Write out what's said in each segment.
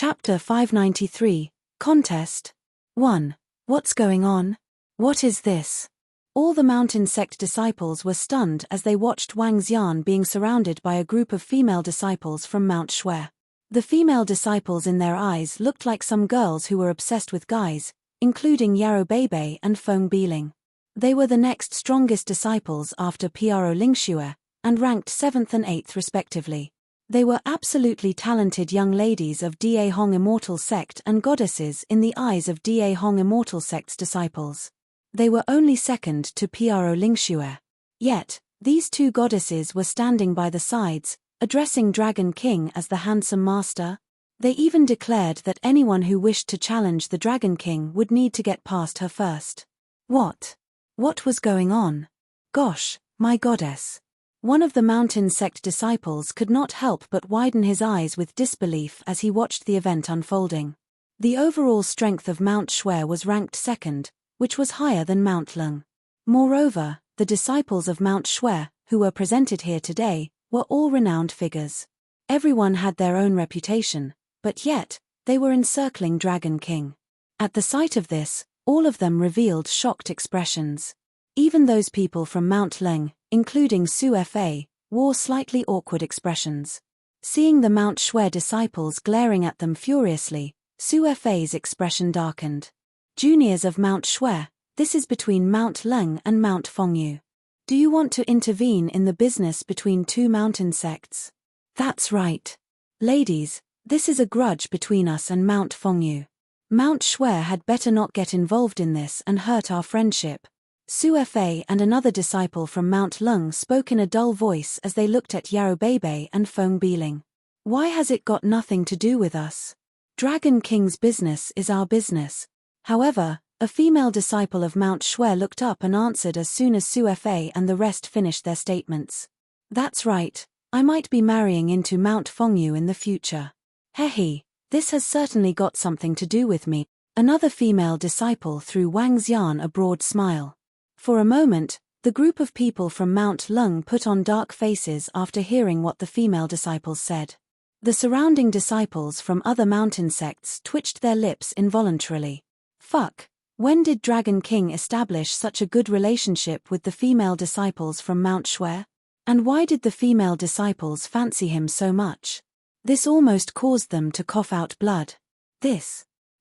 Chapter 593, Contest. 1. What's going on? What is this? All the mountain sect disciples were stunned as they watched Wang Xian being surrounded by a group of female disciples from Mount Shui. The female disciples in their eyes looked like some girls who were obsessed with guys, including Yarrow Bebe and Feng Biling. They were the next strongest disciples after Pro Lingxue, and ranked 7th and 8th respectively. They were absolutely talented young ladies of Da Hong Immortal Sect and goddesses in the eyes of Da Hong Immortal Sect's disciples. They were only second to Pro Lingxue. Yet, these two goddesses were standing by the sides, addressing Dragon King as the handsome master. They even declared that anyone who wished to challenge the Dragon King would need to get past her first. What was going on? Gosh, my goddess. One of the mountain sect disciples could not help but widen his eyes with disbelief as he watched the event unfolding. The overall strength of Mount Shui was ranked second, which was higher than Mount Lung. Moreover, the disciples of Mount Shui, who were presented here today, were all renowned figures. Everyone had their own reputation, but yet, they were encircling Dragon King. At the sight of this, all of them revealed shocked expressions. Even those people from Mount Leng, including Su Fa, wore slightly awkward expressions. Seeing the Mount Shui disciples glaring at them furiously, Su Fa's expression darkened. Juniors of Mount Shui, this is between Mount Leng and Mount Fengyu. Do you want to intervene in the business between two mountain sects? That's right. Ladies, this is a grudge between us and Mount Fengyu. Mount Shui had better not get involved in this and hurt our friendship. Su Fa and another disciple from Mount Lung spoke in a dull voice as they looked at Yarrow Bebe and Feng Biling. Why has it got nothing to do with us? Dragon King's business is our business. However, a female disciple of Mount Shui looked up and answered as soon as Su Fa and the rest finished their statements. That's right, I might be marrying into Mount Fengyu in the future. Hehe, this has certainly got something to do with me. Another female disciple threw Wang Xian a broad smile. For a moment, the group of people from Mount Lung put on dark faces after hearing what the female disciples said. The surrounding disciples from other mountain sects twitched their lips involuntarily. Fuck, when did Dragon King establish such a good relationship with the female disciples from Mount Shui? And why did the female disciples fancy him so much? This almost caused them to cough out blood.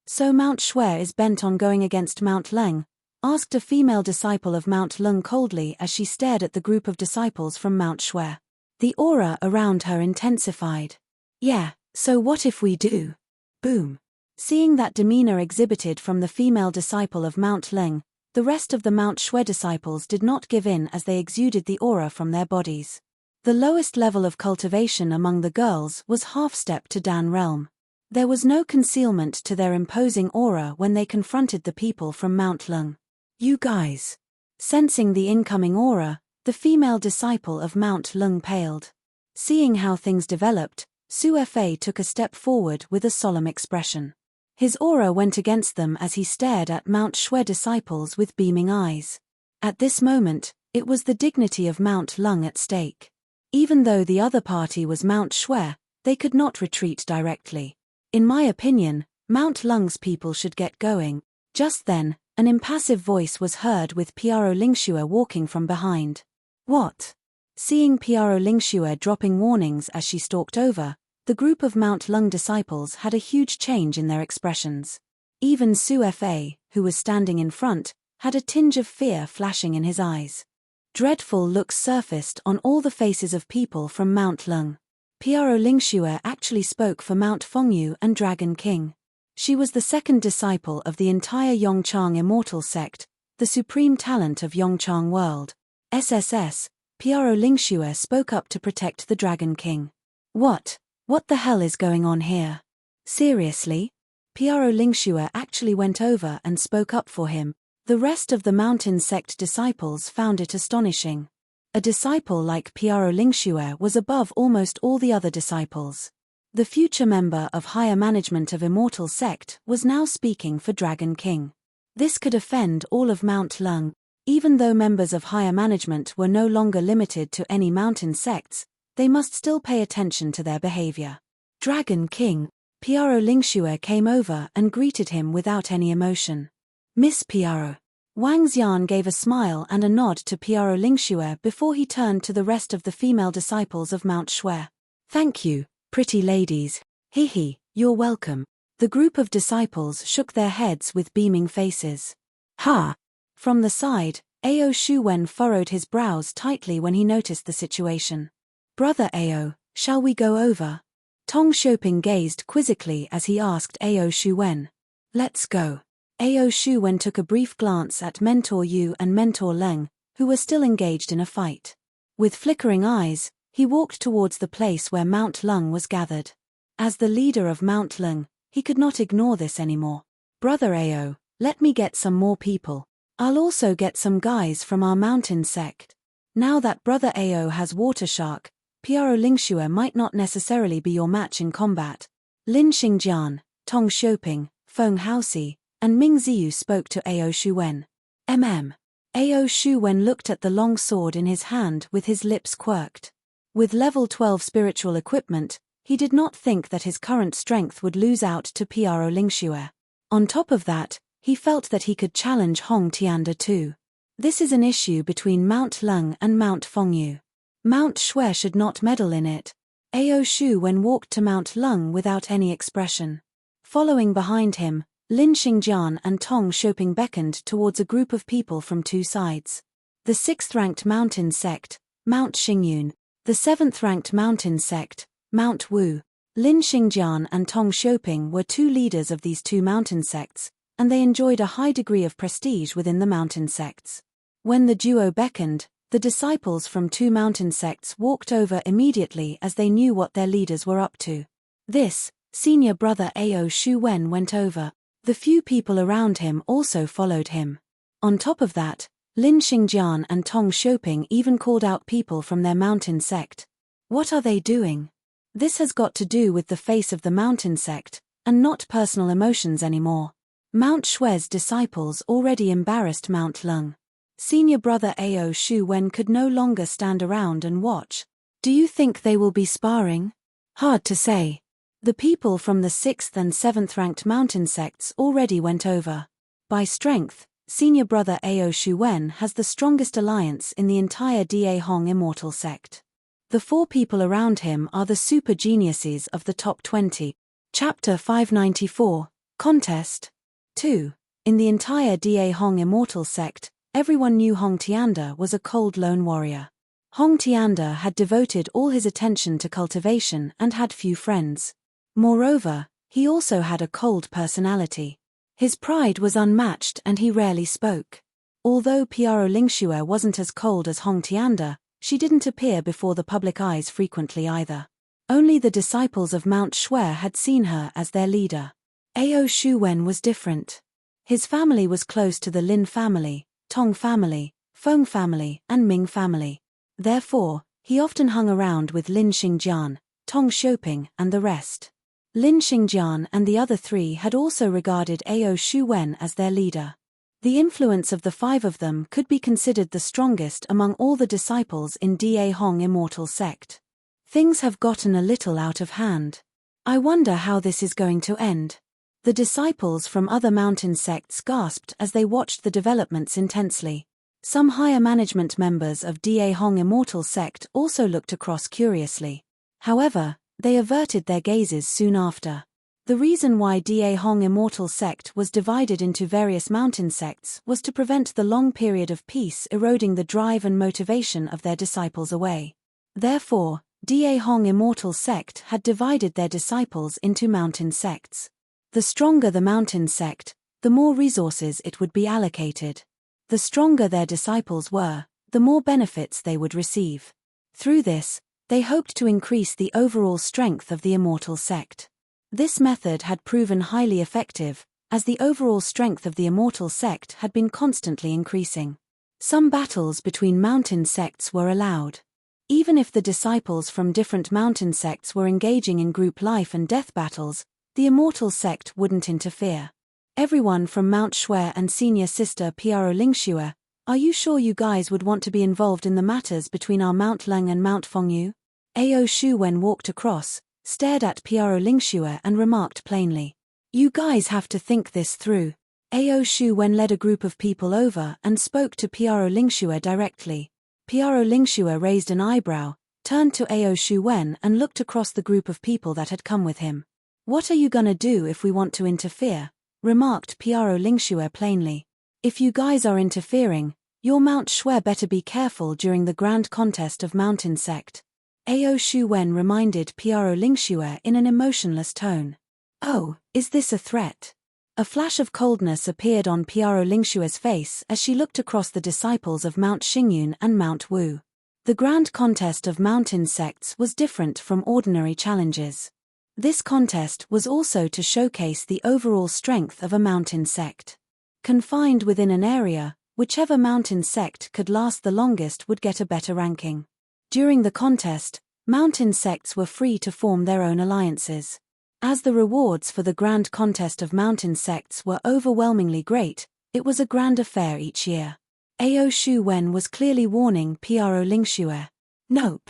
So Mount Shui is bent on going against Mount Leng? Asked a female disciple of Mount Lung coldly as she stared at the group of disciples from Mount Shui. The aura around her intensified. Yeah, so what if we do? Boom. Seeing that demeanor exhibited from the female disciple of Mount Leng, the rest of the Mount Shui disciples did not give in as they exuded the aura from their bodies. The lowest level of cultivation among the girls was half-step to Dan realm. There was no concealment to their imposing aura when they confronted the people from Mount Lung. You guys. Sensing the incoming aura, the female disciple of Mount Lung paled. Seeing how things developed, Su Fa took a step forward with a solemn expression. His aura went against them as he stared at Mount Shui disciples with beaming eyes. At this moment, it was the dignity of Mount Lung at stake. Even though the other party was Mount Shui, they could not retreat directly. In my opinion, Mount Lung's people should get going. Just then, an impassive voice was heard with Pro Lingxue walking from behind. What? Seeing Pro Lingxue dropping warnings as she stalked over, the group of Mount Lung disciples had a huge change in their expressions. Even Su Fa, who was standing in front, had a tinge of fear flashing in his eyes. Dreadful looks surfaced on all the faces of people from Mount Lung. Pro Lingxue actually spoke for Mount Fengyu and Dragon King. She was the second disciple of the entire Yongchang Immortal Sect, the supreme talent of Yongchang World. SSS, Pro Lingxue spoke up to protect the Dragon King. What the hell is going on here? Seriously? Pro Lingxue actually went over and spoke up for him. The rest of the mountain sect disciples found it astonishing. A disciple like Pro Lingxue was above almost all the other disciples. The future member of higher management of Immortal Sect was now speaking for Dragon King. This could offend all of Mount Lung. Even though members of higher management were no longer limited to any mountain sects, they must still pay attention to their behavior. Dragon King, Piaro Lingxue came over and greeted him without any emotion. Miss Piaro. Wang Xian gave a smile and a nod to Piaro Lingxue before he turned to the rest of the female disciples of Mount Shui. Thank you, pretty ladies. He, you're welcome. The group of disciples shook their heads with beaming faces. Ha! From the side, Ao Shuwen furrowed his brows tightly when he noticed the situation. Brother Ao, shall we go over? Tong Shoping gazed quizzically as he asked Ao Shuwen. Let's go. Ao Shuwen took a brief glance at Mentor Yu and Mentor Leng, who were still engaged in a fight. With flickering eyes, he walked towards the place where Mount Leng was gathered. As the leader of Mount Leng, he could not ignore this anymore. Brother Ao, let me get some more people. I'll also get some guys from our mountain sect. Now that Brother Ao has Water Shark, Piaro Lingxue might not necessarily be your match in combat. Lin Xingjian, Tong Shoping, Feng Haoxi, and Ming Ziyu spoke to Ao Shuwen. Ao Shuwen looked at the long sword in his hand with his lips quirked. With level 12 spiritual equipment, he did not think that his current strength would lose out to Piaro Lingxue. On top of that, he felt that he could challenge Hong Tianda too. This is an issue between Mount Leng and Mount Fengyu. Mount Shui should not meddle in it. Ao Shuwen walked to Mount Leng without any expression. Following behind him, Lin Xingjian and Tong Shoping beckoned towards a group of people from two sides. The 6th-ranked mountain sect, Mount Xingyun, the 7th-ranked mountain sect, Mount Wu. Lin Xingjian and Tong Shoping were two leaders of these two mountain sects, and they enjoyed a high degree of prestige within the mountain sects. When the duo beckoned, the disciples from two mountain sects walked over immediately as they knew what their leaders were up to. This, senior brother Ao Shuwen went over. The few people around him also followed him. On top of that, Lin Xingjian and Tong Shoping even called out people from their mountain sect. What are they doing? This has got to do with the face of the mountain sect, and not personal emotions anymore. Mount Shui's disciples already embarrassed Mount Leng. Senior brother Ao Shuwen could no longer stand around and watch. Do you think they will be sparring? Hard to say. The people from the 6th and 7th-ranked mountain sects already went over. By strength, senior brother Ao Shuwen has the strongest alliance in the entire Da Hong Immortal sect. The four people around him are the super geniuses of the top 20. Chapter 594, Contest. 2. In the entire Da Hong Immortal sect, everyone knew Hong Tianda was a cold lone warrior. Hong Tianda had devoted all his attention to cultivation and had few friends. Moreover, he also had a cold personality. His pride was unmatched and he rarely spoke. Although Piaro Lingxue wasn't as cold as Hong Tianda, she didn't appear before the public eyes frequently either. Only the disciples of Mount Shui had seen her as their leader. Ao Shuwen was different. His family was close to the Lin family, Tong family, Feng family, and Ming family. Therefore, he often hung around with Lin Xingjian, Tong Shoping, and the rest. Lin Xingjian and the other three had also regarded Ao Shuwen as their leader. The influence of the five of them could be considered the strongest among all the disciples in Da Hong Immortal sect. Things have gotten a little out of hand. I wonder how this is going to end. The disciples from other mountain sects gasped as they watched the developments intensely. Some higher management members of Da Hong Immortal sect also looked across curiously. However, they averted their gazes soon after. The reason why Da Hong Immortal sect was divided into various mountain sects was to prevent the long period of peace eroding the drive and motivation of their disciples away. Therefore, Da Hong Immortal sect had divided their disciples into mountain sects. The stronger the mountain sect, the more resources it would be allocated. The stronger their disciples were, the more benefits they would receive. Through this, they hoped to increase the overall strength of the immortal sect. This method had proven highly effective, as the overall strength of the immortal sect had been constantly increasing. Some battles between mountain sects were allowed. Even if the disciples from different mountain sects were engaging in group life and death battles, the immortal sect wouldn't interfere. Everyone from Mount Shui and senior sister Piaro Lingxue, are you sure you guys would want to be involved in the matters between our Mount Leng and Mount Fengyu? Ao Shuwen walked across, stared at Piaro Lingxue and remarked plainly, "You guys have to think this through." Ao Shu Wen led a group of people over and spoke to Piaro Lingxue directly. Piaro Lingxue raised an eyebrow, turned to Ao Shu Wen and looked across the group of people that had come with him. "What are you gonna do if we want to interfere?" remarked Piaro Lingxue plainly. "If you guys are interfering, your Mount Shui better be careful during the grand contest of mountain sect." Ao Shu Wen reminded Piaro Lingxue in an emotionless tone. "Oh, is this a threat?" A flash of coldness appeared on Piaro Lingxue's face as she looked across the disciples of Mount Xingyun and Mount Wu. The grand contest of mountain sects was different from ordinary challenges. This contest was also to showcase the overall strength of a mountain sect. Confined within an area, whichever mountain sect could last the longest would get a better ranking. During the contest, mountain sects were free to form their own alliances. As the rewards for the grand contest of mountain sects were overwhelmingly great, it was a grand affair each year. Ao Shu Wen was clearly warning Piaro Lingxue. "Nope.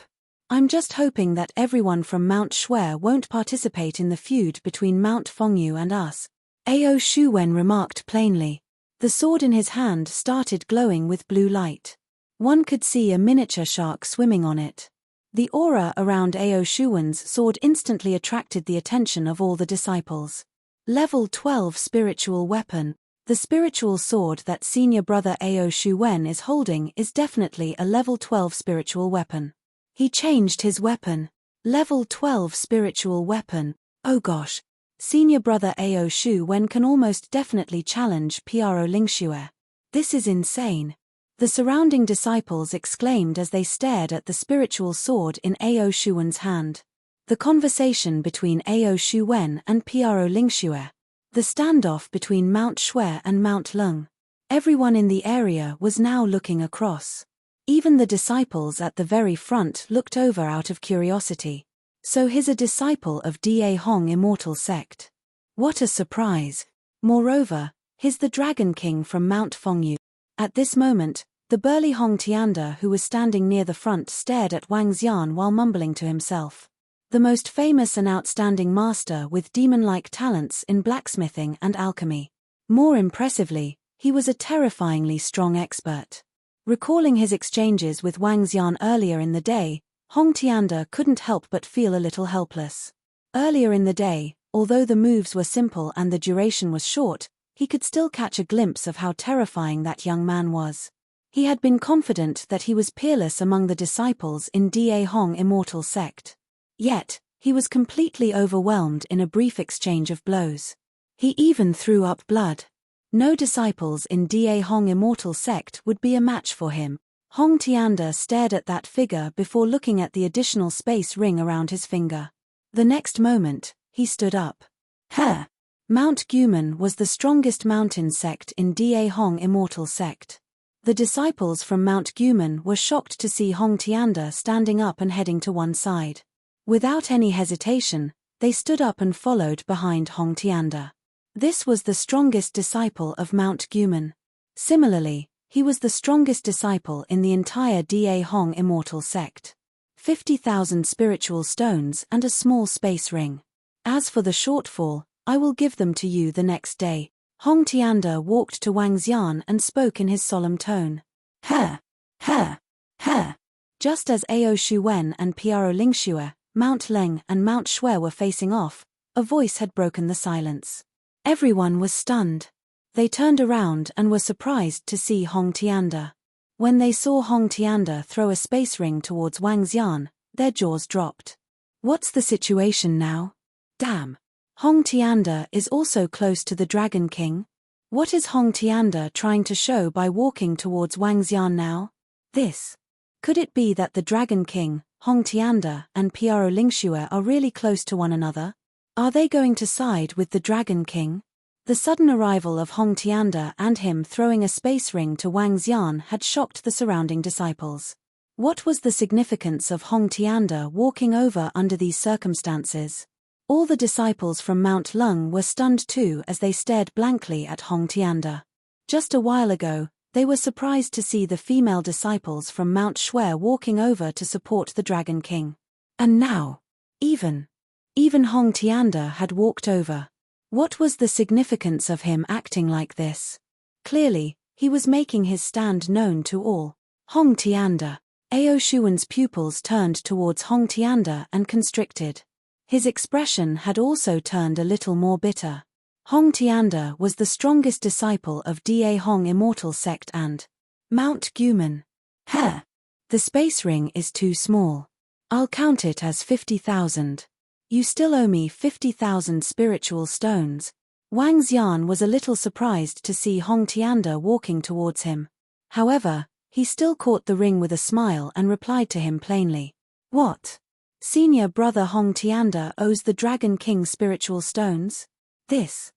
I'm just hoping that everyone from Mount Shui won't participate in the feud between Mount Fengyu and us." Ao Shu Wen remarked plainly. The sword in his hand started glowing with blue light. One could see a miniature shark swimming on it. The aura around Ao Shu Wen's sword instantly attracted the attention of all the disciples. Level 12 spiritual weapon. The spiritual sword that senior brother Ao Shu Wen is holding is definitely a level 12 spiritual weapon. He changed his weapon. Level 12 spiritual weapon. Oh gosh. Senior brother Ao Shu Wen can almost definitely challenge Piaro Lingxue. This is insane. The surrounding disciples exclaimed as they stared at the spiritual sword in Ao Shu Wen's hand. The conversation between Ao Shu Wen and Piaro Lingxue. The standoff between Mount Shui and Mount Lung. Everyone in the area was now looking across. Even the disciples at the very front looked over out of curiosity. So he's a disciple of Da Hong Immortal Sect. What a surprise. Moreover, he's the Dragon King from Mount Fengyu. At this moment, the burly Hong Tianda who was standing near the front stared at Wang Xian while mumbling to himself. The most famous and outstanding master with demon-like talents in blacksmithing and alchemy. More impressively, he was a terrifyingly strong expert. Recalling his exchanges with Wang Xian earlier in the day, Hong Tianda couldn't help but feel a little helpless. Earlier in the day, although the moves were simple and the duration was short, he could still catch a glimpse of how terrifying that young man was. He had been confident that he was peerless among the disciples in Da Hong Immortal Sect. Yet, he was completely overwhelmed in a brief exchange of blows. He even threw up blood. No disciples in Da Hong Immortal Sect would be a match for him. Hong Tianda stared at that figure before looking at the additional space ring around his finger. The next moment, he stood up. Huh! Mount Guman was the strongest mountain sect in Da Hong Immortal Sect. The disciples from Mount Guman were shocked to see Hong Tianda standing up and heading to one side. Without any hesitation, they stood up and followed behind Hong Tianda. This was the strongest disciple of Mount Guman. Similarly, he was the strongest disciple in the entire Da Hong Immortal Sect. 50,000 spiritual stones and a small space ring. As for the shortfall, I will give them to you the next day. Hong Tianda walked to Wang Xian and spoke in his solemn tone. Ha! Ha! Ha! Just as Ao Shu Wen and Piaro Lingxue, Mount Leng and Mount Shui were facing off, a voice had broken the silence. Everyone was stunned. They turned around and were surprised to see Hong Tianda. When they saw Hong Tianda throw a space ring towards Wang Xian, their jaws dropped. What's the situation now? Damn! Hong Tianda is also close to the Dragon King. What is Hong Tianda trying to show by walking towards Wang Xian now? This. Could it be that the Dragon King, Hong Tianda and Piaro Lingxue are really close to one another? Are they going to side with the Dragon King? The sudden arrival of Hong Tianda and him throwing a space ring to Wang Xian had shocked the surrounding disciples. What was the significance of Hong Tianda walking over under these circumstances? All the disciples from Mount Lung were stunned too as they stared blankly at Hong Tianda. Just a while ago, they were surprised to see the female disciples from Mount Shui walking over to support the Dragon King. And now, even Even Hong Tianda had walked over. What was the significance of him acting like this? Clearly, he was making his stand known to all. Hong Tianda. Ao Shuan's pupils turned towards Hong Tianda and constricted. His expression had also turned a little more bitter. Hong Tianda was the strongest disciple of Da Hong Immortal Sect and Mount Guman. Heh! The space ring is too small. I'll count it as 50,000. You still owe me 50,000 spiritual stones. Wang Xian was a little surprised to see Hong Tianda walking towards him. However, he still caught the ring with a smile and replied to him plainly. What? Senior brother Hong Tianda owes the Dragon King spiritual stones? This.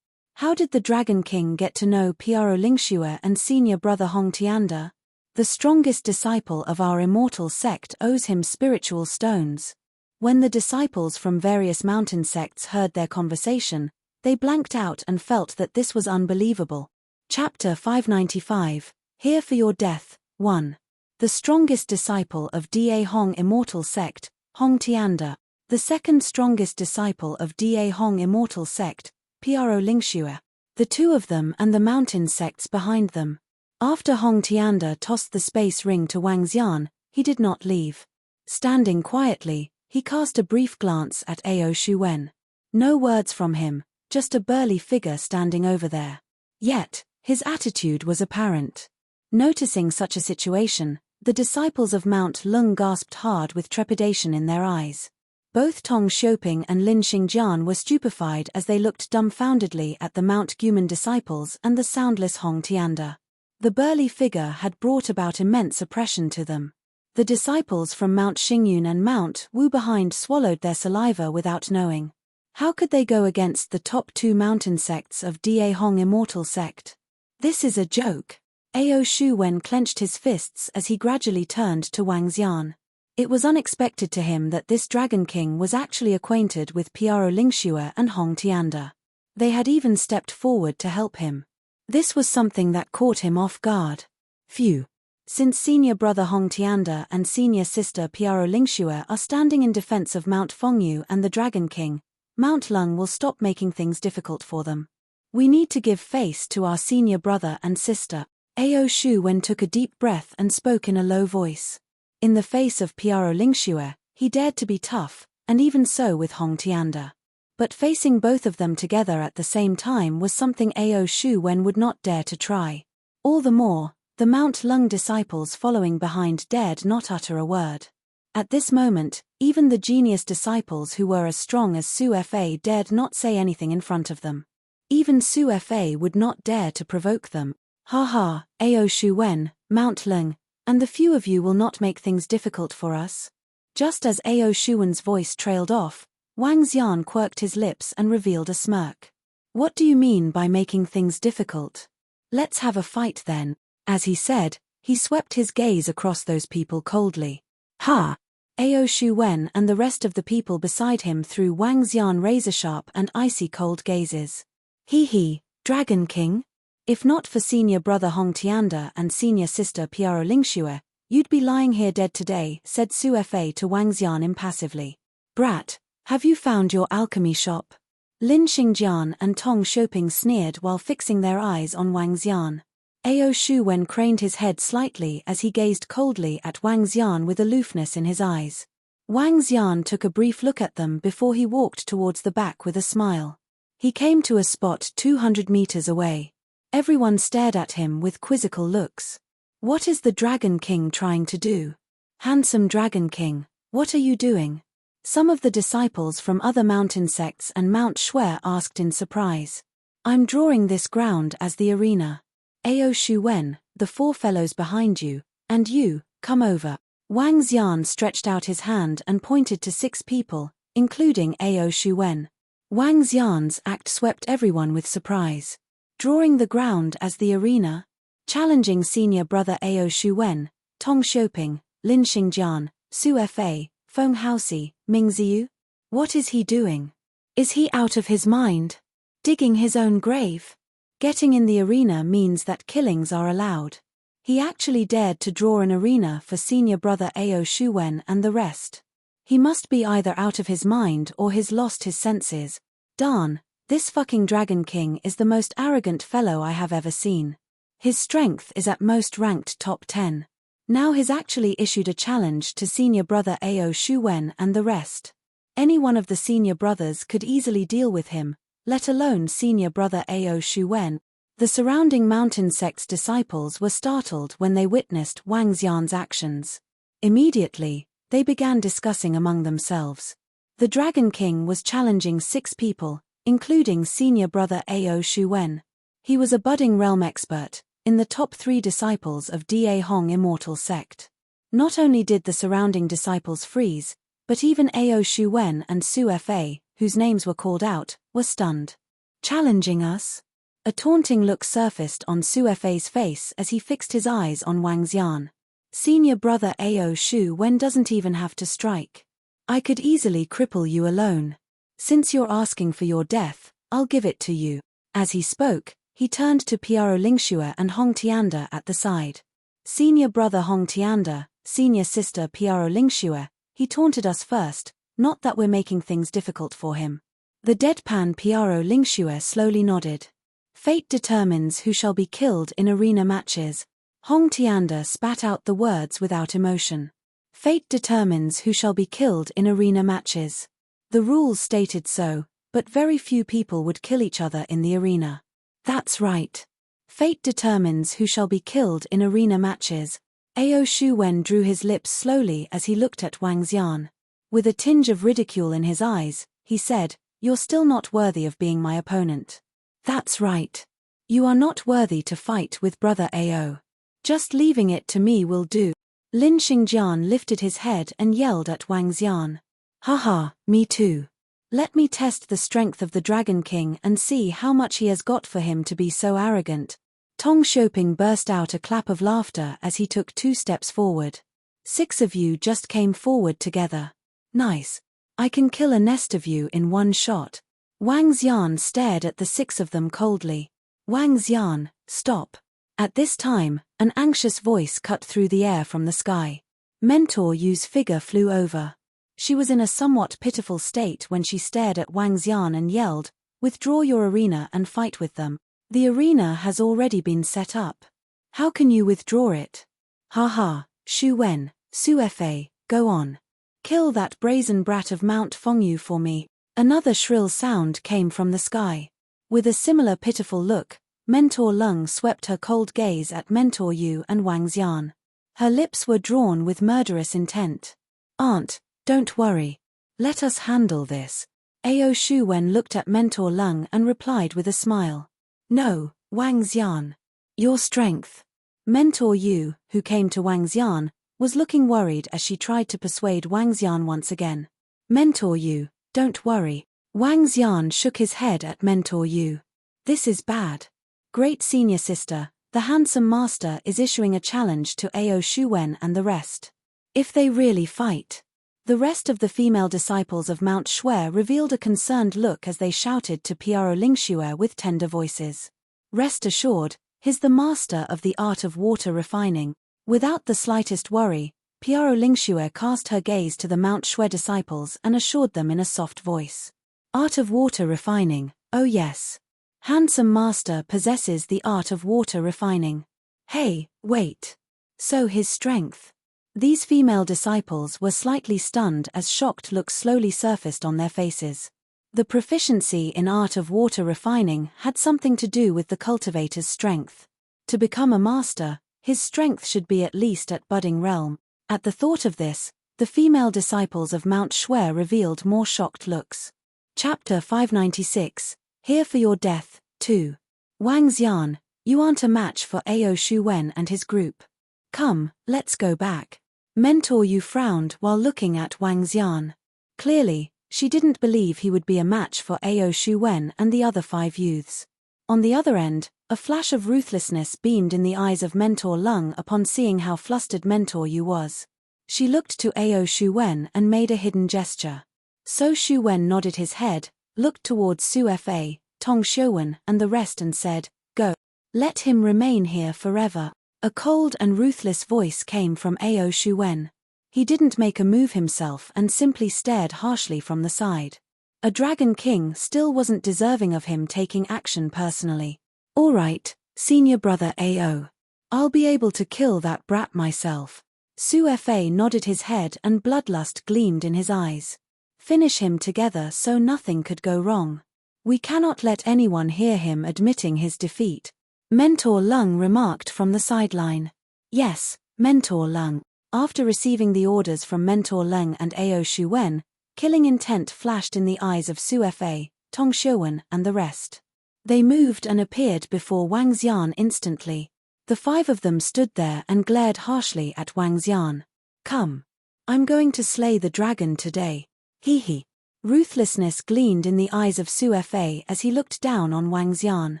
How did the Dragon King get to know Piaro Lingxue and senior brother Hong Tianda? The strongest disciple of our immortal sect owes him spiritual stones. When the disciples from various mountain sects heard their conversation, they blanked out and felt that this was unbelievable. Chapter 595, Here for Your Death, 1. The strongest disciple of Da Hong Immortal Sect, Hong Tianda. The second strongest disciple of Da Hong Immortal Sect, Piaro Lingxue. The two of them and the mountain sects behind them. After Hong Tianda tossed the space ring to Wang Xian, he did not leave. Standing quietly, he cast a brief glance at Ao Shuwen. No words from him, just a burly figure standing over there. Yet, his attitude was apparent. Noticing such a situation, the disciples of Mount Lung gasped hard with trepidation in their eyes. Both Tong Xiuping and Lin Xingjian were stupefied as they looked dumbfoundedly at the Mount Guman disciples and the soundless Hong Tianda. The burly figure had brought about immense oppression to them. The disciples from Mount Xingyun and Mount Wu behind swallowed their saliva without knowing. How could they go against the top two mountain sects of Da Hong Immortal Sect? This is a joke. Ao Shuwen clenched his fists as he gradually turned to Wang Xian. It was unexpected to him that this Dragon King was actually acquainted with Piaro Lingxue and Hong Tianda. They had even stepped forward to help him. This was something that caught him off guard. Phew. Since senior brother Hong Tianda and senior sister Piaro Lingxue are standing in defense of Mount Fengyu and the Dragon King, Mount Lung will stop making things difficult for them. We need to give face to our senior brother and sister. Ao Shuwen took a deep breath and spoke in a low voice. In the face of Piaro Lingxue, he dared to be tough, and even so with Hong Tianda. But facing both of them together at the same time was something Ao Shuwen would not dare to try. All the more, the Mount Lung disciples following behind dared not utter a word. At this moment, even the genius disciples who were as strong as Su Fa dared not say anything in front of them. Even Su Fa would not dare to provoke them. Ha ha, Ao Shuwen, Mount Lung, and the few of you will not make things difficult for us. Just as Ao Shuwen's voice trailed off, Wang Xian quirked his lips and revealed a smirk. What do you mean by making things difficult? Let's have a fight then. As he said, he swept his gaze across those people coldly. Ha! Ao Shuwen and the rest of the people beside him threw Wang Xian razor-sharp and icy-cold gazes. He, Dragon King? If not for senior brother Hong Tianda and senior sister Piaro Lingxue, you'd be lying here dead today, said Su Fa to Wang Xian impassively. Brat, have you found your alchemy shop? Lin Xingjian and Tong Xiuping sneered while fixing their eyes on Wang Xian. Ao Shuwen craned his head slightly as he gazed coldly at Wang Xian with aloofness in his eyes. Wang Xian took a brief look at them before he walked towards the back with a smile. He came to a spot 200 meters away. Everyone stared at him with quizzical looks. What is the Dragon King trying to do? Handsome Dragon King, what are you doing? Some of the disciples from other mountain sects and Mount Shui asked in surprise. I'm drawing this ground as the arena. Ao Shuwen, the four fellows behind you, and you, come over. Wang Xian stretched out his hand and pointed to 6 people, including Ao Shuwen. Wang Xian's act swept everyone with surprise. Drawing the ground as the arena? Challenging senior brother Ao Shuwen, Tong Xiuping, Lin Xingjian, Su Fa, Feng Haoxi, Ming Ziyu? What is he doing? Is he out of his mind? Digging his own grave? Getting in the arena means that killings are allowed. He actually dared to draw an arena for senior brother Ao Shuwen and the rest. He must be either out of his mind or he's lost his senses. Darn, this fucking Dragon King is the most arrogant fellow I have ever seen. His strength is at most ranked top 10. Now he's actually issued a challenge to senior brother Ao Shuwen and the rest. Any one of the senior brothers could easily deal with him, let alone senior brother Ao Shuwen. The surrounding mountain sect's disciples were startled when they witnessed Wang Xian's actions. Immediately, they began discussing among themselves. The Dragon King was challenging 6 people, including senior brother Ao Shuwen. He was a budding realm expert, in the top 3 disciples of Da Hong Immortal Sect. Not only did the surrounding disciples freeze, but even Ao Shuwen and Su Fa, whose names were called out, were stunned. Challenging us? A taunting look surfaced on Su Fa's face as he fixed his eyes on Wang Xian. Senior brother Ao Shuwen doesn't even have to strike. I could easily cripple you alone. Since you're asking for your death, I'll give it to you. As he spoke, he turned to Piaro Lingxue and Hong Tianda at the side. Senior brother Hong Tianda, senior sister Piaro Lingxue, he taunted us first, not that we're making things difficult for him. The deadpan Piaro Lingxue slowly nodded. Fate determines who shall be killed in arena matches. Hong Tianda spat out the words without emotion. Fate determines who shall be killed in arena matches. The rules stated so, but very few people would kill each other in the arena. That's right. Fate determines who shall be killed in arena matches. Ao Shuwen drew his lips slowly as he looked at Wang Xian. With a tinge of ridicule in his eyes, he said, "You're still not worthy of being my opponent." That's right. You are not worthy to fight with brother Ao. Just leaving it to me will do. Lin Xingjian lifted his head and yelled at Wang Xian. Haha, me too. Let me test the strength of the Dragon King and see how much he has got for him to be so arrogant. Tong Xioping burst out a clap of laughter as he took 2 steps forward. 6 of you just came forward together. Nice. I can kill a nest of you in one shot. Wang Xian stared at the 6 of them coldly. Wang Xian, stop. At this time, an anxious voice cut through the air from the sky. Mentor Yu's figure flew over. She was in a somewhat pitiful state when she stared at Wang Xian and yelled, "Withdraw your arena and fight with them. The arena has already been set up. How can you withdraw it? Haha, Shu Wen, Su Fa, go on. Kill that brazen brat of Mount Fengyu for me." Another shrill sound came from the sky. With a similar pitiful look, Mentor Lung swept her cold gaze at Mentor Yu and Wang Xian. Her lips were drawn with murderous intent. "Aunt, don't worry. Let us handle this." Ao Shuwen looked at Mentor Lung and replied with a smile. "No, Wang Xian. Your strength." Mentor Yu, who came to Wang Xian, was looking worried as she tried to persuade Wang Xian once again. "Mentor Yu, don't worry." Wang Xian shook his head at Mentor Yu. "This is bad. Great senior sister, the handsome master is issuing a challenge to Ao Shuwen and the rest. If they really fight." The rest of the female disciples of Mount Shui revealed a concerned look as they shouted to Piaro Lingxue with tender voices. "Rest assured, he's the master of the art of water refining." Without the slightest worry, Piaro Lingxue cast her gaze to the Mount Shui disciples and assured them in a soft voice. "Art of water refining, oh yes. Handsome master possesses the art of water refining. Hey, wait. So his strength." These female disciples were slightly stunned as shocked looks slowly surfaced on their faces. The proficiency in art of water refining had something to do with the cultivator's strength. To become a master, his strength should be at least at budding realm. At the thought of this, the female disciples of Mount Shui revealed more shocked looks. Chapter 596, Here for Your Death, 2. Wang Xian, you aren't a match for Ao Shuwen and his group. Come, let's go back. Mentor Yu frowned while looking at Wang Xian. Clearly, she didn't believe he would be a match for Ao Shuwen and the other 5 youths. On the other end, a flash of ruthlessness beamed in the eyes of Mentor Lung upon seeing how flustered Mentor Yu was. She looked to Ao Shuwen and made a hidden gesture. So Shuwen nodded his head, looked towards Su Fa, Tong Xiuwen and the rest and said, "Go. Let him remain here forever." A cold and ruthless voice came from Ao Shuwen. He didn't make a move himself and simply stared harshly from the side. A Dragon King still wasn't deserving of him taking action personally. All right, senior brother AO. I'll be able to kill that brat myself. Su Fa nodded his head and bloodlust gleamed in his eyes. Finish him together so nothing could go wrong. We cannot let anyone hear him admitting his defeat. Mentor Lung remarked from the sideline. Yes, Mentor Lung. After receiving the orders from Mentor Leng and Ao Shuwen, killing intent flashed in the eyes of Su Fa, Tong Xiuwen and the rest. They moved and appeared before Wang Xian instantly. The five of them stood there and glared harshly at Wang Xian. Come. I'm going to slay the dragon today. Hee hee. Ruthlessness gleamed in the eyes of Su Fa as he looked down on Wang Xian.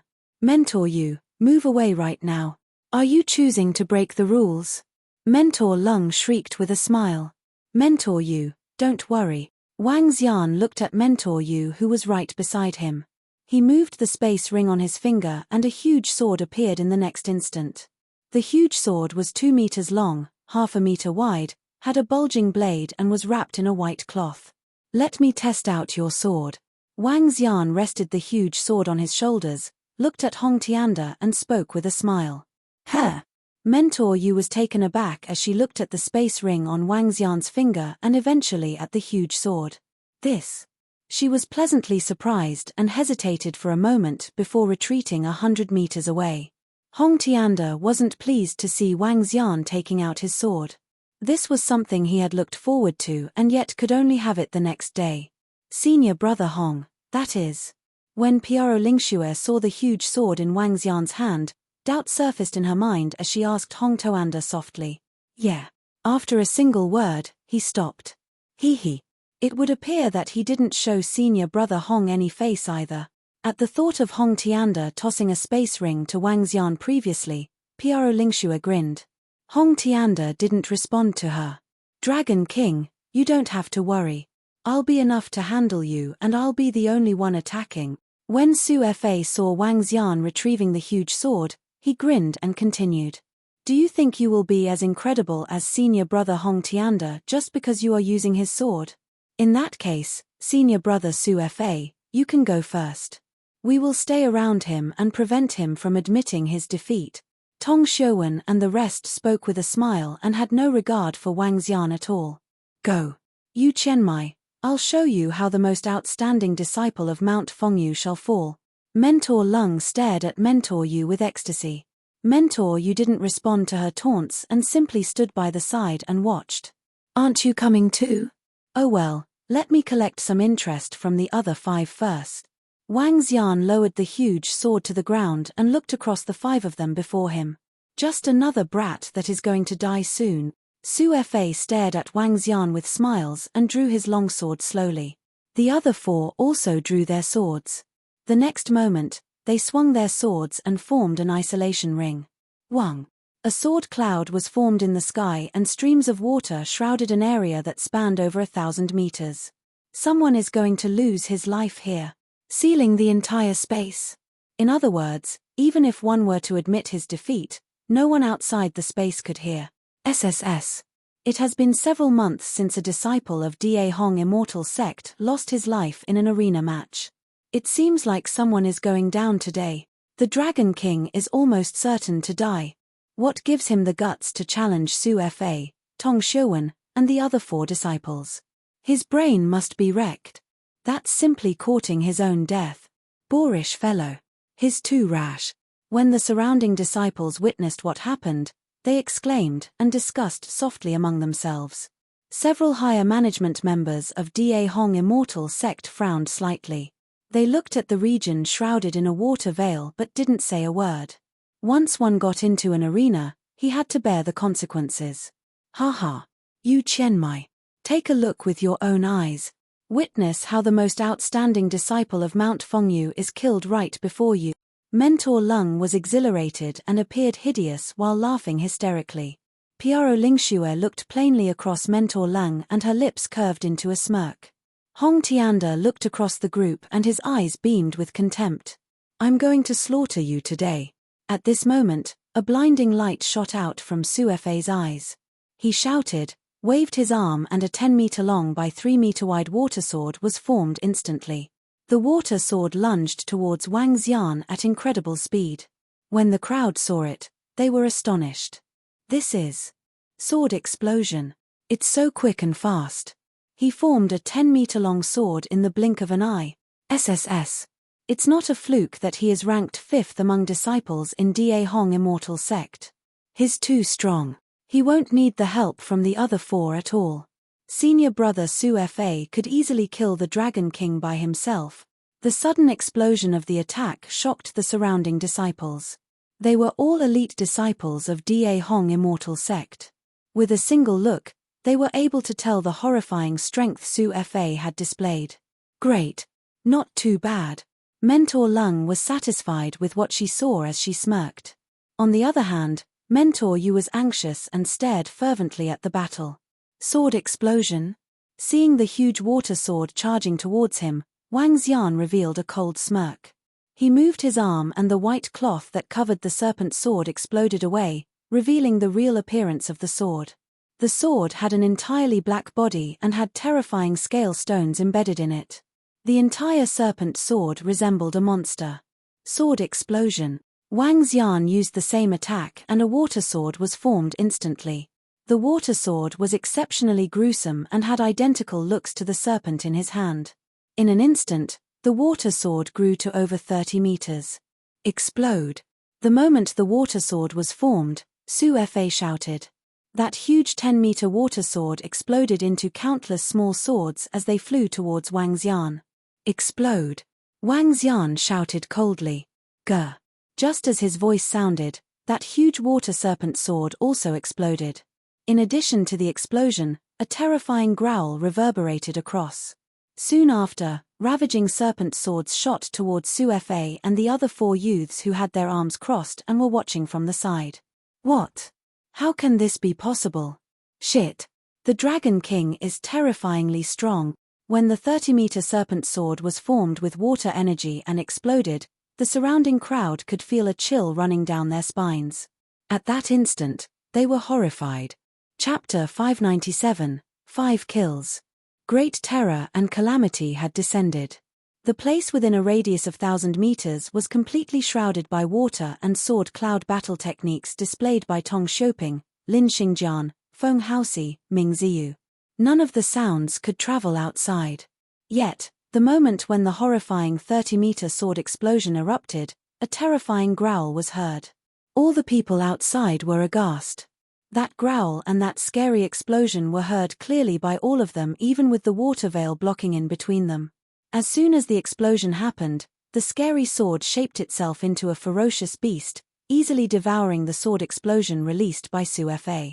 Mentor you, move away right now. Are you choosing to break the rules? Mentor Lung shrieked with a smile. Mentor Yu, don't worry. Wang Xian looked at Mentor Yu who was right beside him. He moved the space ring on his finger and a huge sword appeared in the next instant. The huge sword was 2 meters long, half a meter wide, had a bulging blade and was wrapped in a white cloth. Let me test out your sword. Wang Xian rested the huge sword on his shoulders, looked at Hong Tianda and spoke with a smile. Huh. Mentor Yu was taken aback as she looked at the space ring on Wang Xian's finger and eventually at the huge sword. This. She was pleasantly surprised and hesitated for a moment before retreating 100 meters away. Hong Tianda wasn't pleased to see Wang Xian taking out his sword. This was something he had looked forward to and yet could only have it the next day. Senior brother Hong, that is. When Piaro Lingxue saw the huge sword in Wang Xian's hand, doubt surfaced in her mind as she asked Hong Toanda softly. Yeah. After a single word, he stopped. Hee hee. It would appear that he didn't show senior brother Hong any face either. At the thought of Hong Tianda tossing a space ring to Wang Xian previously, Piaro Lingxue grinned. Hong Tianda didn't respond to her. Dragon King, you don't have to worry. I'll be enough to handle you and I'll be the only one attacking. When Su Fa saw Wang Xian retrieving the huge sword, he grinned and continued. Do you think you will be as incredible as senior brother Hong Tianda just because you are using his sword? In that case, senior brother Su Fa, you can go first. We will stay around him and prevent him from admitting his defeat. Tong Xiuwen and the rest spoke with a smile and had no regard for Wang Xian at all. Go. Yu Qianmai, I'll show you how the most outstanding disciple of Mount Fengyu shall fall. Mentor Lung stared at Mentor Yu with ecstasy. Mentor Yu didn't respond to her taunts and simply stood by the side and watched. Aren't you coming too? Oh well, let me collect some interest from the other 5 first. Wang Xian lowered the huge sword to the ground and looked across the 5 of them before him. Just another brat that is going to die soon. Su Fa stared at Wang Xian with smiles and drew his longsword slowly. The other 4 also drew their swords. The next moment, they swung their swords and formed an isolation ring. Wang. A sword cloud was formed in the sky and streams of water shrouded an area that spanned over 1,000 meters. Someone is going to lose his life here, sealing the entire space. In other words, even if one were to admit his defeat, no one outside the space could hear. SSS. It has been several months since a disciple of Da Hong Immortal Sect lost his life in an arena match. It seems like someone is going down today. The Dragon King is almost certain to die. What gives him the guts to challenge Su Fa, Tong Xiuwen, and the other 4 disciples? His brain must be wrecked. That's simply courting his own death. Boorish fellow. He's too rash. When the surrounding disciples witnessed what happened, they exclaimed and discussed softly among themselves. Several higher management members of Da Hong Immortal Sect frowned slightly. They looked at the region shrouded in a water veil but didn't say a word. Once one got into an arena, he had to bear the consequences. Haha. Yu Qianmai. Take a look with your own eyes. Witness how the most outstanding disciple of Mount Fengyu is killed right before you. Mentor Lung was exhilarated and appeared hideous while laughing hysterically. Piaro Lingxue looked plainly across Mentor Lung and her lips curved into a smirk. Hong Tianda looked across the group and his eyes beamed with contempt. I'm going to slaughter you today. At this moment, a blinding light shot out from Su Fa's eyes. He shouted, waved his arm, and a 10-meter-long by 3-meter-wide water sword was formed instantly. The water sword lunged towards Wang Xian at incredible speed. When the crowd saw it, they were astonished. This is sword explosion. It's so quick and fast. He formed a 10-meter-long sword in the blink of an eye. SSS. It's not a fluke that he is ranked 5th among disciples in Da Hong Immortal Sect. He's too strong. He won't need the help from the other 4 at all. Senior brother Su Fa could easily kill the Dragon King by himself. The sudden explosion of the attack shocked the surrounding disciples. They were all elite disciples of Da Hong Immortal Sect. With a single look, they were able to tell the horrifying strength Su Fa had displayed. Great. Not too bad. Mentor Lung was satisfied with what she saw as she smirked. On the other hand, Mentor Yu was anxious and stared fervently at the battle. Sword explosion? Seeing the huge water sword charging towards him, Wang Xian revealed a cold smirk. He moved his arm and the white cloth that covered the serpent sword exploded away, revealing the real appearance of the sword. The sword had an entirely black body and had terrifying scale stones embedded in it. The entire serpent sword resembled a monster. Sword explosion. Wang Xian used the same attack and a water sword was formed instantly. The water sword was exceptionally gruesome and had identical looks to the serpent in his hand. In an instant, the water sword grew to over 30 meters. Explode. The moment the water sword was formed, Su Fa shouted. That huge 10-meter water sword exploded into countless small swords as they flew towards Wang Xian. Explode. Wang Xian shouted coldly. Gah. Just as his voice sounded, that huge water serpent sword also exploded. In addition to the explosion, a terrifying growl reverberated across. Soon after, ravaging serpent swords shot towards Su Fa and the other 4 youths who had their arms crossed and were watching from the side. What? How can this be possible? Shit. The Dragon King is terrifyingly strong. When the 30-meter serpent sword was formed with water energy and exploded, the surrounding crowd could feel a chill running down their spines. At that instant, they were horrified. Chapter 597, 5 Kills. Great terror and calamity had descended. The place within a radius of 1,000 meters was completely shrouded by water and sword cloud battle techniques displayed by Tong Xiuping, Lin Xingjian, Feng Haoxi, Ming Ziyu. None of the sounds could travel outside. Yet, the moment when the horrifying 30-meter sword explosion erupted, a terrifying growl was heard. All the people outside were aghast. That growl and that scary explosion were heard clearly by all of them, even with the water veil blocking in between them. As soon as the explosion happened, the scary sword shaped itself into a ferocious beast, easily devouring the sword explosion released by Su Fa.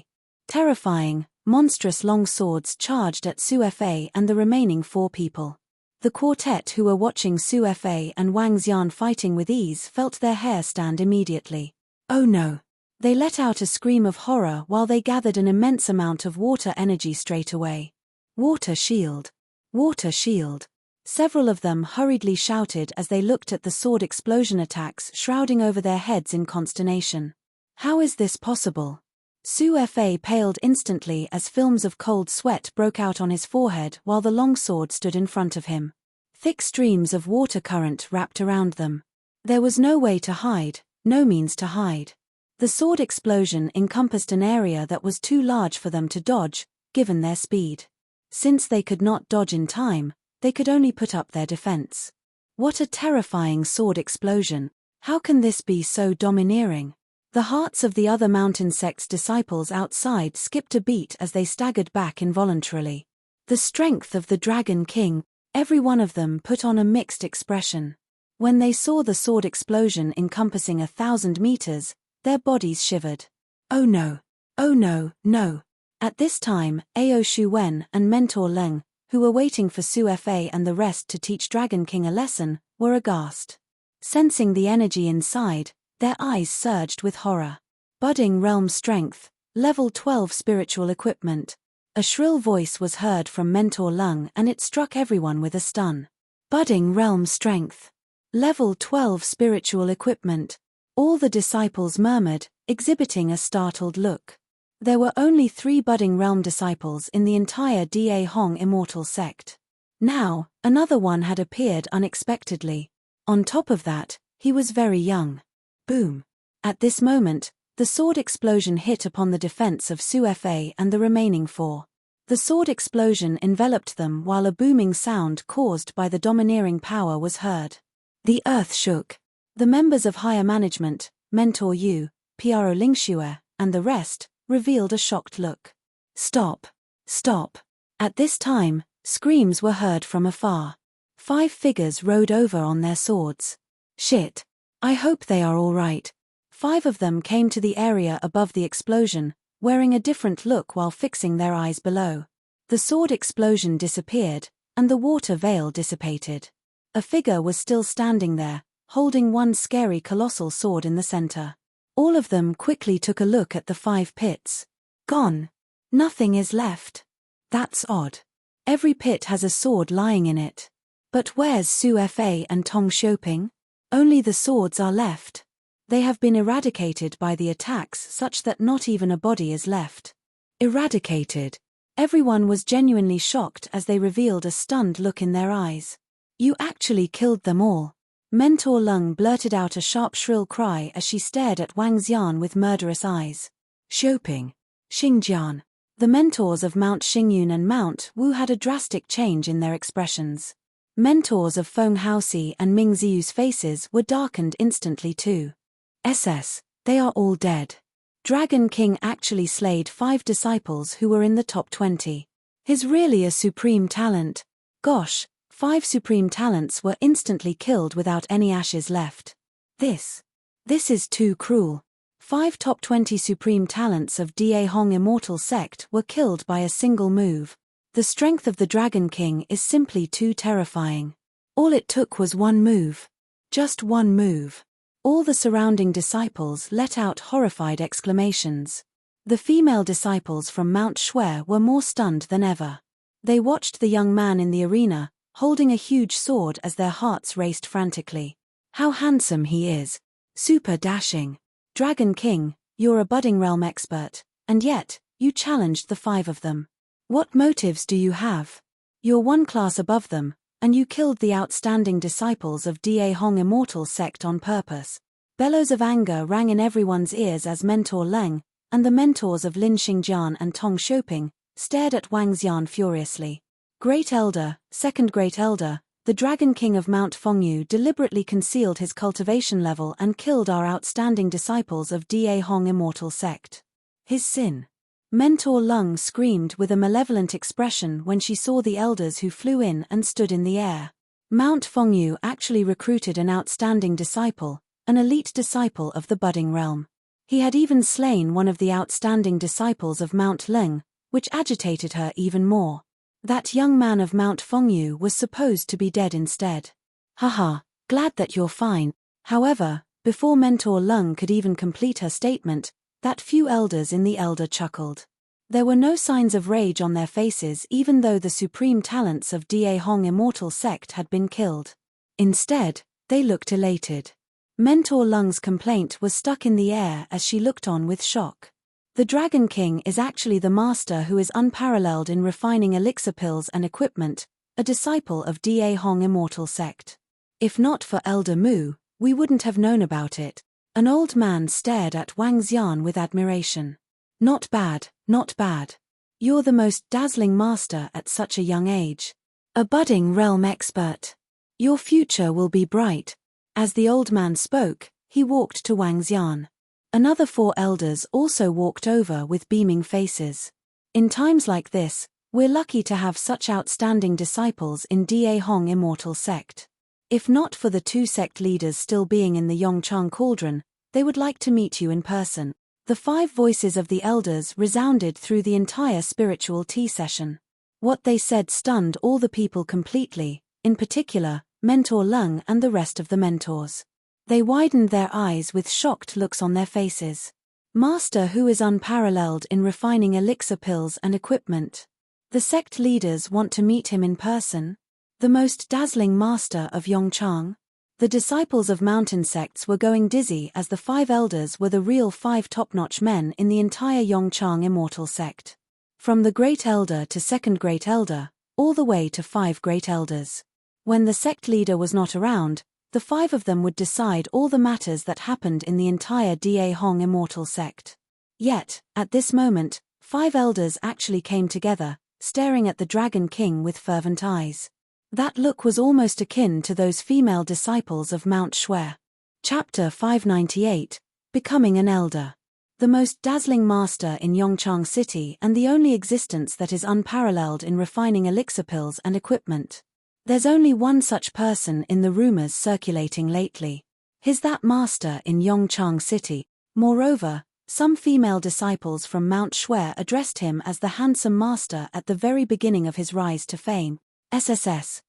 Terrifying, monstrous long swords charged at Su Fa and the remaining 4 people. The quartet who were watching Su Fa and Wang Xian fighting with ease felt their hair stand immediately. Oh no! They let out a scream of horror while they gathered an immense amount of water energy straight away. Water shield! Water shield! Several of them hurriedly shouted as they looked at the sword explosion attacks shrouding over their heads in consternation. How is this possible? Su Fa paled instantly as films of cold sweat broke out on his forehead while the long sword stood in front of him. Thick streams of water current wrapped around them. There was no way to hide, no means to hide. The sword explosion encompassed an area that was too large for them to dodge, given their speed. Since they could not dodge in time, they could only put up their defense. What a terrifying sword explosion! How can this be so domineering? The hearts of the other mountain sect's disciples outside skipped a beat as they staggered back involuntarily. The strength of the Dragon King, every one of them put on a mixed expression. When they saw the sword explosion encompassing 1,000 meters, their bodies shivered. Oh no! Oh no, no! At this time, Ao Shuwen and Mentor Leng, who were waiting for Su Fa and the rest to teach Dragon King a lesson, were aghast. Sensing the energy inside, their eyes surged with horror. Budding realm strength, level 12 spiritual equipment. A shrill voice was heard from Mentor Lung and it struck everyone with a stun. Budding realm strength. Level 12 spiritual equipment. All the disciples murmured, exhibiting a startled look. There were only 3 budding realm disciples in the entire Da Hong immortal sect. Now, another one had appeared unexpectedly. On top of that, he was very young. Boom. At this moment, the sword explosion hit upon the defense of Su Fa and the remaining 4. The sword explosion enveloped them while a booming sound caused by the domineering power was heard. The earth shook. The members of higher management, Mentor Yu, Pro Lingxue, and the rest, revealed a shocked look. Stop! Stop! At this time, screams were heard from afar. 5 figures rode over on their swords. Shit! I hope they are all right. 5 of them came to the area above the explosion, wearing a different look while fixing their eyes below. The sword explosion disappeared, and the water veil dissipated. A figure was still standing there, holding one scary colossal sword in the center. All of them quickly took a look at the 5 pits. Gone. Nothing is left. That's odd. Every pit has a sword lying in it. But where's Su Fa and Tong Xiuping? Only the swords are left. They have been eradicated by the attacks such that not even a body is left. Eradicated. Everyone was genuinely shocked as they revealed a stunned look in their eyes. You actually killed them all. Mentor Lung blurted out a sharp shrill cry as she stared at Wang Xian with murderous eyes. Xiuping. Xingjian. The mentors of Mount Xingyun and Mount Wu had a drastic change in their expressions. Mentors of Feng Haoxi and Ming Ziyu's faces were darkened instantly too. They are all dead. Dragon King actually slayed 5 disciples who were in the top 20. He's really a supreme talent. Gosh, 5 supreme talents were instantly killed without any ashes left. This is too cruel. 5 top 20 supreme talents of Da Hong immortal sect were killed by a single move. The strength of the Dragon King is simply too terrifying. All it took was one move. Just one move. All the surrounding disciples let out horrified exclamations. The female disciples from Mount Shui were more stunned than ever. They watched the young man in the arena, holding a huge sword as their hearts raced frantically. How handsome he is. Super dashing. Dragon King, you're a budding realm expert, and yet, you challenged the 5 of them. What motives do you have? You're 1 class above them, and you killed the outstanding disciples of Da Hong immortal sect on purpose. Bellows of anger rang in everyone's ears as Mentor Leng, and the mentors of Lin Xingjian and Tong Xiuping, stared at Wang Xian furiously. Great Elder, Second Great Elder, the Dragon King of Mount Fengyu deliberately concealed his cultivation level and killed our outstanding disciples of Da Hong immortal sect. His sin. Mentor Lung screamed with a malevolent expression when she saw the elders who flew in and stood in the air. Mount Fengyu actually recruited an outstanding disciple, an elite disciple of the budding realm. He had even slain one of the outstanding disciples of Mount Leng, which agitated her even more. That young man of Mount Fengyu was supposed to be dead instead. Haha, glad that you're fine. However, before Mentor Lung could even complete her statement, that few elders in the elder chuckled. There were no signs of rage on their faces even though the supreme talents of Da Hong immortal sect had been killed. Instead, they looked elated. Mentor Lung's complaint was stuck in the air as she looked on with shock. The Dragon King is actually the master who is unparalleled in refining elixir pills and equipment, a disciple of Da Hong immortal sect. If not for Elder Mu, we wouldn't have known about it. An old man stared at Wang Xian with admiration. Not bad, not bad. You're the most dazzling master at such a young age. A budding realm expert. Your future will be bright. As the old man spoke, he walked to Wang Xian. Another 4 elders also walked over with beaming faces. In times like this, we're lucky to have such outstanding disciples in Da Hong immortal sect. If not for the 2 sect leaders still being in the Yongchang cauldron, they would like to meet you in person. The 5 voices of the elders resounded through the entire spiritual tea session. What they said stunned all the people completely, in particular, Mentor Lung and the rest of the mentors. They widened their eyes with shocked looks on their faces. Master who is unparalleled in refining elixir pills and equipment. The sect leaders want to meet him in person. The most dazzling master of Yongchang. The disciples of mountain sects were going dizzy as the 5 elders were the real 5 top-notch men in the entire Yongchang immortal sect. From the Great Elder to Second Great Elder, all the way to 5 Great Elders. When the sect leader was not around, the 5 of them would decide all the matters that happened in the entire Da Hong immortal sect. Yet, at this moment, 5 elders actually came together, staring at the Dragon King with fervent eyes. That look was almost akin to those female disciples of Mount Shui. Chapter 598, Becoming an Elder. The most dazzling master in Yongchang City and the only existence that is unparalleled in refining elixir pills and equipment. There's only one such person in the rumors circulating lately. He's that master in Yongchang City. Moreover, some female disciples from Mount Shui addressed him as the handsome master at the very beginning of his rise to fame. SSS.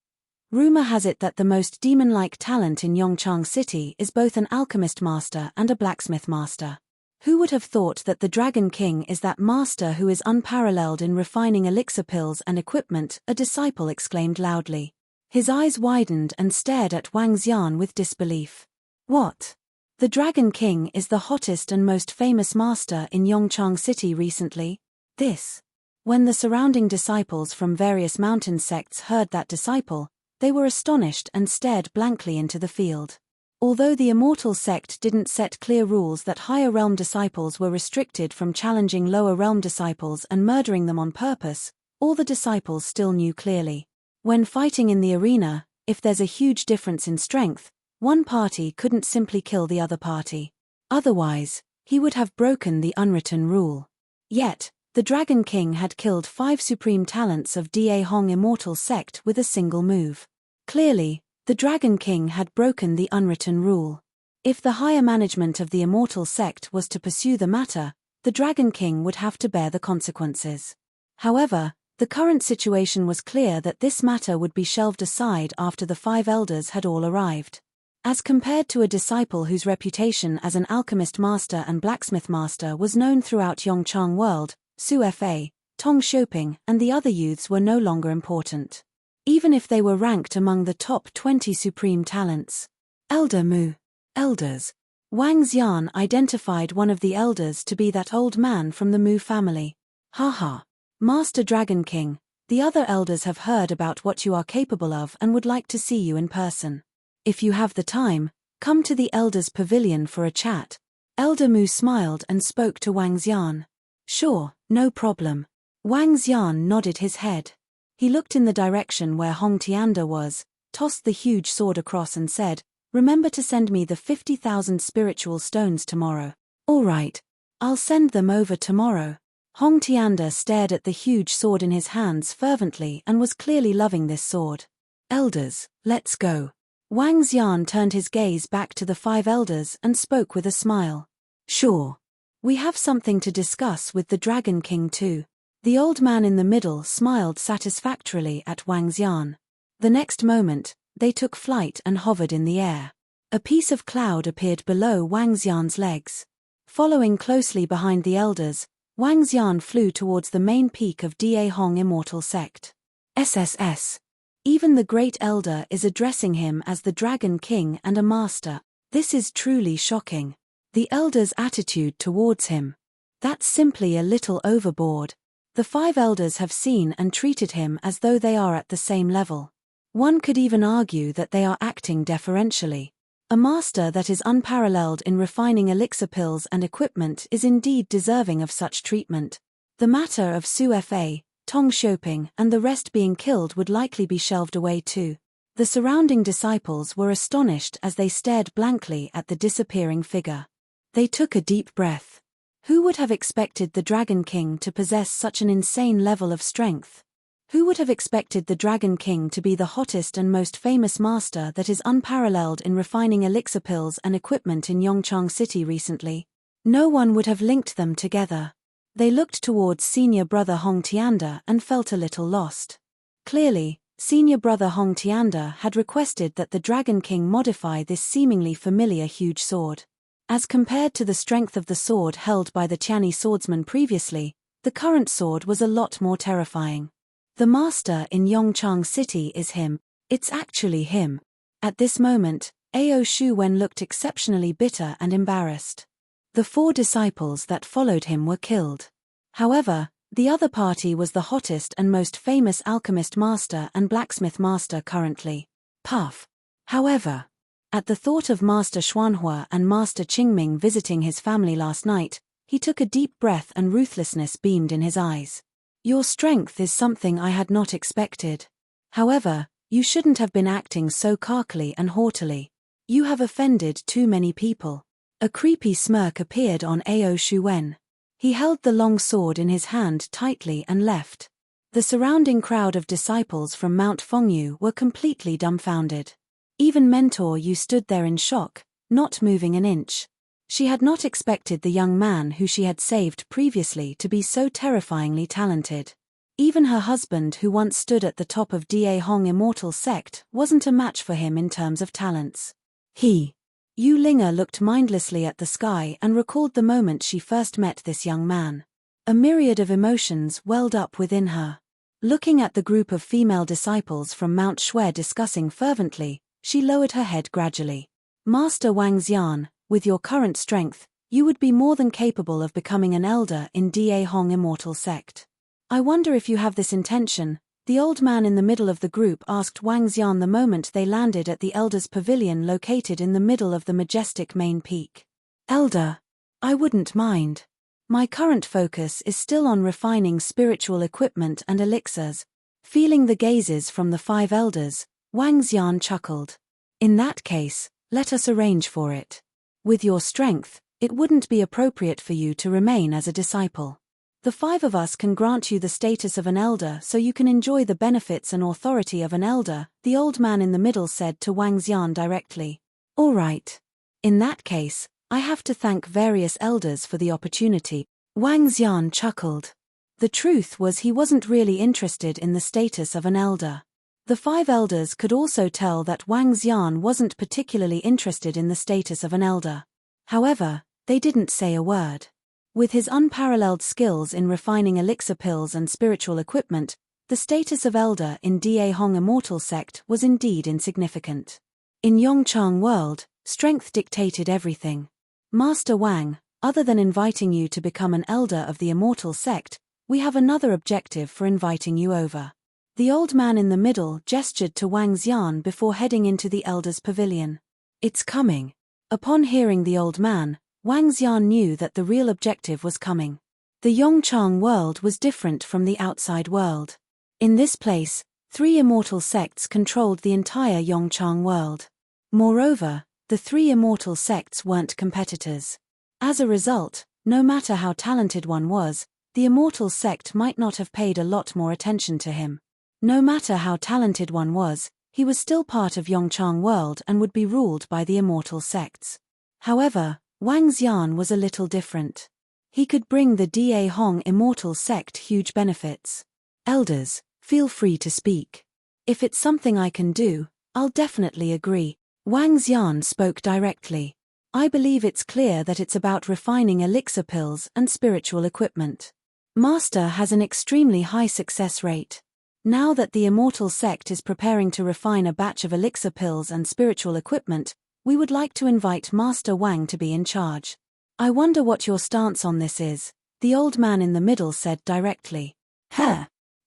Rumor has it that the most demon-like talent in Yongchang City is both an alchemist master and a blacksmith master. Who would have thought that the Dragon King is that master who is unparalleled in refining elixir pills and equipment? A disciple exclaimed loudly. His eyes widened and stared at Wang Xian with disbelief. What? The Dragon King is the hottest and most famous master in Yongchang City recently? This. When the surrounding disciples from various mountain sects heard that disciple, they were astonished and stared blankly into the field. Although the immortal sect didn't set clear rules that higher realm disciples were restricted from challenging lower realm disciples and murdering them on purpose, all the disciples still knew clearly. When fighting in the arena, if there's a huge difference in strength, one party couldn't simply kill the other party. Otherwise, he would have broken the unwritten rule. Yet, the Dragon King had killed 5 supreme talents of Da Hong immortal sect with a single move. Clearly, the Dragon King had broken the unwritten rule. If the higher management of the immortal sect was to pursue the matter, the Dragon King would have to bear the consequences. However, the current situation was clear that this matter would be shelved aside after the 5 elders had all arrived. As compared to a disciple whose reputation as an alchemist master and blacksmith master was known throughout Yongchang world, Su Fa, Tong Xiuping and the other youths were no longer important. Even if they were ranked among the top 20 supreme talents. Elder Mu. Elders. Wang Xian identified one of the elders to be that old man from the Mu family. Haha. Master Dragon King, the other elders have heard about what you are capable of and would like to see you in person. If you have the time, come to the elders' pavilion for a chat. Elder Mu smiled and spoke to Wang Xian. Sure, no problem. Wang Xian nodded his head. He looked in the direction where Hong Tianda was, tossed the huge sword across and said, "Remember to send me the 50,000 spiritual stones tomorrow." "All right. I'll send them over tomorrow." Hong Tianda stared at the huge sword in his hands fervently and was clearly loving this sword. "Elders, let's go." Wang Xian turned his gaze back to the 5 elders and spoke with a smile. "Sure. We have something to discuss with the Dragon King too." The old man in the middle smiled satisfactorily at Wang Xian. The next moment, they took flight and hovered in the air. A piece of cloud appeared below Wang Xian's legs. Following closely behind the elders, Wang Xian flew towards the main peak of Da Hong immortal sect. SSS. Even the Great Elder is addressing him as the Dragon King and a master. This is truly shocking. The elder's attitude towards him. That's simply a little overboard. The 5 elders have seen and treated him as though they are at the same level. One could even argue that they are acting deferentially. A master that is unparalleled in refining elixir pills and equipment is indeed deserving of such treatment. The matter of Su Fa, Tong Xiuping and the rest being killed would likely be shelved away too. The surrounding disciples were astonished as they stared blankly at the disappearing figure. They took a deep breath. Who would have expected the Dragon King to possess such an insane level of strength? Who would have expected the Dragon King to be the hottest and most famous master that is unparalleled in refining elixir pills and equipment in Yongchang City recently? No one would have linked them together. They looked towards senior brother Hong Tianda and felt a little lost. Clearly, senior brother Hong Tianda had requested that the Dragon King modify this seemingly familiar huge sword. As compared to the strength of the sword held by the Tiani swordsman previously, the current sword was a lot more terrifying. The master in Yongchang City is him. It's actually him. At this moment, Ao Shuwen looked exceptionally bitter and embarrassed. The 4 disciples that followed him were killed. However, the other party was the hottest and most famous alchemist master and blacksmith master currently. Puff. However, at the thought of Master Xuanhua and Master Qingming visiting his family last night, he took a deep breath and ruthlessness beamed in his eyes. Your strength is something I had not expected. However, you shouldn't have been acting so carkily and haughtily. You have offended too many people. A creepy smirk appeared on Ao Shuwen. He held the long sword in his hand tightly and left. The surrounding crowd of disciples from Mount Fengyu were completely dumbfounded. Even Mentor Yu stood there in shock, not moving an inch. She had not expected the young man who she had saved previously to be so terrifyingly talented. Even her husband, who once stood at the top of Da Hong Immortal Sect, wasn't a match for him in terms of talents. Yu Linga looked mindlessly at the sky and recalled the moment she first met this young man. A myriad of emotions welled up within her. Looking at the group of female disciples from Mount Shui discussing fervently, she lowered her head gradually. Master Wang Xian, with your current strength, you would be more than capable of becoming an elder in Da Hong Immortal Sect. I wonder if you have this intention, the old man in the middle of the group asked Wang Xian the moment they landed at the Elder's Pavilion located in the middle of the majestic main peak. Elder? I wouldn't mind. My current focus is still on refining spiritual equipment and elixirs. Feeling the gazes from the 5 elders, Wang Xian chuckled. In that case, let us arrange for it. With your strength, it wouldn't be appropriate for you to remain as a disciple. The 5 of us can grant you the status of an elder so you can enjoy the benefits and authority of an elder, the old man in the middle said to Wang Xian directly. All right. In that case, I have to thank various elders for the opportunity. Wang Xian chuckled. The truth was he wasn't really interested in the status of an elder. The 5 elders could also tell that Wang Xian wasn't particularly interested in the status of an elder. However, they didn't say a word. With his unparalleled skills in refining elixir pills and spiritual equipment, the status of elder in Da Hong Immortal Sect was indeed insignificant. In Yongchang world, strength dictated everything. Master Wang, other than inviting you to become an elder of the Immortal Sect, we have another objective for inviting you over. The old man in the middle gestured to Wang Xian before heading into the Elder's Pavilion. It's coming. Upon hearing the old man, Wang Xian knew that the real objective was coming. The Yongchang world was different from the outside world. In this place, 3 immortal sects controlled the entire Yongchang world. Moreover, the 3 immortal sects weren't competitors. As a result, no matter how talented one was, the immortal sect might not have paid a lot more attention to him. No matter how talented one was, he was still part of Yongchang world and would be ruled by the immortal sects. However, Wang Xian was a little different. He could bring the Da Hong Immortal Sect huge benefits. Elders, feel free to speak. If it's something I can do, I'll definitely agree. Wang Xian spoke directly. I believe it's clear that it's about refining elixir pills and spiritual equipment. Master has an extremely high success rate. Now that the Immortal Sect is preparing to refine a batch of elixir pills and spiritual equipment, we would like to invite Master Wang to be in charge. I wonder what your stance on this is, the old man in the middle said directly.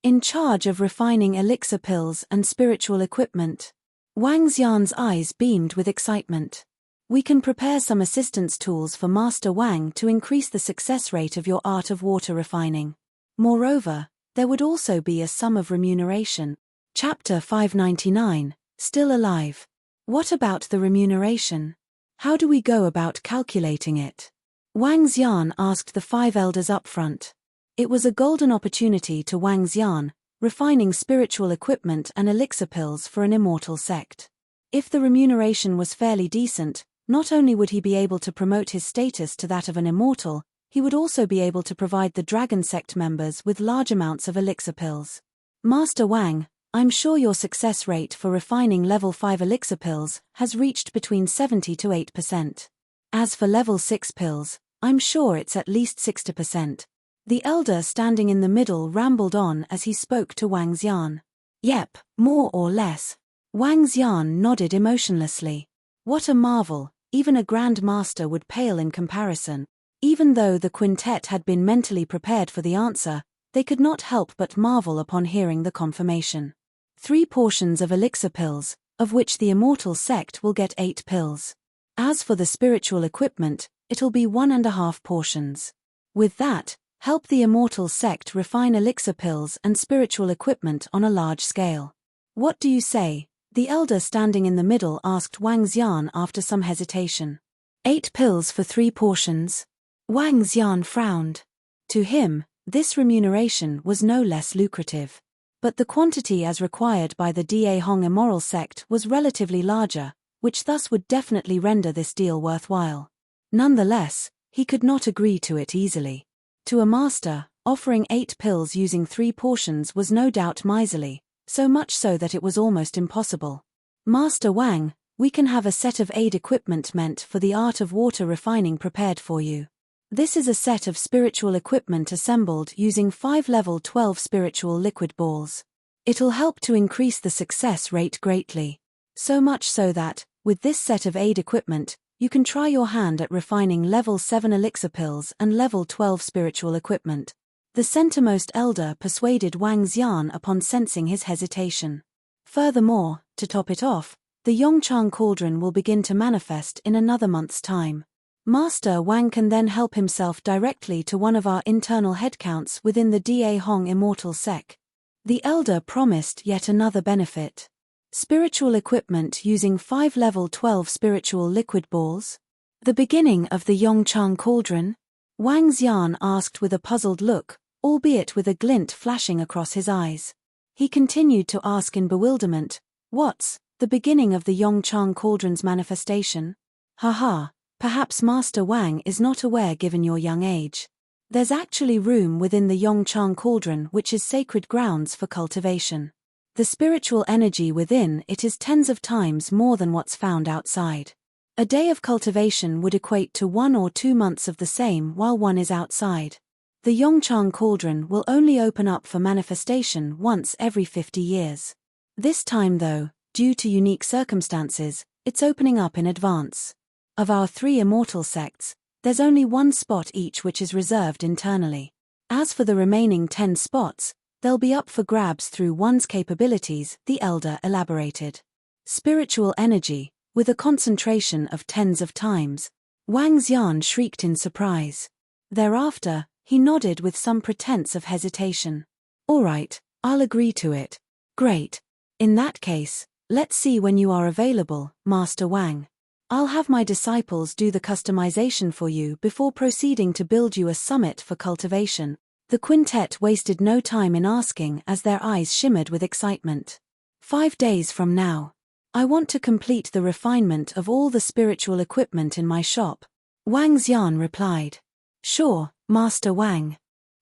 In charge of refining elixir pills and spiritual equipment. Wang Xian's eyes beamed with excitement. We can prepare some assistance tools for Master Wang to increase the success rate of your art of water refining. Moreover, there would also be a sum of remuneration. Chapter 599, Still Alive. What about the remuneration? How do we go about calculating it? Wang Xian asked the 5 elders up front. It was a golden opportunity to Wang Xian, refining spiritual equipment and elixir pills for an immortal sect. If the remuneration was fairly decent, not only would he be able to promote his status to that of an immortal, he would also be able to provide the Dragon Sect members with large amounts of elixir pills. Master Wang, I'm sure your success rate for refining level 5 elixir pills has reached between 70 to 8%. As for level 6 pills, I'm sure it's at least 60%. The elder standing in the middle rambled on as he spoke to Wang Xian. Yep, more or less. Wang Xian nodded emotionlessly. What a marvel, even a Grand Master would pale in comparison. Even though the quintet had been mentally prepared for the answer, they could not help but marvel upon hearing the confirmation. 3 portions of elixir pills, of which the immortal sect will get 8 pills. As for the spiritual equipment, it'll be 1.5 portions. With that, help the immortal sect refine elixir pills and spiritual equipment on a large scale. What do you say? The elder standing in the middle asked Wang Xian after some hesitation. 8 pills for 3 portions? Wang Xian frowned. To him, this remuneration was no less lucrative. But the quantity as required by the Da Hong immoral sect was relatively larger, which thus would definitely render this deal worthwhile. Nonetheless, he could not agree to it easily. To a master, offering 8 pills using 3 portions was no doubt miserly, so much so that it was almost impossible. Master Wang, we can have a set of aid equipment meant for the art of water refining prepared for you. This is a set of spiritual equipment assembled using 5 level 12 spiritual liquid balls. It'll help to increase the success rate greatly. So much so that, with this set of aid equipment, you can try your hand at refining level 7 elixir pills and level 12 spiritual equipment. The centermost elder persuaded Wang Xian upon sensing his hesitation. Furthermore, to top it off, the Yongchang cauldron will begin to manifest in another month's time. Master Wang can then help himself directly to one of our internal headcounts within the Da Hong immortal sect. The elder promised yet another benefit. Spiritual equipment using 5 level 12 spiritual liquid balls? The beginning of the Yongchang cauldron? Wang Xian asked with a puzzled look, albeit with a glint flashing across his eyes. He continued to ask in bewilderment, what's the beginning of the Yongchang cauldron's manifestation? Haha, perhaps Master Wang is not aware given your young age. There's actually room within the Yongchang cauldron which is sacred grounds for cultivation. The spiritual energy within it is tens of times more than what's found outside. A day of cultivation would equate to 1 or 2 months of the same while one is outside. The Yongchang cauldron will only open up for manifestation once every 50 years. This time though, due to unique circumstances, it's opening up in advance. Of our 3 immortal sects, there's only 1 spot each which is reserved internally. As for the remaining 10 spots, they'll be up for grabs through one's capabilities, the elder elaborated. Spiritual energy, with a concentration of tens of times. Wang Xian shrieked in surprise. Thereafter, he nodded with some pretense of hesitation. All right, I'll agree to it. Great. In that case, let's see when you are available, Master Wang. I'll have my disciples do the customization for you before proceeding to build you a summit for cultivation. The quintet wasted no time in asking as their eyes shimmered with excitement. 5 days from now. I want to complete the refinement of all the spiritual equipment in my shop. Wang Xian replied. Sure, Master Wang.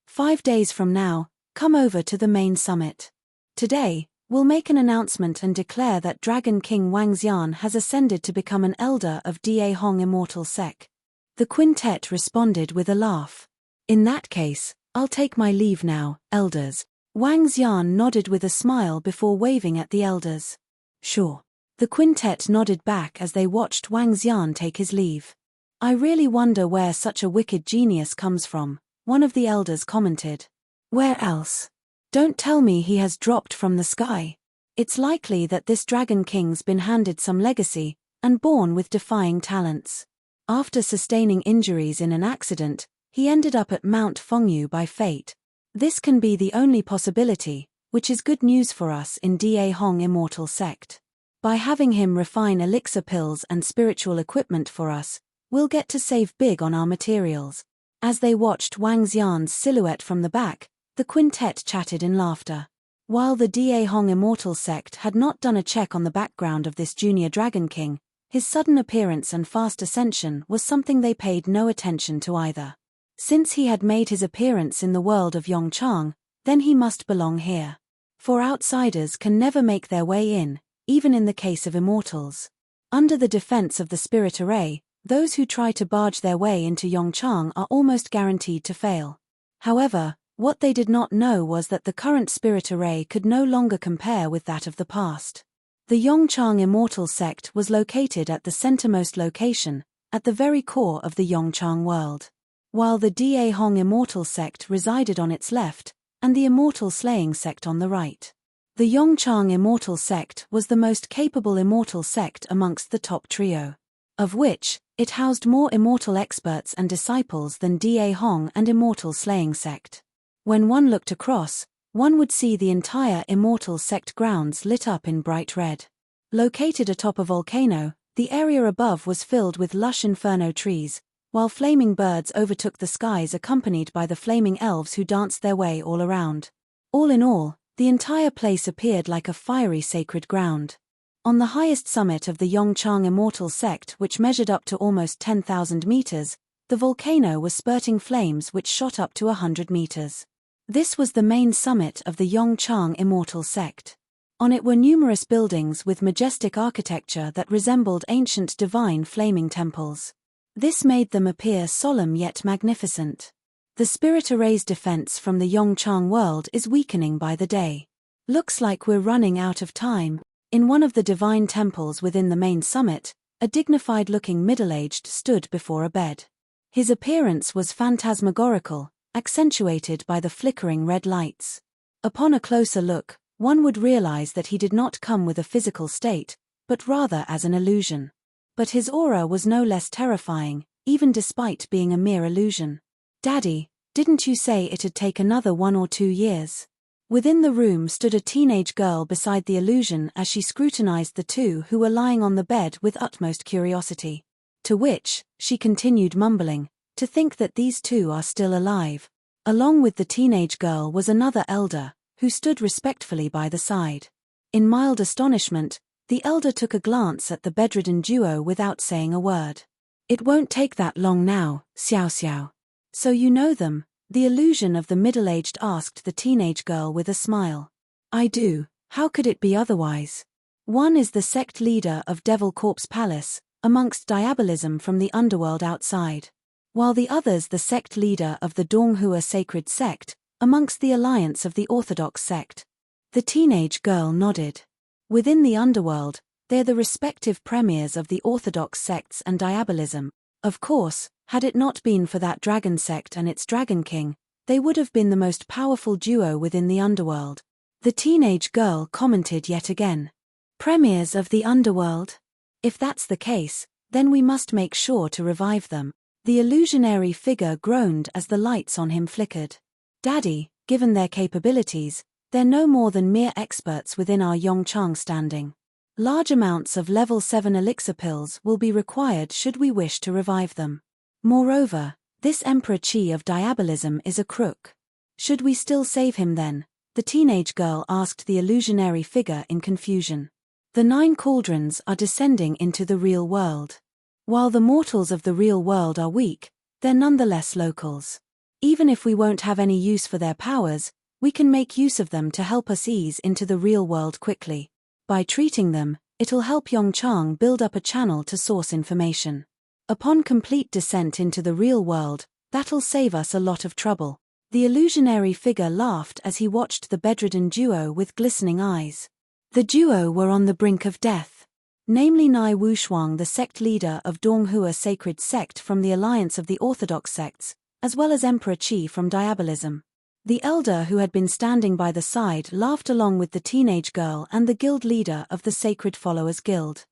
5 days from now, come over to the main summit. Today, we'll make an announcement and declare that Dragon King Wang Xian has ascended to become an elder of Da Hong immortal sect. The quintet responded with a laugh. In that case, I'll take my leave now, elders. Wang Xian nodded with a smile before waving at the elders. Sure. The quintet nodded back as they watched Wang Xian take his leave. I really wonder where such a wicked genius comes from, one of the elders commented. Where else? Don't tell me he has dropped from the sky. It's likely that this Dragon King's been handed some legacy, and born with defying talents. After sustaining injuries in an accident, he ended up at Mount Fengyu by fate. This can be the only possibility, which is good news for us in Da Hong immortal sect. By having him refine elixir pills and spiritual equipment for us, we'll get to save big on our materials. As they watched Wang Xian's silhouette from the back, the quintet chatted in laughter. While the Da Hong immortal sect had not done a check on the background of this junior Dragon King, his sudden appearance and fast ascension was something they paid no attention to either. Since he had made his appearance in the world of Yongchang, then he must belong here. For outsiders can never make their way in, even in the case of immortals. Under the defense of the spirit array, those who try to barge their way into Yongchang are almost guaranteed to fail. However, what they did not know was that the current spirit array could no longer compare with that of the past. The Yongchang Immortal Sect was located at the centermost location, at the very core of the Yongchang world. While the Da Hong Immortal Sect resided on its left, and the Immortal Slaying Sect on the right. The Yongchang Immortal Sect was the most capable immortal sect amongst the top trio. Of which, it housed more immortal experts and disciples than Da Hong and Immortal Slaying Sect. When one looked across, one would see the entire Immortal Sect grounds lit up in bright red. Located atop a volcano, the area above was filled with lush inferno trees, while flaming birds overtook the skies accompanied by the flaming elves who danced their way all around. All in all, the entire place appeared like a fiery sacred ground. On the highest summit of the Yongchang Immortal Sect, which measured up to almost 10,000 meters, the volcano was spurting flames which shot up to 100 meters. This was the main summit of the Yongchang Immortal Sect. On it were numerous buildings with majestic architecture that resembled ancient divine flaming temples. This made them appear solemn yet magnificent. The spirit array's defense from the Yongchang world is weakening by the day. Looks like we're running out of time. In one of the divine temples within the main summit, a dignified-looking middle-aged stood before a bed. His appearance was phantasmagorical, accentuated by the flickering red lights. Upon a closer look, one would realize that he did not come with a physical state, but rather as an illusion. But his aura was no less terrifying, even despite being a mere illusion. "Daddy, didn't you say it'd take another 1 or 2 years?" Within the room stood a teenage girl beside the illusion as she scrutinized the two who were lying on the bed with utmost curiosity. To which, she continued mumbling, "To think that these two are still alive." Along with the teenage girl was another elder, who stood respectfully by the side. In mild astonishment, the elder took a glance at the bedridden duo without saying a word. "It won't take that long now, Xiao Xiao." "So you know them?" the illusion of the middle-aged asked the teenage girl with a smile. "I do, how could it be otherwise? One is the sect leader of Devil Corpse Palace, amongst diabolism from the underworld outside. While the other's the sect leader of the Donghua Sacred Sect, amongst the alliance of the Orthodox Sect." The teenage girl nodded. Within the underworld, they're the respective premiers of the Orthodox sects and diabolism. Of course, had it not been for that dragon sect and its dragon king, they would have been the most powerful duo within the underworld. The teenage girl commented yet again. "Premiers of the underworld? If that's the case, then we must make sure to revive them." The illusionary figure groaned as the lights on him flickered. "Daddy, given their capabilities, they're no more than mere experts within our Yongchang standing. Large amounts of level 7 elixir pills will be required should we wish to revive them. Moreover, this Emperor Qi of diabolism is a crook. Should we still save him then?" the teenage girl asked the illusionary figure in confusion. "The 9 cauldrons are descending into the real world. While the mortals of the real world are weak, they're nonetheless locals. Even if we won't have any use for their powers, we can make use of them to help us ease into the real world quickly. By treating them, it'll help Yongchang build up a channel to source information. Upon complete descent into the real world, that'll save us a lot of trouble." The illusionary figure laughed as he watched the bedridden duo with glistening eyes. The duo were on the brink of death. Namely Nai Wushuang, the sect leader of Donghua Sacred Sect from the alliance of the Orthodox sects, as well as Emperor Qi from diabolism. The elder who had been standing by the side laughed along with the teenage girl and the guild leader of the Sacred Followers Guild.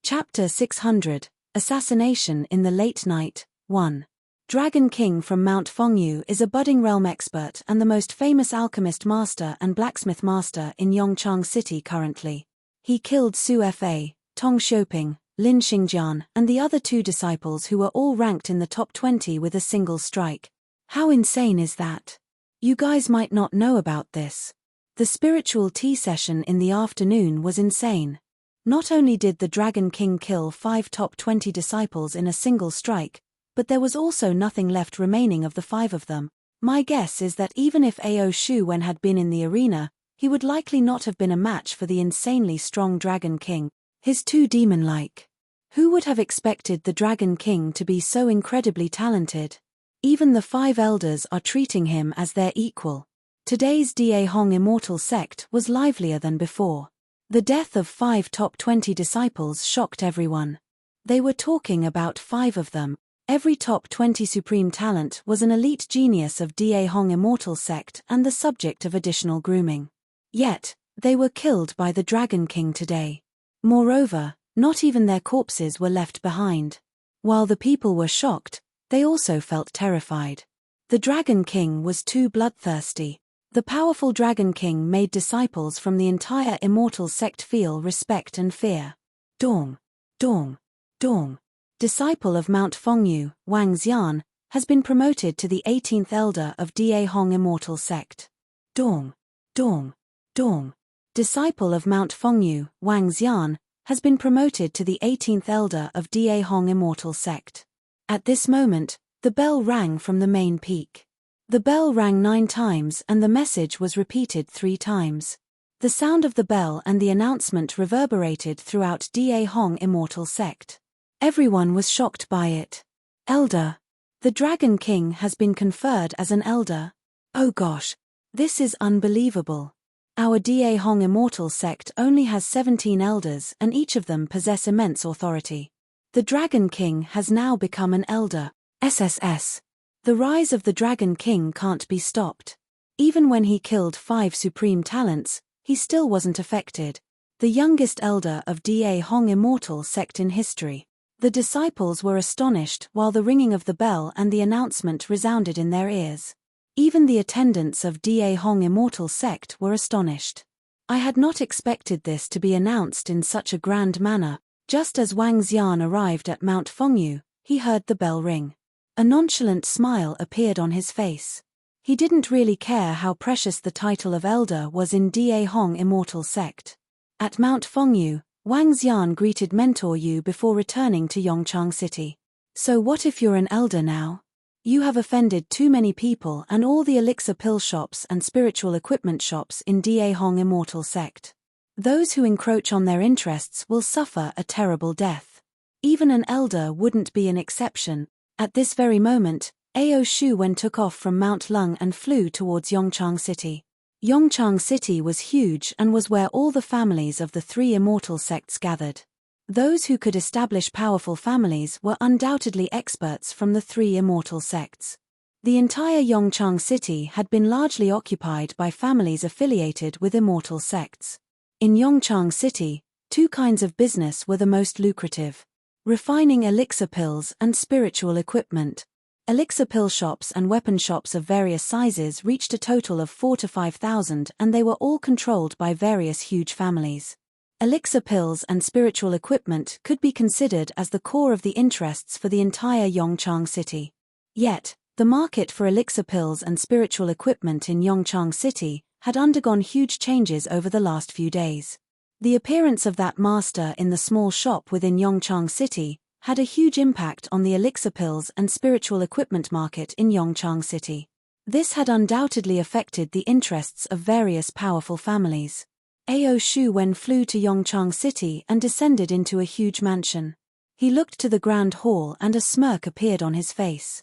Chapter 600, Assassination in the Late Night, 1. Dragon King from Mount Fengyu is a budding realm expert and the most famous alchemist master and blacksmith master in Yongchang City currently. He killed Su Fa, Tong Xiuping, Lin Xingjian, and the other 2 disciples who were all ranked in the top 20 with a single strike. How insane is that? You guys might not know about this. The spiritual tea session in the afternoon was insane. Not only did the Dragon King kill 5 top 20 disciples in a single strike, but there was also nothing left remaining of the 5 of them. My guess is that even if Ao Shu Wen had been in the arena, he would likely not have been a match for the insanely strong Dragon King. He's too demon-like. Who would have expected the Dragon King to be so incredibly talented? Even the 5 elders are treating him as their equal. Today's Da Hong Immortal Sect was livelier than before. The death of 5 top 20 disciples shocked everyone. They were talking about 5 of them. Every top 20 supreme talent was an elite genius of Da Hong Immortal Sect and the subject of additional grooming. Yet, they were killed by the Dragon King today. Moreover, not even their corpses were left behind. While the people were shocked, they also felt terrified. The Dragon King was too bloodthirsty. The powerful Dragon King made disciples from the entire Immortal Sect feel respect and fear. Dong, Dong, Dong. Disciple of Mount Fengyu, Wang Xian, has been promoted to the 18th Elder of Da Hong Immortal Sect. Dong, Dong, Dong. Disciple of Mount Fengyu, Wang Xian, has been promoted to the 18th Elder of Da Hong Immortal Sect. At this moment, the bell rang from the main peak. The bell rang 9 times and the message was repeated 3 times. The sound of the bell and the announcement reverberated throughout Da Hong Immortal Sect. Everyone was shocked by it. Elder. The Dragon King has been conferred as an elder. Oh gosh. This is unbelievable. Our Da Hong Immortal Sect only has 17 elders and each of them possess immense authority. The Dragon King has now become an elder. SSS. The rise of the Dragon King can't be stopped. Even when he killed 5 supreme talents, he still wasn't affected. The youngest elder of Da Hong Immortal Sect in history. The disciples were astonished while the ringing of the bell and the announcement resounded in their ears. Even the attendants of Da Hong Immortal Sect were astonished. I had not expected this to be announced in such a grand manner. Just as Wang Xian arrived at Mount Fengyu, he heard the bell ring. A nonchalant smile appeared on his face. He didn't really care how precious the title of elder was in Da Hong Immortal Sect. At Mount Fengyu, Wang Xian greeted Mentor Yu before returning to Yongchang City. So what if you're an elder now? You have offended too many people and all the elixir pill shops and spiritual equipment shops in Da Hong Immortal Sect. Those who encroach on their interests will suffer a terrible death. Even an elder wouldn't be an exception. At this very moment, Ao Shu Wen took off from Mount Lung and flew towards Yongchang City. Yongchang City was huge and was where all the families of the 3 immortal sects gathered. Those who could establish powerful families were undoubtedly experts from the 3 immortal sects. The entire Yongchang City had been largely occupied by families affiliated with immortal sects. In Yongchang City, 2 kinds of business were the most lucrative: refining elixir pills and spiritual equipment. Elixir pill shops and weapon shops of various sizes reached a total of 4,000 to 5,000 and they were all controlled by various huge families. Elixir pills and spiritual equipment could be considered as the core of the interests for the entire Yongchang City. Yet, the market for elixir pills and spiritual equipment in Yongchang City had undergone huge changes over the last few days. The appearance of that master in the small shop within Yongchang City had a huge impact on the elixir pills and spiritual equipment market in Yongchang City. This had undoubtedly affected the interests of various powerful families. Ao Shu Wen flew to Yongchang City and descended into a huge mansion. He looked to the grand hall and a smirk appeared on his face.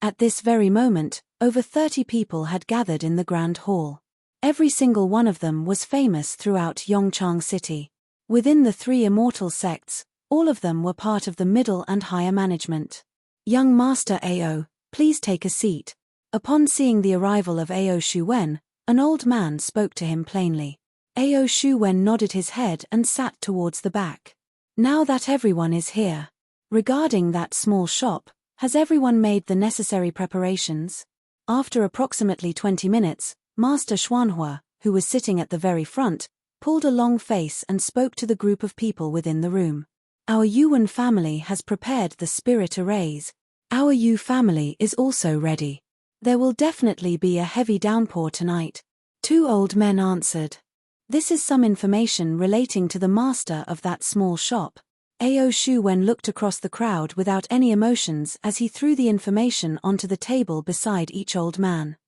At this very moment, over 30 people had gathered in the grand hall. Every single one of them was famous throughout Yongchang City. Within the 3 immortal sects, all of them were part of the middle and higher management. Young Master Ao, please take a seat. Upon seeing the arrival of Ao Shu Wen, an old man spoke to him plainly. Ao Shu Wen nodded his head and sat towards the back. Now that everyone is here. Regarding that small shop, has everyone made the necessary preparations? After approximately 20 minutes, Master Xuanhua, who was sitting at the very front, pulled a long face and spoke to the group of people within the room. Our Yuan family has prepared the spirit arrays. Our Yu family is also ready. There will definitely be a heavy downpour tonight. 2 old men answered. This is some information relating to the master of that small shop. Ao Shu Wen looked across the crowd without any emotions as he threw the information onto the table beside each old man.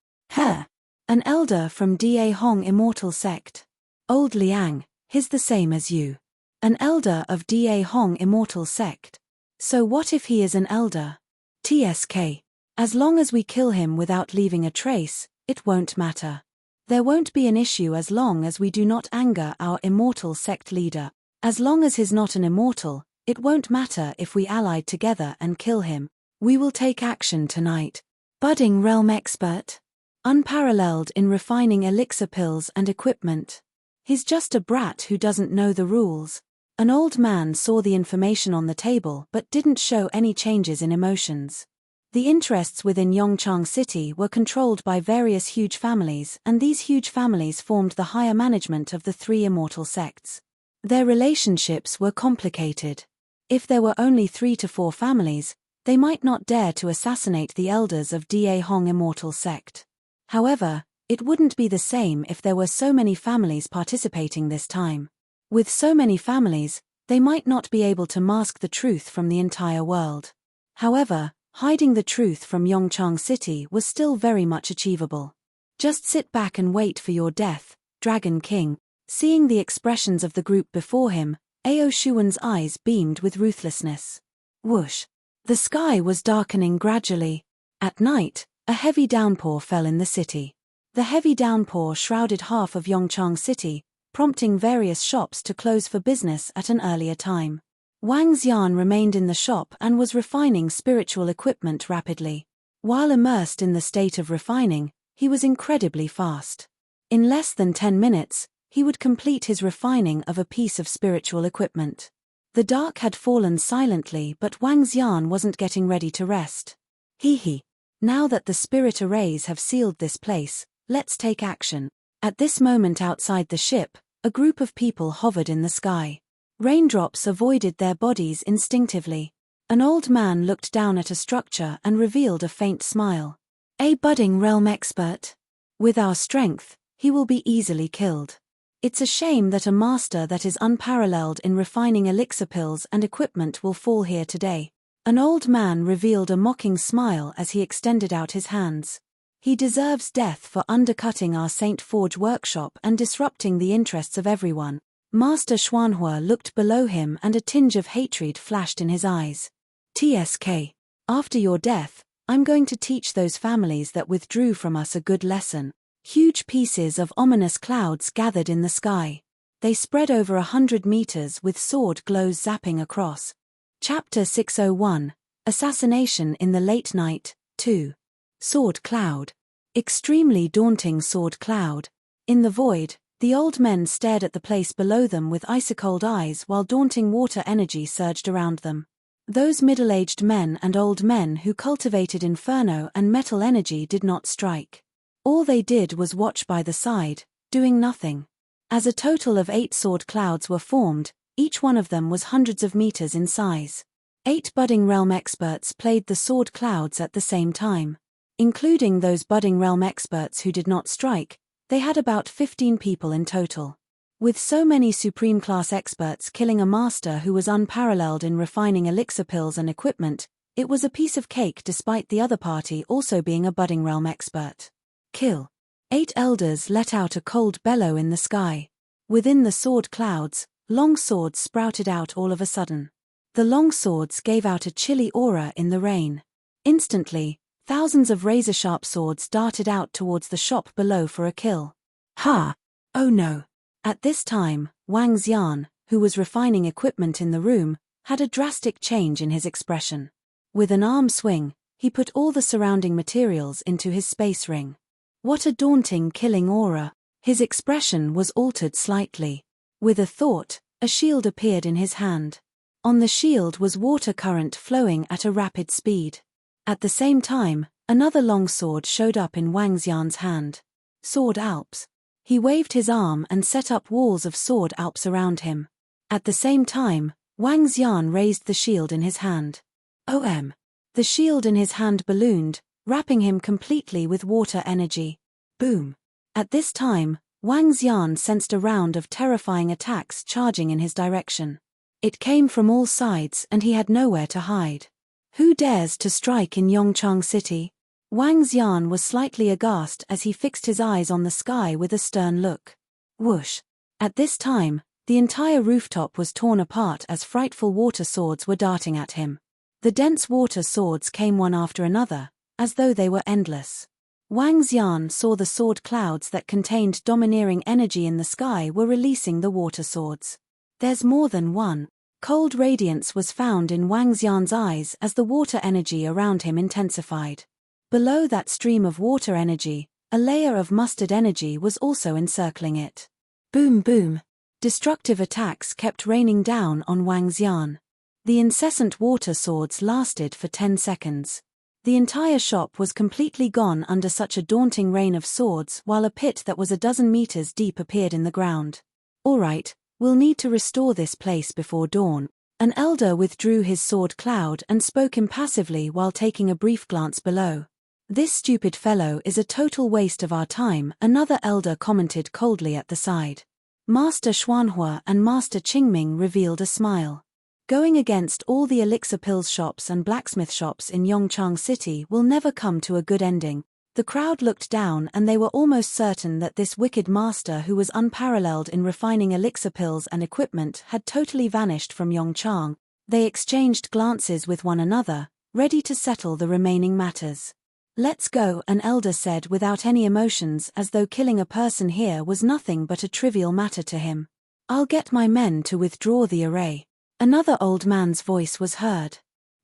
An elder from Da Hong Immortal Sect. Old Liang, he's the same as you. An elder of Da Hong Immortal Sect. So what if he is an elder? TSK. As long as we kill him without leaving a trace, it won't matter. There won't be an issue as long as we do not anger our immortal sect leader. As long as he's not an immortal, it won't matter if we allied together and kill him. We will take action tonight. Budding realm expert. Unparalleled in refining elixir pills and equipment. He's just a brat who doesn't know the rules. An old man saw the information on the table but didn't show any changes in emotions. The interests within Yongchang City were controlled by various huge families, and these huge families formed the higher management of the three immortal sects. Their relationships were complicated. If there were only 3 to 4 families, they might not dare to assassinate the elders of Da Hong immortal sect. However, it wouldn't be the same if there were so many families participating this time. With so many families, they might not be able to mask the truth from the entire world. However, hiding the truth from Yongchang City was still very much achievable. Just sit back and wait for your death, Dragon King. Seeing the expressions of the group before him, Ao Shuan's eyes beamed with ruthlessness. Whoosh! The sky was darkening gradually. At night, a heavy downpour fell in the city. The heavy downpour shrouded half of Yongchang City, prompting various shops to close for business at an earlier time. Wang Xian remained in the shop and was refining spiritual equipment rapidly. While immersed in the state of refining, he was incredibly fast. In less than 10 minutes, he would complete his refining of a piece of spiritual equipment. The dark had fallen silently, but Wang Xian wasn't getting ready to rest. Hee. Now that the spirit arrays have sealed this place, let's take action. At this moment outside the ship, a group of people hovered in the sky. Raindrops avoided their bodies instinctively. An old man looked down at a structure and revealed a faint smile. A budding realm expert. With our strength, he will be easily killed. It's a shame that a master that is unparalleled in refining elixir pills and equipment will fall here today. An old man revealed a mocking smile as he extended out his hands. He deserves death for undercutting our Saint Forge workshop and disrupting the interests of everyone. Master Xuanhua looked below him and a tinge of hatred flashed in his eyes. TSK. After your death, I'm going to teach those families that withdrew from us a good lesson. Huge pieces of ominous clouds gathered in the sky. They spread over 100 meters with sword glows zapping across. Chapter 601, Assassination in the Late Night, 2. Sword Cloud. Extremely daunting sword cloud. In the void, the old men stared at the place below them with ice-cold eyes while daunting water energy surged around them. Those middle-aged men and old men who cultivated inferno and metal energy did not strike. All they did was watch by the side, doing nothing. As a total of 8 sword clouds were formed, each one of them was hundreds of meters in size. 8 budding realm experts played the sword clouds at the same time. Including those budding realm experts who did not strike, they had about 15 people in total. With so many supreme class experts killing a master who was unparalleled in refining elixir pills and equipment, it was a piece of cake despite the other party also being a budding realm expert. Kill. 8 elders let out a cold bellow in the sky. Within the sword clouds, long swords sprouted out all of a sudden. The long swords gave out a chilly aura in the rain. Instantly, thousands of razor-sharp swords darted out towards the shop below for a kill. Ha! Oh no! At this time, Wang Xian, who was refining equipment in the room, had a drastic change in his expression. With an arm swing, he put all the surrounding materials into his space ring. What a daunting killing aura! His expression was altered slightly. With a thought, a shield appeared in his hand. On the shield was water current flowing at a rapid speed. At the same time, another long sword showed up in Wang Xian's hand. Sword Alps. He waved his arm and set up walls of sword Alps around him. At the same time, Wang Xian raised the shield in his hand. OM. The shield in his hand ballooned, wrapping him completely with water energy. Boom. At this time, Wang Xian sensed a round of terrifying attacks charging in his direction. It came from all sides and he had nowhere to hide. Who dares to strike in Yongchang City? Wang Xian was slightly aghast as he fixed his eyes on the sky with a stern look. Whoosh. At this time, the entire rooftop was torn apart as frightful water swords were darting at him. The dense water swords came one after another, as though they were endless. Wang Xian saw the sword clouds that contained domineering energy in the sky were releasing the water swords. There's more than one. Cold radiance was found in Wang Xian's eyes as the water energy around him intensified. Below that stream of water energy, a layer of mustard energy was also encircling it. Boom boom. Destructive attacks kept raining down on Wang Xian. The incessant water swords lasted for 10 seconds. The entire shop was completely gone under such a daunting rain of swords, while a pit that was a dozen meters deep appeared in the ground. All right, we'll need to restore this place before dawn. An elder withdrew his sword cloud and spoke impassively while taking a brief glance below. This stupid fellow is a total waste of our time, another elder commented coldly at the side. Master Xuanhua and Master Qingming revealed a smile. Going against all the elixir pills shops and blacksmith shops in Yongchang City will never come to a good ending. The crowd looked down and they were almost certain that this wicked master who was unparalleled in refining elixir pills and equipment had totally vanished from Yongchang. They exchanged glances with one another, ready to settle the remaining matters. Let's go, an elder said without any emotions, as though killing a person here was nothing but a trivial matter to him. I'll get my men to withdraw the array. Another old man's voice was heard.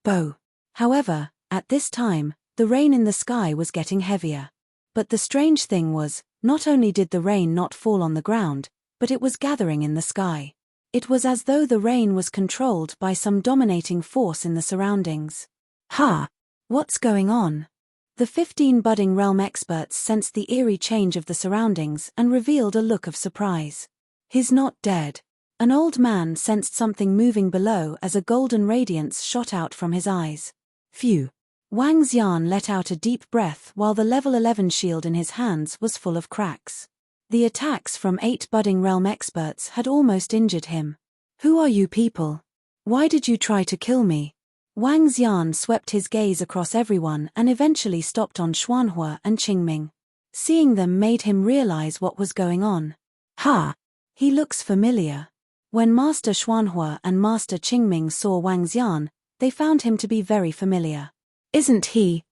Bo. However, at this time, the rain in the sky was getting heavier. But the strange thing was, not only did the rain not fall on the ground, but it was gathering in the sky. It was as though the rain was controlled by some dominating force in the surroundings. Ha! What's going on? The 15 budding realm experts sensed the eerie change of the surroundings and revealed a look of surprise. He's not dead. An old man sensed something moving below as a golden radiance shot out from his eyes. Phew. Wang Xian let out a deep breath while the level 11 shield in his hands was full of cracks. The attacks from 8 budding realm experts had almost injured him. Who are you people? Why did you try to kill me? Wang Xian swept his gaze across everyone and eventually stopped on Xuanhua and Qingming. Seeing them made him realize what was going on. Ha! He looks familiar. When Master Xuanhua and Master Qingming saw Wang Xian, they found him to be very familiar. Isn't he?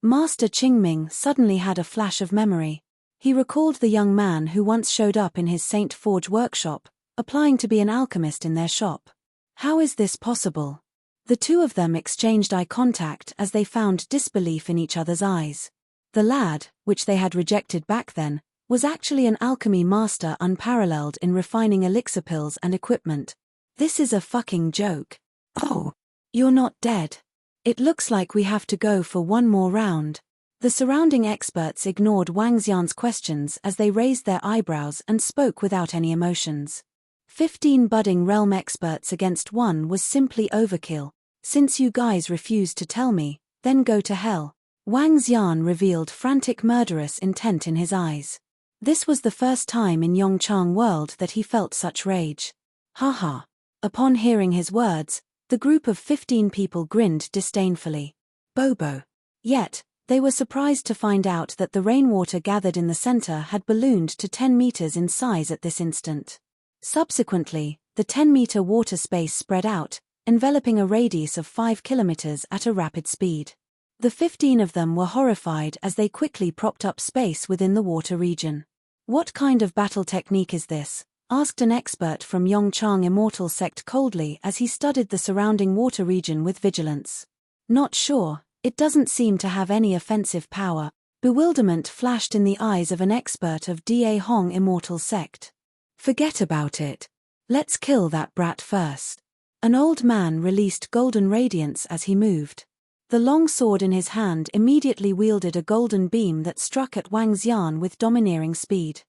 Master Qingming suddenly had a flash of memory. He recalled the young man who once showed up in his Saint Forge workshop, applying to be an alchemist in their shop. How is this possible? The two of them exchanged eye contact as they found disbelief in each other's eyes. The lad, which they had rejected back then, was actually an alchemy master unparalleled in refining elixir pills and equipment. This is a fucking joke. Oh, you're not dead. It looks like we have to go for one more round. The surrounding experts ignored Wang Xian's questions as they raised their eyebrows and spoke without any emotions. 15 budding realm experts against one was simply overkill. Since you guys refused to tell me, then go to hell. Wang Xian revealed frantic murderous intent in his eyes. This was the first time in Yongchang world that he felt such rage. Haha. Upon hearing his words, the group of 15 people grinned disdainfully. Bobo. Yet, they were surprised to find out that the rainwater gathered in the center had ballooned to 10 meters in size at this instant. Subsequently, the 10-meter water space spread out, enveloping a radius of 5 kilometers at a rapid speed. The 15 of them were horrified as they quickly propped up space within the water region. What kind of battle technique is this? Asked an expert from Yongchang Immortal Sect coldly as he studied the surrounding water region with vigilance. Not sure, it doesn't seem to have any offensive power. Bewilderment flashed in the eyes of an expert of Da Hong Immortal Sect. Forget about it. Let's kill that brat first. An old man released golden radiance as he moved. The long sword in his hand immediately wielded a golden beam that struck at Wang Xian with domineering speed.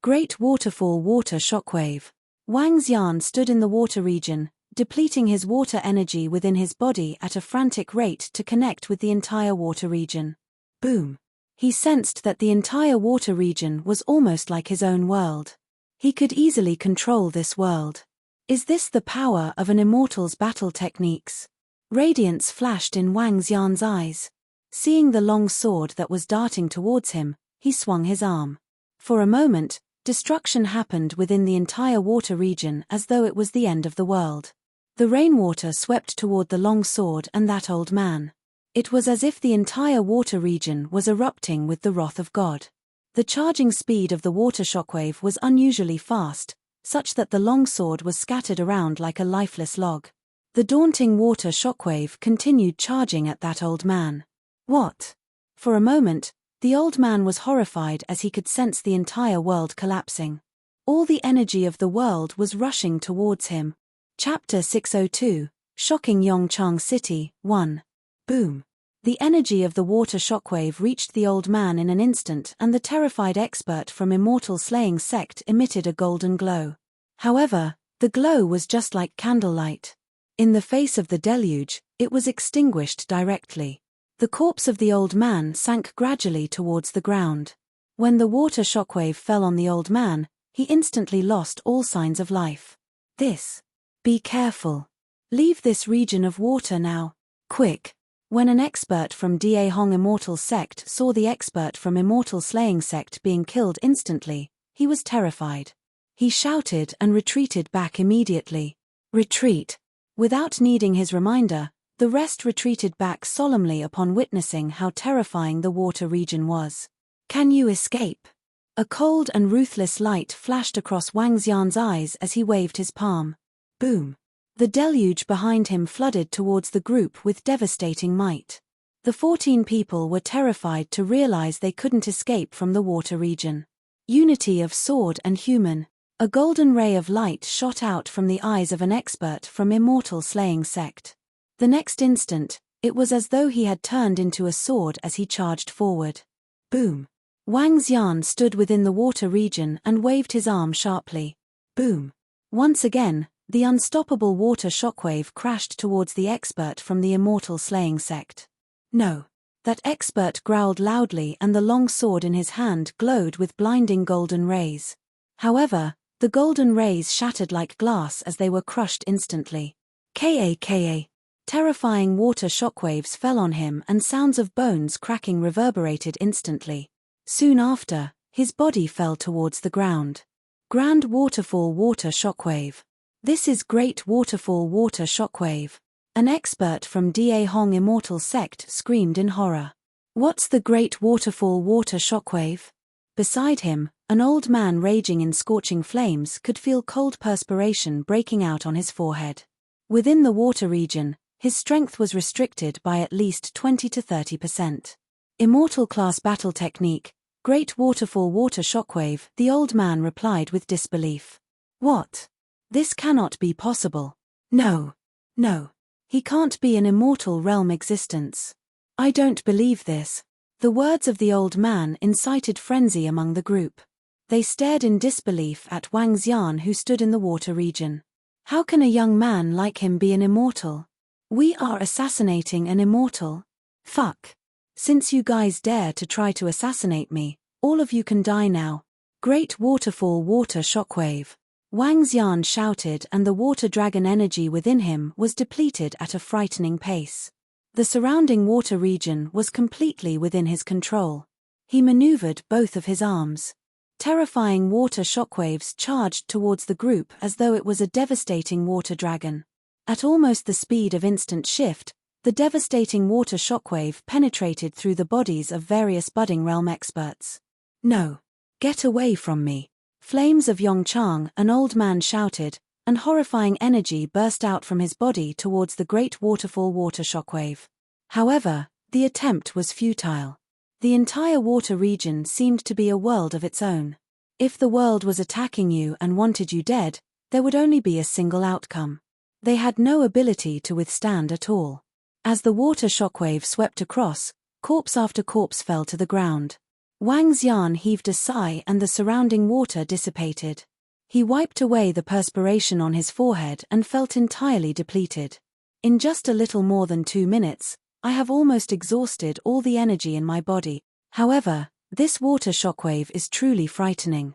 Great waterfall water shockwave. Wang Xian stood in the water region, depleting his water energy within his body at a frantic rate to connect with the entire water region. Boom. He sensed that the entire water region was almost like his own world. He could easily control this world. Is this the power of an immortal's battle techniques? Radiance flashed in Wang Xian's eyes. Seeing the long sword that was darting towards him, he swung his arm. For a moment, destruction happened within the entire water region as though it was the end of the world. The rainwater swept toward the long sword and that old man. It was as if the entire water region was erupting with the wrath of God. The charging speed of the water shockwave was unusually fast, such that the longsword was scattered around like a lifeless log. The daunting water shockwave continued charging at that old man. What? For a moment, the old man was horrified as he could sense the entire world collapsing. All the energy of the world was rushing towards him. Chapter 602, Shocking Yongchang City, 1. Boom. The energy of the water shockwave reached the old man in an instant, and the terrified expert from Immortal Slaying Sect emitted a golden glow. However, the glow was just like candlelight. In the face of the deluge, it was extinguished directly. The corpse of the old man sank gradually towards the ground. When the water shockwave fell on the old man, he instantly lost all signs of life. Be careful. Leave this region of water now. Quick. When an expert from Da Hong Immortal Sect saw the expert from Immortal Slaying Sect being killed instantly, he was terrified. He shouted and retreated back immediately. Retreat. Without needing his reminder, the rest retreated back solemnly upon witnessing how terrifying the water region was. Can you escape? A cold and ruthless light flashed across Wang Xian's eyes as he waved his palm. Boom. The deluge behind him flooded towards the group with devastating might. The 14 people were terrified to realize they couldn't escape from the water region. Unity of sword and human. A golden ray of light shot out from the eyes of an expert from Immortal Slaying Sect. The next instant, it was as though he had turned into a sword as he charged forward. Boom. Wang Xian stood within the water region and waved his arm sharply. Boom. Once again, the unstoppable water shockwave crashed towards the expert from the Immortal Slaying Sect. No. That expert growled loudly, and the long sword in his hand glowed with blinding golden rays. However, the golden rays shattered like glass as they were crushed instantly. Ka. Terrifying water shockwaves fell on him, and sounds of bones cracking reverberated instantly. Soon after, his body fell towards the ground. Grand Waterfall Water Shockwave. This is Great Waterfall Water Shockwave. An expert from Da Hong Immortal Sect screamed in horror. What's the Great Waterfall Water Shockwave? Beside him, an old man raging in scorching flames could feel cold perspiration breaking out on his forehead. Within the water region, his strength was restricted by at least 20 to 30%. Immortal class battle technique, Great Waterfall Water Shockwave, the old man replied with disbelief. What? This cannot be possible. No. He can't be an immortal realm existence. I don't believe this. The words of the old man incited frenzy among the group. They stared in disbelief at Wang Xian, who stood in the water region. How can a young man like him be an immortal? We are assassinating an immortal. Fuck. Since you guys dare to try to assassinate me, all of you can die now. Great Waterfall Water Shockwave. Wang Xian shouted, and the water dragon energy within him was depleted at a frightening pace. The surrounding water region was completely within his control. He maneuvered both of his arms. Terrifying water shockwaves charged towards the group as though it was a devastating water dragon. At almost the speed of instant shift, the devastating water shockwave penetrated through the bodies of various budding realm experts. No. Get away from me. Flames of Yongchang, an old man shouted, and horrifying energy burst out from his body towards the Great Waterfall Water Shockwave. However, the attempt was futile. The entire water region seemed to be a world of its own. If the world was attacking you and wanted you dead, there would only be a single outcome. They had no ability to withstand at all. As the water shockwave swept across, corpse after corpse fell to the ground. Wang Xian heaved a sigh, and the surrounding water dissipated. He wiped away the perspiration on his forehead and felt entirely depleted. In just a little more than 2 minutes, I have almost exhausted all the energy in my body. However, this water shockwave is truly frightening.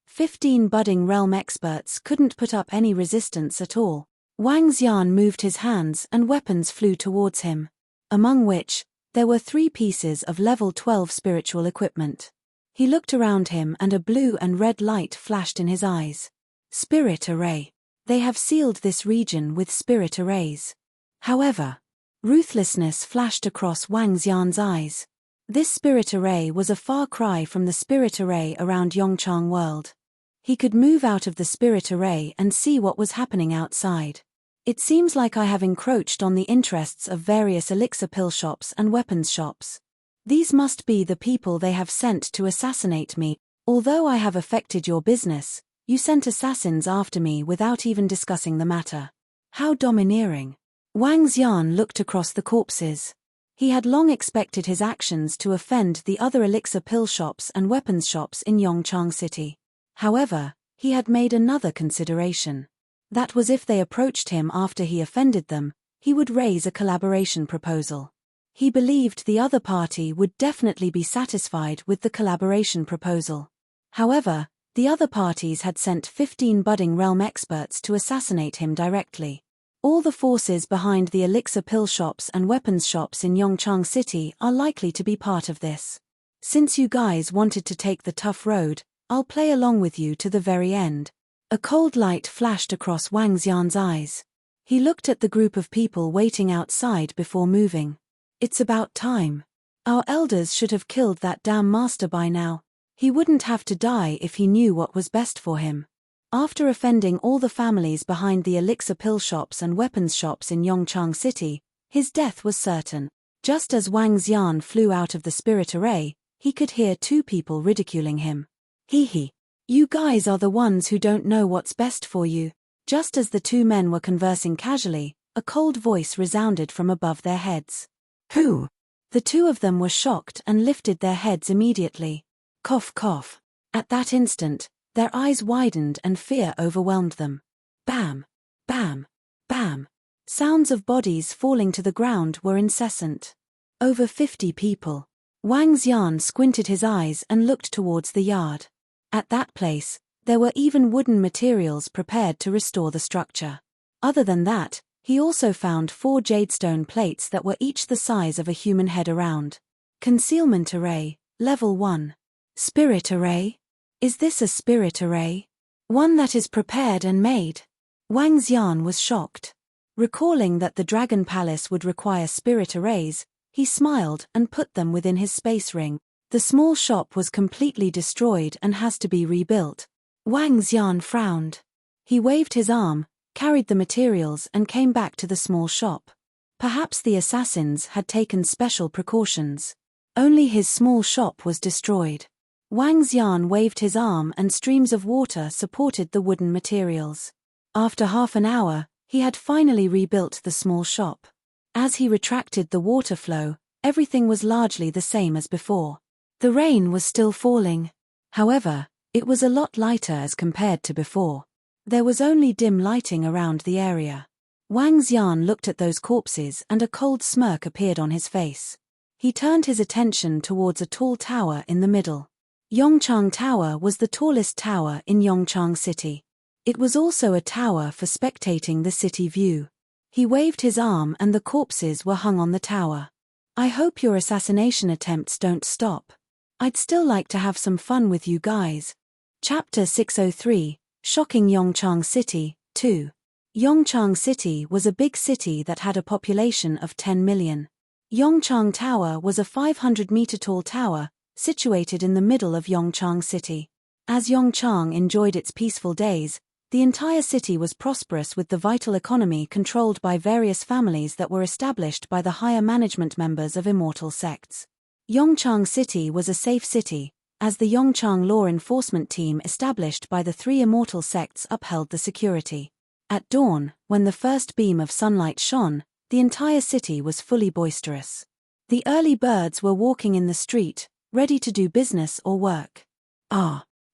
15 budding realm experts couldn't put up any resistance at all. Wang Xian moved his hands, and weapons flew towards him. Among which, there were 3 pieces of level 12 spiritual equipment. He looked around him, and a blue and red light flashed in his eyes. Spirit array. They have sealed this region with spirit arrays. However, Ruthlessness flashed across Wang Xian's eyes. This spirit array was a far cry from the spirit array around Yongchang World. He could move out of the spirit array and see what was happening outside. It seems like I have encroached on the interests of various elixir pill shops and weapons shops. These must be the people they have sent to assassinate me. Although I have affected your business, you sent assassins after me without even discussing the matter. How domineering. Wang Xian looked across the corpses. He had long expected his actions to offend the other elixir pill shops and weapons shops in Yongchang City. However, he had made another consideration. That was if they approached him after he offended them, he would raise a collaboration proposal. He believed the other party would definitely be satisfied with the collaboration proposal. However, the other parties had sent 15 budding realm experts to assassinate him directly. All the forces behind the elixir pill shops and weapons shops in Yongchang City are likely to be part of this. Since you guys wanted to take the tough road, I'll play along with you to the very end. A cold light flashed across Wang Xian's eyes. He looked at the group of people waiting outside before moving. It's about time. Our elders should have killed that damn master by now. He wouldn't have to die if he knew what was best for him. After offending all the families behind the elixir pill shops and weapons shops in Yongchang City, his death was certain. Just as Wang Xian flew out of the spirit array, he could hear two people ridiculing him. Hee. You guys are the ones who don't know what's best for you. Just as the two men were conversing casually, a cold voice resounded from above their heads. Who? The two of them were shocked and lifted their heads immediately. Cough cough. At that instant, their eyes widened and fear overwhelmed them. Bam! Bam! Bam! Sounds of bodies falling to the ground were incessant. Over 50 people. Wang Xian squinted his eyes and looked towards the yard. At that place, there were even wooden materials prepared to restore the structure. Other than that, he also found 4 jadestone plates that were each the size of a human head around. Concealment array, level 1. Spirit array? Is this a spirit array? One that is prepared and made? Wang Xian was shocked. Recalling that the Dragon Palace would require spirit arrays, he smiled and put them within his space ring. The small shop was completely destroyed and has to be rebuilt. Wang Xian frowned. He waved his arm, carried the materials and came back to the small shop. Perhaps the assassins had taken special precautions. Only his small shop was destroyed. Wang Xian waved his arm and streams of water supported the wooden materials. After half an hour, he had finally rebuilt the small shop. As he retracted the water flow, everything was largely the same as before. The rain was still falling. However, it was a lot lighter as compared to before. There was only dim lighting around the area. Wang Xian looked at those corpses and a cold smirk appeared on his face. He turned his attention towards a tall tower in the middle. Yongchang Tower was the tallest tower in Yongchang City. It was also a tower for spectating the city view. He waved his arm and the corpses were hung on the tower. I hope your assassination attempts don't stop. I'd still like to have some fun with you guys. Chapter 603, Shocking Yongchang City, 2. Yongchang City was a big city that had a population of 10 million. Yongchang Tower was a 500-meter-tall tower, situated in the middle of Yongchang City. As Yongchang enjoyed its peaceful days, the entire city was prosperous with the vital economy controlled by various families that were established by the higher management members of immortal sects. Yongchang City was a safe city, as the Yongchang law enforcement team established by the 3 immortal sects upheld the security. At dawn, when the first beam of sunlight shone, the entire city was fully boisterous. The early birds were walking in the street, ready to do business or work.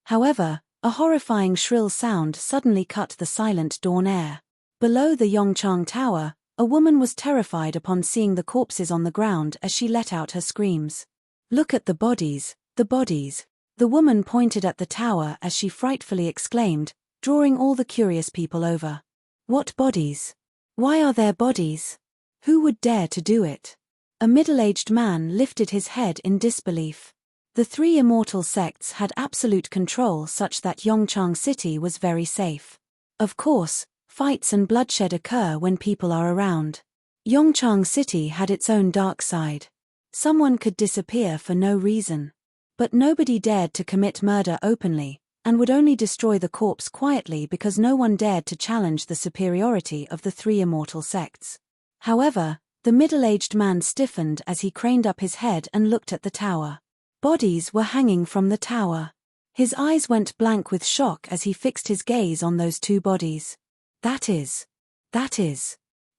However, a horrifying shrill sound suddenly cut the silent dawn air. Below the Yongchang Tower, a woman was terrified upon seeing the corpses on the ground as she let out her screams. Look at the bodies, the bodies. The woman pointed at the tower as she frightfully exclaimed, drawing all the curious people over. What bodies? Why are there bodies? Who would dare to do it? A middle-aged man lifted his head in disbelief. The 3 immortal sects had absolute control such that Yongchang City was very safe. Of course, fights and bloodshed occur when people are around. Yongchang City had its own dark side. Someone could disappear for no reason. But nobody dared to commit murder openly, and would only destroy the corpse quietly because no one dared to challenge the superiority of the three immortal sects. However, the middle-aged man stiffened as he craned up his head and looked at the tower. Bodies were hanging from the tower. His eyes went blank with shock as he fixed his gaze on those two bodies. That is.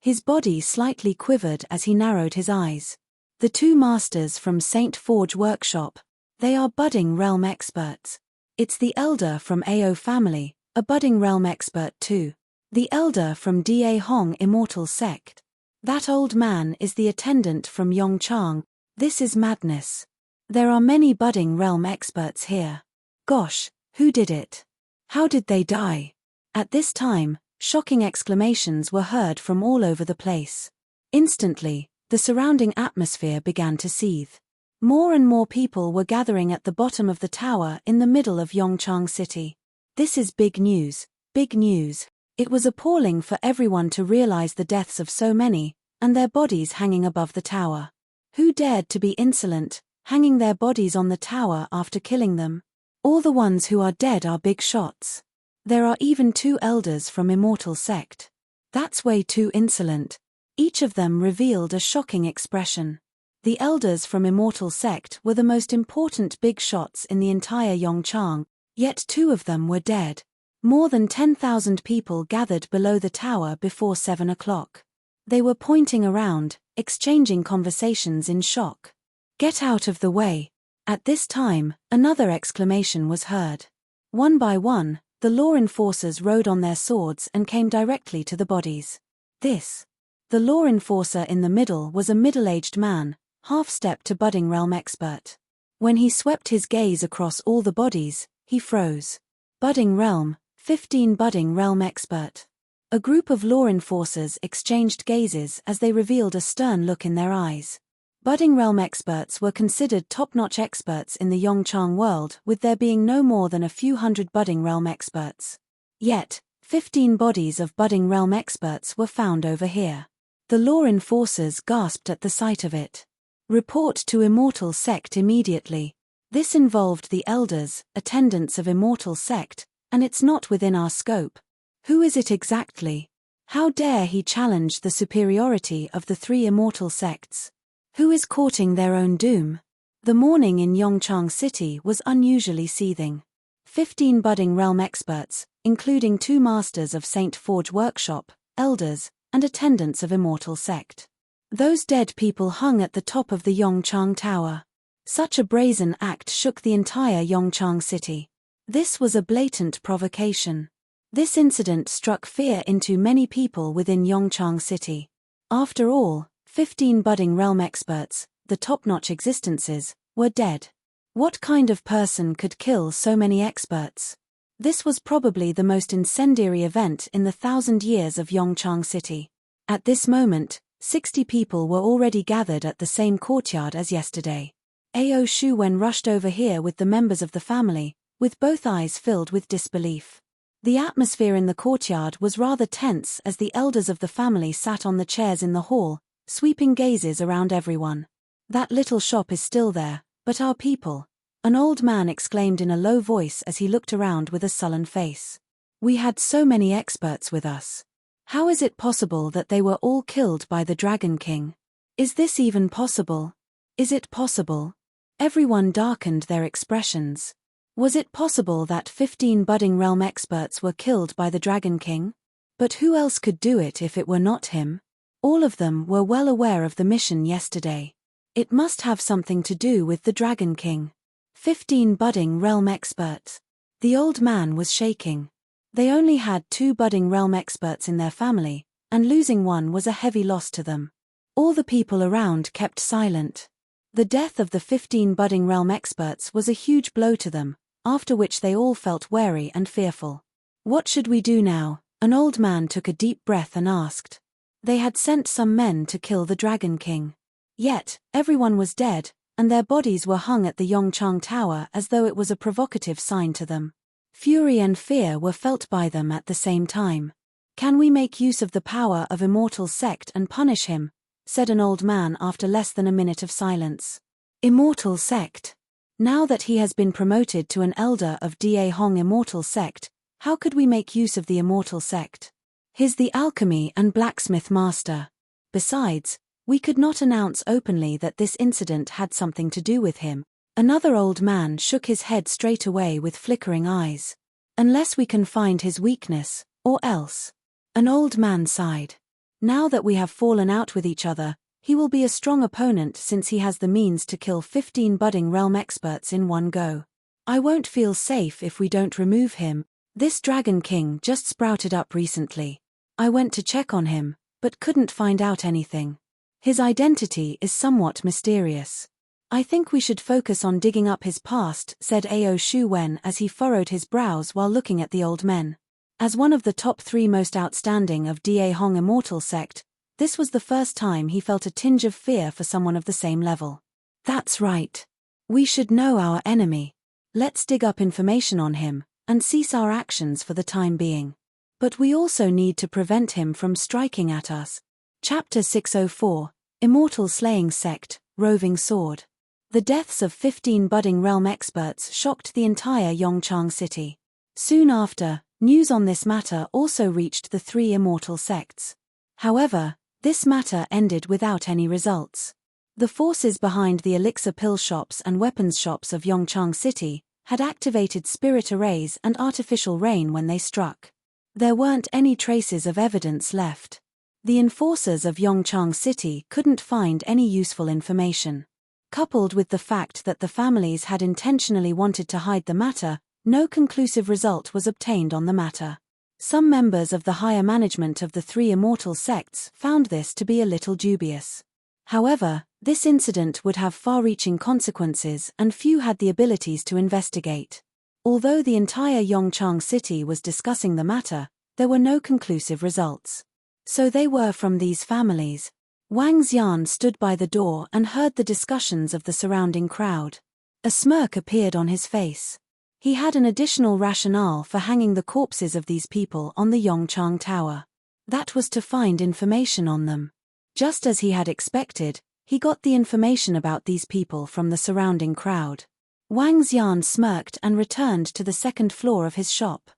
His body slightly quivered as he narrowed his eyes. The two masters from St. Forge Workshop. They are budding realm experts. It's the elder from AO family, a budding realm expert too. The elder from Da Hong Immortal Sect. That old man is the attendant from Yongchang. This is madness. There are many budding realm experts here. Gosh, who did it? How did they die? At this time, shocking exclamations were heard from all over the place. Instantly, the surrounding atmosphere began to seethe. More and more people were gathering at the bottom of the tower in the middle of Yongchang City. This is big news, big news. It was appalling for everyone to realize the deaths of so many, and their bodies hanging above the tower. Who dared to be insolent, hanging their bodies on the tower after killing them? All the ones who are dead are big shots. There are even two elders from Immortal Sect. That's way too insolent. Each of them revealed a shocking expression. The elders from Immortal Sect were the most important big shots in the entire Yongchang, yet two of them were dead. More than 10,000 people gathered below the tower before 7 o'clock. They were pointing around, exchanging conversations in shock. Get out of the way. At this time, another exclamation was heard. One by one, the law enforcers rode on their swords and came directly to the bodies. The law enforcer in the middle was a middle-aged man, half-step to budding realm expert. When he swept his gaze across all the bodies, he froze. Budding realm, 15 budding realm expert. A group of law enforcers exchanged gazes as they revealed a stern look in their eyes. Budding realm experts were considered top-notch experts in the Yongchang world, with there being no more than a few hundred budding realm experts. Yet, 15 bodies of budding realm experts were found over here. The law enforcers gasped at the sight of it. Report to Immortal Sect immediately. This involved the elders, attendants of Immortal Sect, and it's not within our scope. Who is it exactly? How dare he challenge the superiority of the three immortal sects? Who is courting their own doom? The morning in Yongchang City was unusually seething. 15 budding realm experts, including 2 masters of St. Forge Workshop, elders, and attendants of Immortal Sect. Those dead people hung at the top of the Yongchang Tower. Such a brazen act shook the entire Yongchang City. This was a blatant provocation. This incident struck fear into many people within Yongchang City. After all, 15 budding realm experts, the top-notch existences, were dead. What kind of person could kill so many experts? This was probably the most incendiary event in the 1,000 years of Yongchang City. At this moment, 60 people were already gathered at the same courtyard as yesterday. Ao Shuwen rushed over here with the members of the family, with both eyes filled with disbelief. The atmosphere in the courtyard was rather tense as the elders of the family sat on the chairs in the hall, sweeping gazes around everyone. That little shop is still there, but our people, an old man exclaimed in a low voice as he looked around with a sullen face. We had so many experts with us. How is it possible that they were all killed by the Dragon King? Is this even possible? Is it possible? Everyone darkened their expressions. Was it possible that 15 budding realm experts were killed by the Dragon King? But who else could do it if it were not him? All of them were well aware of the mission yesterday. It must have something to do with the Dragon King. 15 budding realm experts. The old man was shaking. They only had 2 budding realm experts in their family, and losing one was a heavy loss to them. All the people around kept silent. The death of the 15 budding realm experts was a huge blow to them, after which they all felt wary and fearful. What should we do now? An old man took a deep breath and asked. They had sent some men to kill the Dragon King. Yet, everyone was dead, and their bodies were hung at the Yongchang Tower as though it was a provocative sign to them. Fury and fear were felt by them at the same time. Can we make use of the power of Immortal Sect and punish him? Said an old man after less than a minute of silence. Immortal Sect. Now that he has been promoted to an elder of Da Hong Immortal Sect, how could we make use of the Immortal Sect? He's the alchemy and blacksmith master. Besides, we could not announce openly that this incident had something to do with him. Another old man shook his head straight away with flickering eyes. Unless we can find his weakness, or else. An old man sighed. Now that we have fallen out with each other, he will be a strong opponent since he has the means to kill 15 budding realm experts in one go. I won't feel safe if we don't remove him. This Dragon King just sprouted up recently. I went to check on him, but couldn't find out anything. His identity is somewhat mysterious. I think we should focus on digging up his past, said Ao Shu Wen as he furrowed his brows while looking at the old men. As one of the top 3 most outstanding of Da Hong Immortal Sect, this was the first time he felt a tinge of fear for someone of the same level. That's right. We should know our enemy. Let's dig up information on him, and cease our actions for the time being. But we also need to prevent him from striking at us. Chapter 604, Immortal Slaying Sect, Roving Sword. The deaths of 15 budding realm experts shocked the entire Yongchang city. Soon after, news on this matter also reached the 3 immortal sects. However, this matter ended without any results. The forces behind the elixir pill shops and weapons shops of Yongchang City had activated spirit arrays and artificial rain when they struck. There weren't any traces of evidence left. The enforcers of Yongchang City couldn't find any useful information. Coupled with the fact that the families had intentionally wanted to hide the matter, no conclusive result was obtained on the matter. Some members of the higher management of the 3 immortal sects found this to be a little dubious. However, this incident would have far-reaching consequences and few had the abilities to investigate. Although the entire Yongchang city was discussing the matter, there were no conclusive results. So they were from these families. Wang Xian stood by the door and heard the discussions of the surrounding crowd. A smirk appeared on his face. He had an additional rationale for hanging the corpses of these people on the Yongchang Tower. That was to find information on them. Just as he had expected, he got the information about these people from the surrounding crowd. Wang Xian smirked and returned to the second floor of his shop.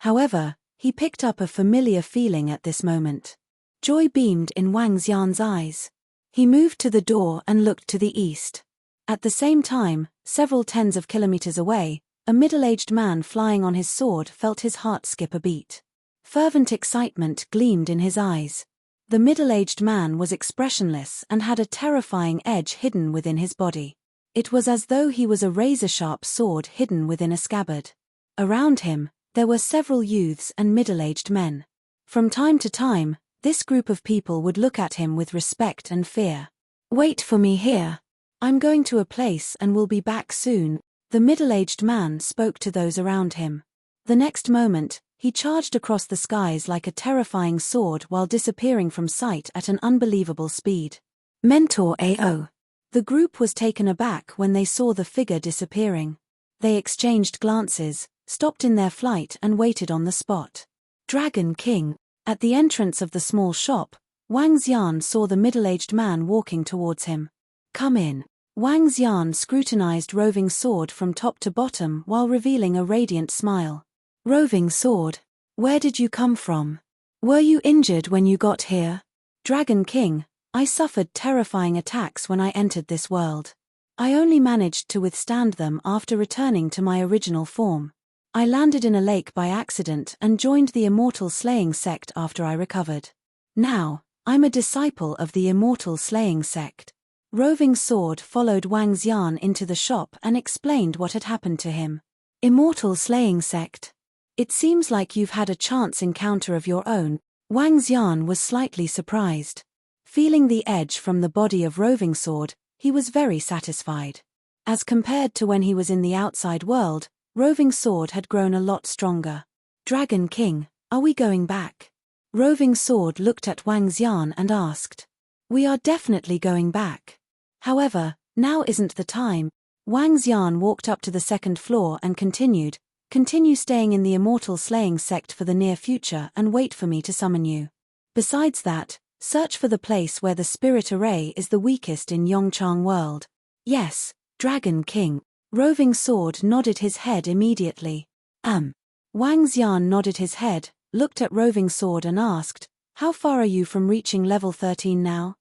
However, he picked up a familiar feeling at this moment. Joy beamed in Wang Xian's eyes. He moved to the door and looked to the east. At the same time, several tens of kilometers away, a middle-aged man flying on his sword felt his heart skip a beat. Fervent excitement gleamed in his eyes. The middle-aged man was expressionless and had a terrifying edge hidden within his body. It was as though he was a razor-sharp sword hidden within a scabbard. Around him, there were several youths and middle-aged men. From time to time, this group of people would look at him with respect and fear. "Wait for me here. I'm going to a place and will be back soon," the middle-aged man spoke to those around him. The next moment, he charged across the skies like a terrifying sword while disappearing from sight at an unbelievable speed. Mentor AO. The group was taken aback when they saw the figure disappearing. They exchanged glances, stopped in their flight and waited on the spot. Dragon King. At the entrance of the small shop, Wang Xian saw the middle-aged man walking towards him. "Come in." Wang Xian scrutinized Roving Sword from top to bottom while revealing a radiant smile. "Roving Sword, where did you come from? Were you injured when you got here?" "Dragon King, I suffered terrifying attacks when I entered this world. I only managed to withstand them after returning to my original form. I landed in a lake by accident and joined the Immortal Slaying Sect after I recovered. Now, I'm a disciple of the Immortal Slaying Sect." Roving Sword followed Wang Xian into the shop and explained what had happened to him. "Immortal Slaying Sect. It seems like you've had a chance encounter of your own." Wang Xian was slightly surprised. Feeling the edge from the body of Roving Sword, he was very satisfied. As compared to when he was in the outside world, Roving Sword had grown a lot stronger. "Dragon King, are we going back?" Roving Sword looked at Wang Xian and asked. "We are definitely going back. However, now isn't the time." Wang Xian walked up to the second floor and continued, Continue staying in the immortal slaying sect for the near future and wait for me to summon you. Besides that, search for the place where the spirit array is the weakest in Yongchang world. Yes, Dragon King. Roving Sword nodded his head immediately. Wang Xian nodded his head, looked at Roving Sword and asked, how far are you from reaching level 13 now?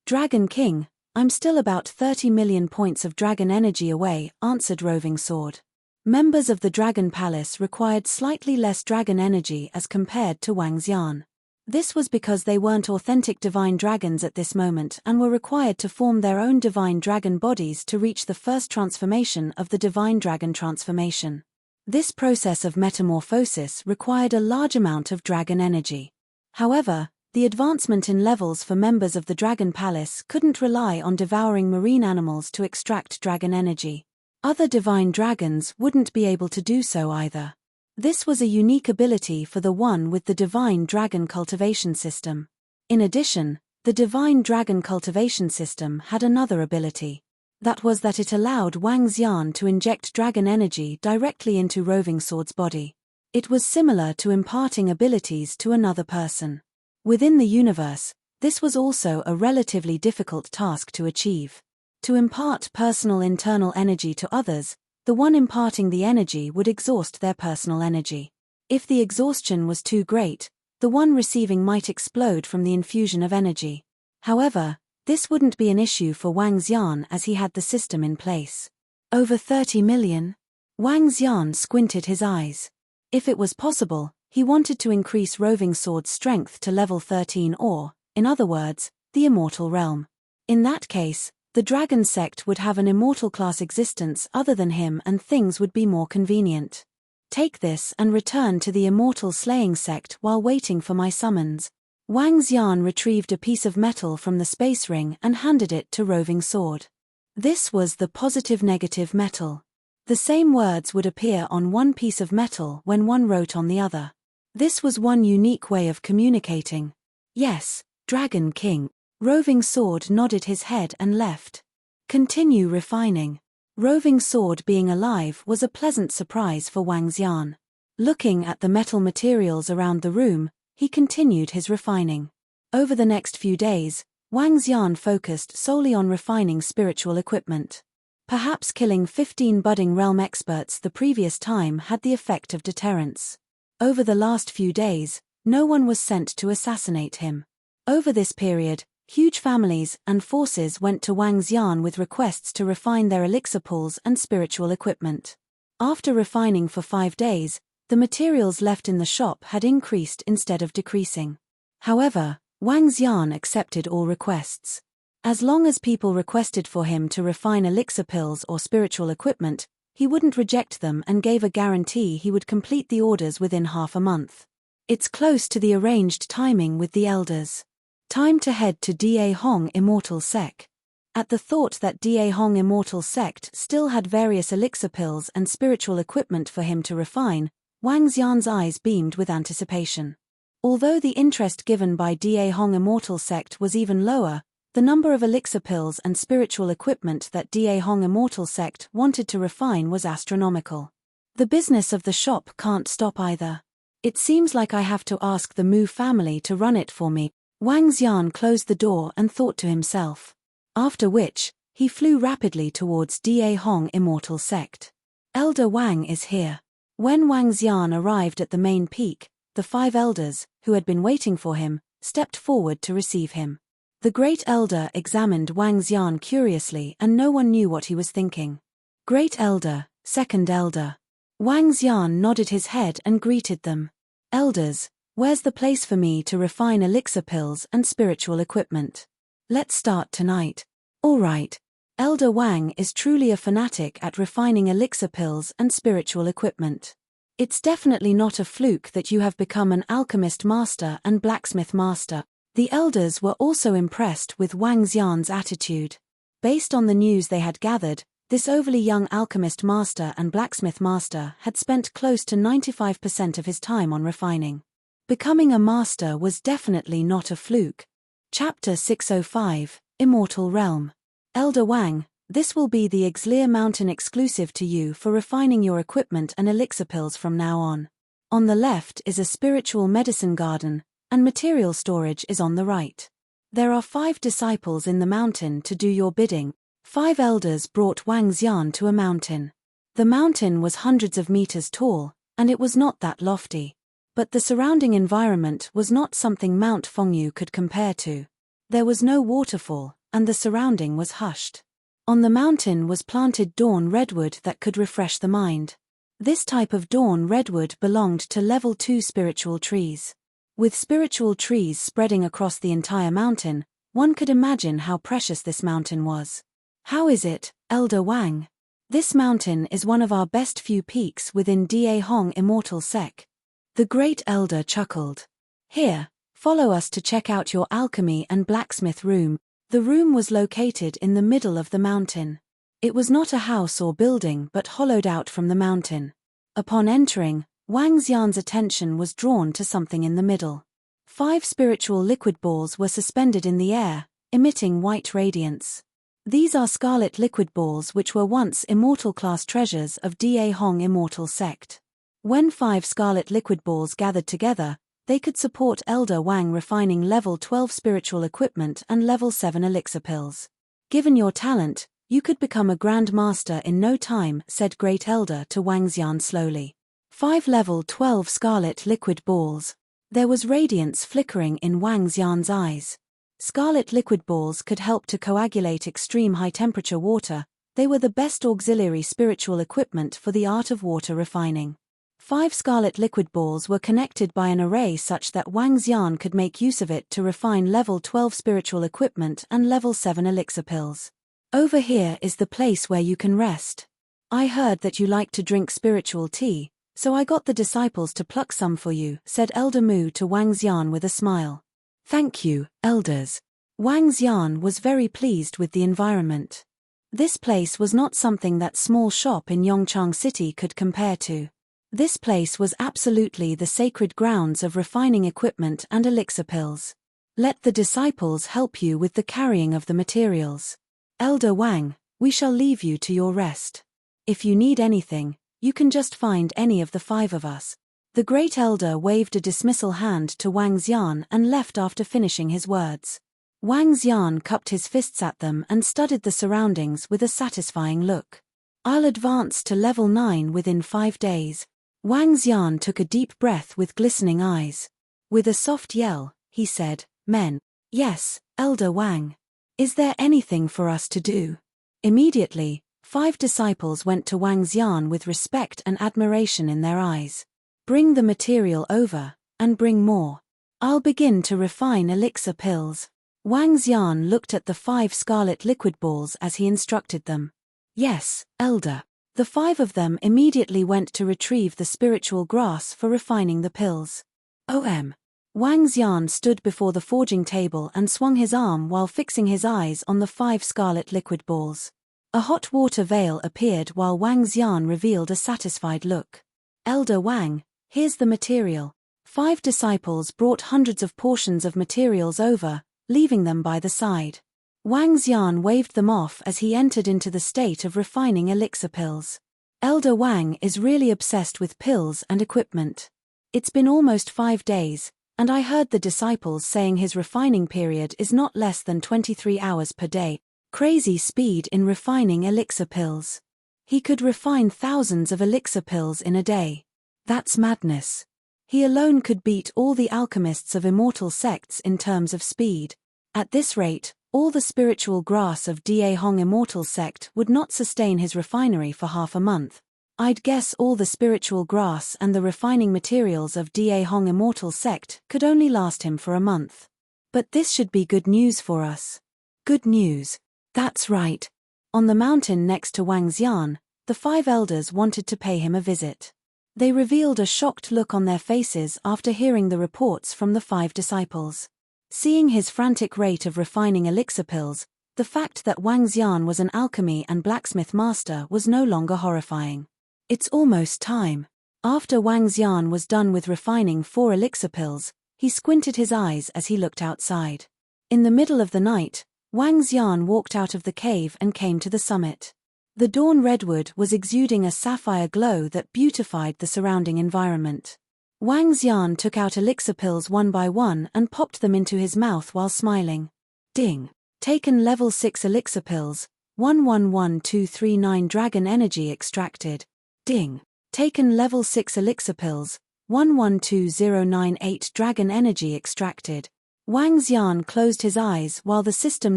Dragon King, I'm still about 30 million points of dragon energy away, answered Roving Sword. Members of the Dragon Palace required slightly less dragon energy as compared to Wang Xian. This was because they weren't authentic divine dragons at this moment and were required to form their own divine dragon bodies to reach the first transformation of the divine dragon transformation. This process of metamorphosis required a large amount of dragon energy. However, the advancement in levels for members of the Dragon Palace couldn't rely on devouring marine animals to extract dragon energy. Other divine dragons wouldn't be able to do so either. This was a unique ability for the one with the divine dragon cultivation system. In addition, the divine dragon cultivation system had another ability. That was that it allowed Wang Xian to inject dragon energy directly into Roving Sword's body. It was similar to imparting abilities to another person. Within the universe, this was also a relatively difficult task to achieve. To impart personal internal energy to others, the one imparting the energy would exhaust their personal energy. If the exhaustion was too great, the one receiving might explode from the infusion of energy. However, this wouldn't be an issue for Wang Xian as he had the system in place. Over 30 million? Wang Xian squinted his eyes. If it was possible, he wanted to increase Roving Sword's strength to level 13 or, in other words, the immortal realm. In that case, the dragon sect would have an immortal class existence other than him and things would be more convenient. Take this and return to the immortal slaying sect while waiting for my summons. Wang Xian retrieved a piece of metal from the space ring and handed it to Roving Sword. This was the positive-negative metal. The same words would appear on one piece of metal when one wrote on the other. This was one unique way of communicating. Yes, Dragon King. Roving Sword nodded his head and left. Continue refining. Roving Sword being alive was a pleasant surprise for Wang Xian. Looking at the metal materials around the room, he continued his refining. Over the next few days, Wang Xian focused solely on refining spiritual equipment. Perhaps killing 15 budding realm experts the previous time had the effect of deterrence. Over the last few days, no one was sent to assassinate him. Over this period, huge families and forces went to Wang Xian with requests to refine their elixir pools and spiritual equipment. After refining for 5 days, the materials left in the shop had increased instead of decreasing. However, Wang Xian accepted all requests. As long as people requested for him to refine elixir pills or spiritual equipment, he wouldn't reject them and gave a guarantee he would complete the orders within half a month. It's close to the arranged timing with the elders. Time to head to Da Hong Immortal Sect. At the thought that Da Hong Immortal Sect still had various elixir pills and spiritual equipment for him to refine, Wang Xian's eyes beamed with anticipation. Although the interest given by Da Hong Immortal Sect was even lower, the number of elixir pills and spiritual equipment that Da Hong Immortal Sect wanted to refine was astronomical. The business of the shop can't stop either. It seems like I have to ask the Mu family to run it for me. Wang Xian closed the door and thought to himself. After which, he flew rapidly towards Da Hong Immortal Sect. Elder Wang is here. When Wang Xian arrived at the main peak, the 5 elders, who had been waiting for him, stepped forward to receive him. The Great Elder examined Wang Xian curiously and no one knew what he was thinking. Great Elder, Second Elder. Wang Xian nodded his head and greeted them. Elders, where's the place for me to refine elixir pills and spiritual equipment? Let's start tonight. All right. Elder Wang is truly a fanatic at refining elixir pills and spiritual equipment. It's definitely not a fluke that you have become an alchemist master and blacksmith master. The elders were also impressed with Wang Xian's attitude. Based on the news they had gathered, this overly young alchemist master and blacksmith master had spent close to 95% of his time on refining. Becoming a master was definitely not a fluke. Chapter 605, Immortal Realm. Elder Wang, This will be the Exlear Mountain exclusive to you for refining your equipment and elixir pills from now on. On the left is a spiritual medicine garden, and material storage is on the right. There are 5 disciples in the mountain to do your bidding. 5 elders brought Wang Xian to a mountain. The mountain was hundreds of meters tall, and it was not that lofty. But the surrounding environment was not something Mount Fengyu could compare to. There was no waterfall, and the surrounding was hushed. On the mountain was planted dawn redwood that could refresh the mind. This type of dawn redwood belonged to level 2 spiritual trees. With spiritual trees spreading across the entire mountain, one could imagine how precious this mountain was. How is it, Elder Wang? This mountain is one of our best few peaks within Da Hong Immortal Sec. The great elder chuckled. Here, follow us to check out your alchemy and blacksmith room. The room was located in the middle of the mountain. It was not a house or building but hollowed out from the mountain. Upon entering, Wang Xian's attention was drawn to something in the middle. 5 spiritual liquid balls were suspended in the air, emitting white radiance. These are scarlet liquid balls which were once immortal class treasures of Da Hong Immortal Sect. When 5 scarlet liquid balls gathered together, they could support Elder Wang refining level 12 spiritual equipment and level 7 elixir pills. Given your talent, you could become a Grand Master in no time, said Great Elder to Wang Xian slowly. 5 level 12 scarlet liquid balls. There was radiance flickering in Wang Xian's eyes. Scarlet liquid balls could help to coagulate extreme high-temperature water. They were the best auxiliary spiritual equipment for the art of water refining. 5 scarlet liquid balls were connected by an array such that Wang Xian could make use of it to refine level 12 spiritual equipment and level 7 elixir pills. Over here is the place where you can rest. I heard that you like to drink spiritual tea, so I got the disciples to pluck some for you, said Elder Mu to Wang Xian with a smile. Thank you, elders. Wang Xian was very pleased with the environment. This place was not something that small shop in Yongchang City could compare to. This place was absolutely the sacred grounds of refining equipment and elixir pills. Let the disciples help you with the carrying of the materials. Elder Wang, we shall leave you to your rest. If you need anything, you can just find any of the 5 of us. The great elder waved a dismissal hand to Wang Xian and left after finishing his words. Wang Xian cupped his fists at them and studied the surroundings with a satisfying look. I'll advance to level 9 within 5 days. Wang Xian took a deep breath with glistening eyes. With a soft yell, he said, Men. Yes, Elder Wang. Is there anything for us to do? Immediately, 5 disciples went to Wang Xian with respect and admiration in their eyes. Bring the material over, and bring more. I'll begin to refine elixir pills. Wang Xian looked at the 5 scarlet liquid balls as he instructed them. Yes, Elder. The 5 of them immediately went to retrieve the spiritual grass for refining the pills. Wang Xian stood before the forging table and swung his arm while fixing his eyes on the 5 scarlet liquid balls. A hot water veil appeared while Wang Xian revealed a satisfied look. Elder Wang, here's the material. 5 disciples brought hundreds of portions of materials over, leaving them by the side. Wang Xian waved them off as he entered into the state of refining elixir pills. Elder Wang is really obsessed with pills and equipment. It's been almost 5 days, and I heard the disciples saying his refining period is not less than 23 hours per day. Crazy speed in refining elixir pills. He could refine thousands of elixir pills in a day. That's madness. He alone could beat all the alchemists of immortal sects in terms of speed. At this rate, all the spiritual grass of Da Hong Immortal Sect would not sustain his refinery for half a month. I'd guess all the spiritual grass and the refining materials of Da Hong Immortal Sect could only last him for a month. But this should be good news for us. Good news. That's right. On the mountain next to Wang Xian, the 5 elders wanted to pay him a visit. They revealed a shocked look on their faces after hearing the reports from the 5 disciples. Seeing his frantic rate of refining elixir pills, the fact that Wang Xian was an alchemy and blacksmith master was no longer horrifying. It's almost time. After Wang Xian was done with refining 4 elixir pills, he squinted his eyes as he looked outside. In the middle of the night, Wang Xian walked out of the cave and came to the summit. The dawn redwood was exuding a sapphire glow that beautified the surrounding environment. Wang Xian took out elixir pills one by one and popped them into his mouth while smiling. Ding! Taken level 6 elixir pills, 111239 dragon energy extracted. Ding! Taken level 6 elixir pills, 112098 dragon energy extracted. Wang Xian closed his eyes while the system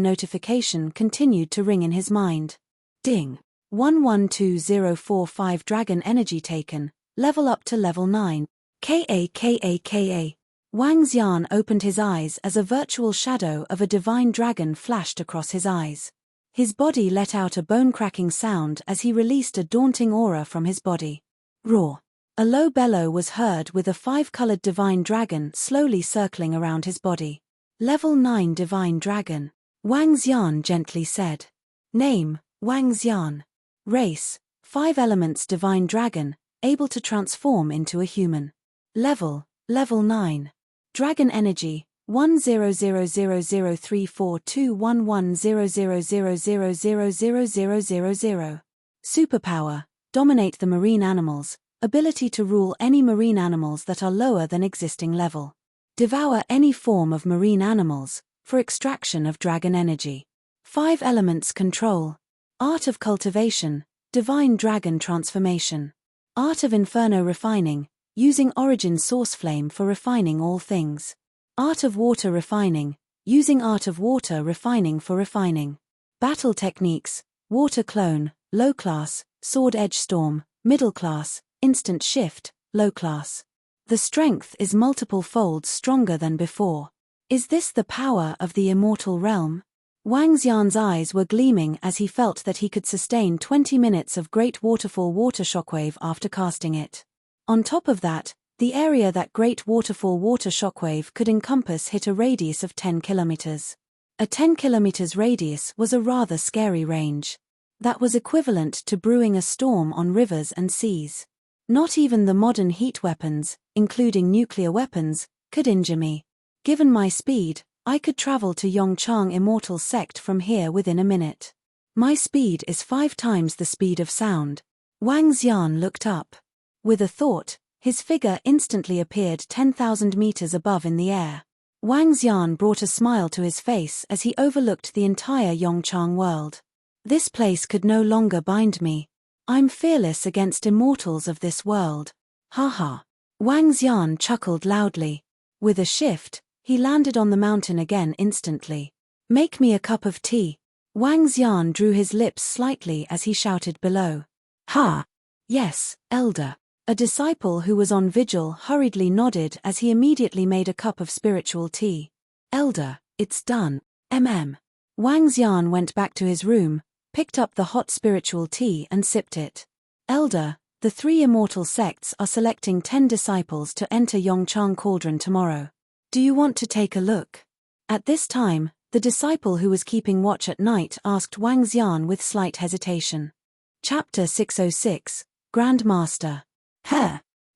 notification continued to ring in his mind. Ding! 112045 dragon energy taken, level up to level 9. Ka. Wang Xian opened his eyes as a virtual shadow of a divine dragon flashed across his eyes. His body let out a bone-cracking sound as he released a daunting aura from his body. Roar! A low bellow was heard with a 5-colored divine dragon slowly circling around his body. Level 9 divine dragon. Wang Xian gently said. Name, Wang Xian. Race, 5 elements divine dragon, able to transform into a human. Level 9. Dragon energy, 1000342110000000000. Superpower, dominate the marine animals, ability to rule any marine animals that are lower than existing level. Devour any form of marine animals, for extraction of dragon energy. 5 elements control. Art of cultivation, divine dragon transformation. Art of inferno refining, using origin source flame for refining all things. Art of water refining, using art of water refining for refining. Battle techniques, water clone, low class, sword edge storm, middle class, instant shift, low class. The strength is multiple folds stronger than before. Is this the power of the immortal realm? Wang Xian's eyes were gleaming as he felt that he could sustain 20 minutes of Great Waterfall water shockwave after casting it. On top of that, the area that Great Waterfall water shockwave could encompass hit a radius of 10 kilometers. A 10 kilometers radius was a rather scary range. That was equivalent to brewing a storm on rivers and seas. Not even the modern heat weapons, including nuclear weapons, could injure me. Given my speed, I could travel to Yongchang Immortal Sect from here within a minute. My speed is 5 times the speed of sound. Wang Xian looked up. With a thought, his figure instantly appeared 10,000 meters above in the air. Wang Xian brought a smile to his face as he overlooked the entire Yongchang world. This place could no longer bind me. I'm fearless against immortals of this world. Ha. Wang Xian chuckled loudly. With a shift, he landed on the mountain again instantly. Make me a cup of tea. Wang Xian drew his lips slightly as he shouted below. Ha! Yes, elder. A disciple who was on vigil hurriedly nodded as he immediately made a cup of spiritual tea. Elder, it's done. Wang Xian went back to his room, picked up the hot spiritual tea and sipped it. Elder, the 3 immortal sects are selecting 10 disciples to enter Yongchang Cauldron tomorrow. Do you want to take a look? At this time, the disciple who was keeping watch at night asked Wang Xian with slight hesitation. Chapter 606, Grand Master.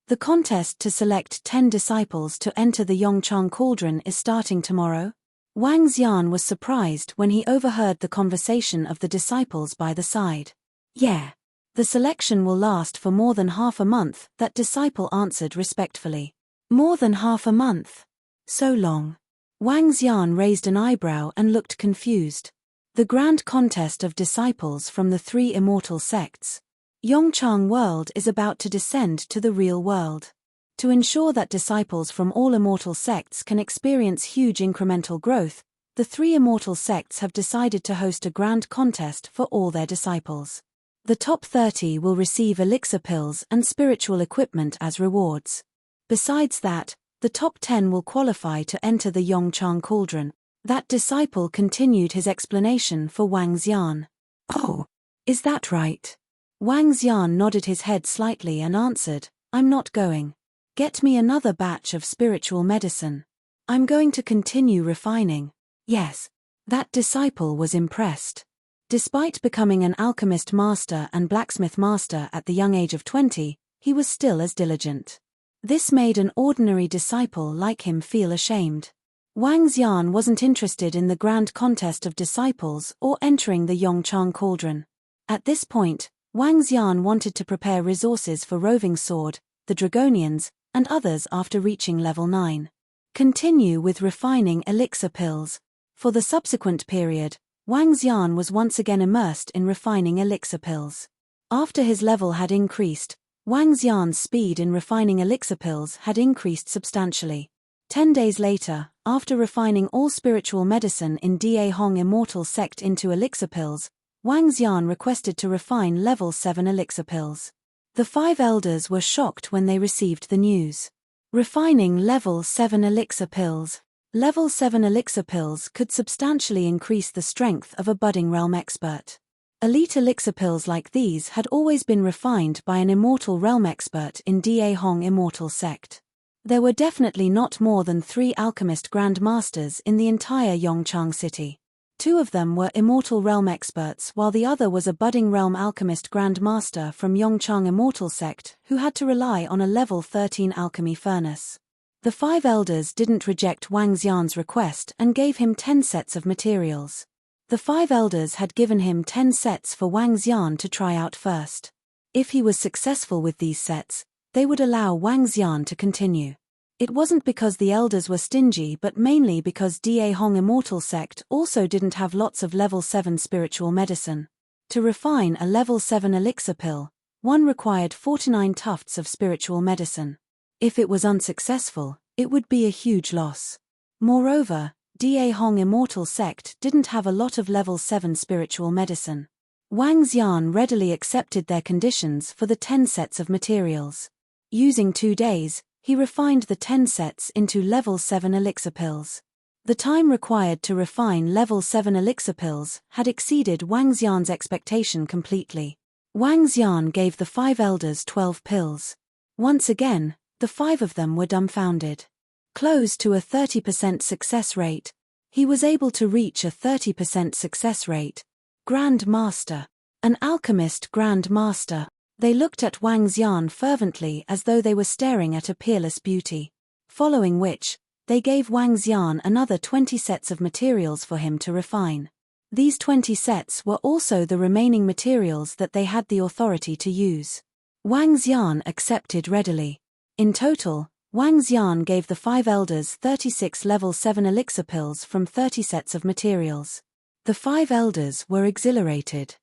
The contest to select 10 disciples to enter the Yongchang Cauldron is starting tomorrow. Wang Xian was surprised when he overheard the conversation of the disciples by the side. Yeah. The selection will last for more than half a month, that disciple answered respectfully. More than half a month? So long. Wang Xian raised an eyebrow and looked confused. The grand contest of disciples from the 3 immortal sects. Yongchang world is about to descend to the real world. To ensure that disciples from all immortal sects can experience huge incremental growth, the 3 immortal sects have decided to host a grand contest for all their disciples. The top 30 will receive elixir pills and spiritual equipment as rewards. Besides that, the top 10 will qualify to enter the Yongchang Cauldron. That disciple continued his explanation for Wang Xian. Oh, is that right? Wang Xian nodded his head slightly and answered, I'm not going. Get me another batch of spiritual medicine. I'm going to continue refining. Yes. That disciple was impressed. Despite becoming an alchemist master and blacksmith master at the young age of 20, he was still as diligent. This made an ordinary disciple like him feel ashamed. Wang Xian wasn't interested in the grand contest of disciples or entering the Yongchang cauldron. At this point, Wang Xian wanted to prepare resources for Roving Sword, the Dragonians, and others after reaching level 9. Continue with refining elixir pills. For the subsequent period, Wang Xian was once again immersed in refining elixir pills. After his level had increased, Wang Xian's speed in refining elixir pills had increased substantially. 10 days later, after refining all spiritual medicine in Da Hong Immortal Sect into elixir pills, Wang Xian requested to refine level 7 elixir pills. The 5 elders were shocked when they received the news. Refining level 7 elixir pills. Level 7 elixir pills could substantially increase the strength of a budding realm expert. Elite elixir pills like these had always been refined by an immortal realm expert in Da Hong Immortal Sect. There were definitely not more than 3 alchemist grand masters in the entire Yongchang city. 2 of them were immortal realm experts while the other was a budding realm alchemist grand master from Yongchang Immortal Sect who had to rely on a level 13 alchemy furnace. The 5 elders didn't reject Wang Xian's request and gave him 10 sets of materials. The 5 elders had given him 10 sets for Wang Xian to try out first. If he was successful with these sets, they would allow Wang Xian to continue. It wasn't because the elders were stingy but mainly because Da Hong Immortal Sect also didn't have lots of level 7 spiritual medicine. To refine a level 7 elixir pill, one required 49 tufts of spiritual medicine. If it was unsuccessful, it would be a huge loss. Moreover, Da Hong Immortal Sect didn't have a lot of level 7 spiritual medicine. Wang Xian readily accepted their conditions for the 10 sets of materials. Using 2 days, he refined the 10 sets into level 7 elixir pills. The time required to refine level 7 elixir pills had exceeded Wang Xian's expectation completely. Wang Xian gave the 5 elders 12 pills. Once again, the 5 of them were dumbfounded. Close to a 30% success rate, he was able to reach a 30% success rate. Grand Master. An alchemist Grand Master. They looked at Wang Xian fervently as though they were staring at a peerless beauty. Following which, they gave Wang Xian another 20 sets of materials for him to refine. These 20 sets were also the remaining materials that they had the authority to use. Wang Xian accepted readily. In total, Wang Xian gave the 5 elders 36 level 7 elixir pills from 30 sets of materials. The 5 elders were exhilarated.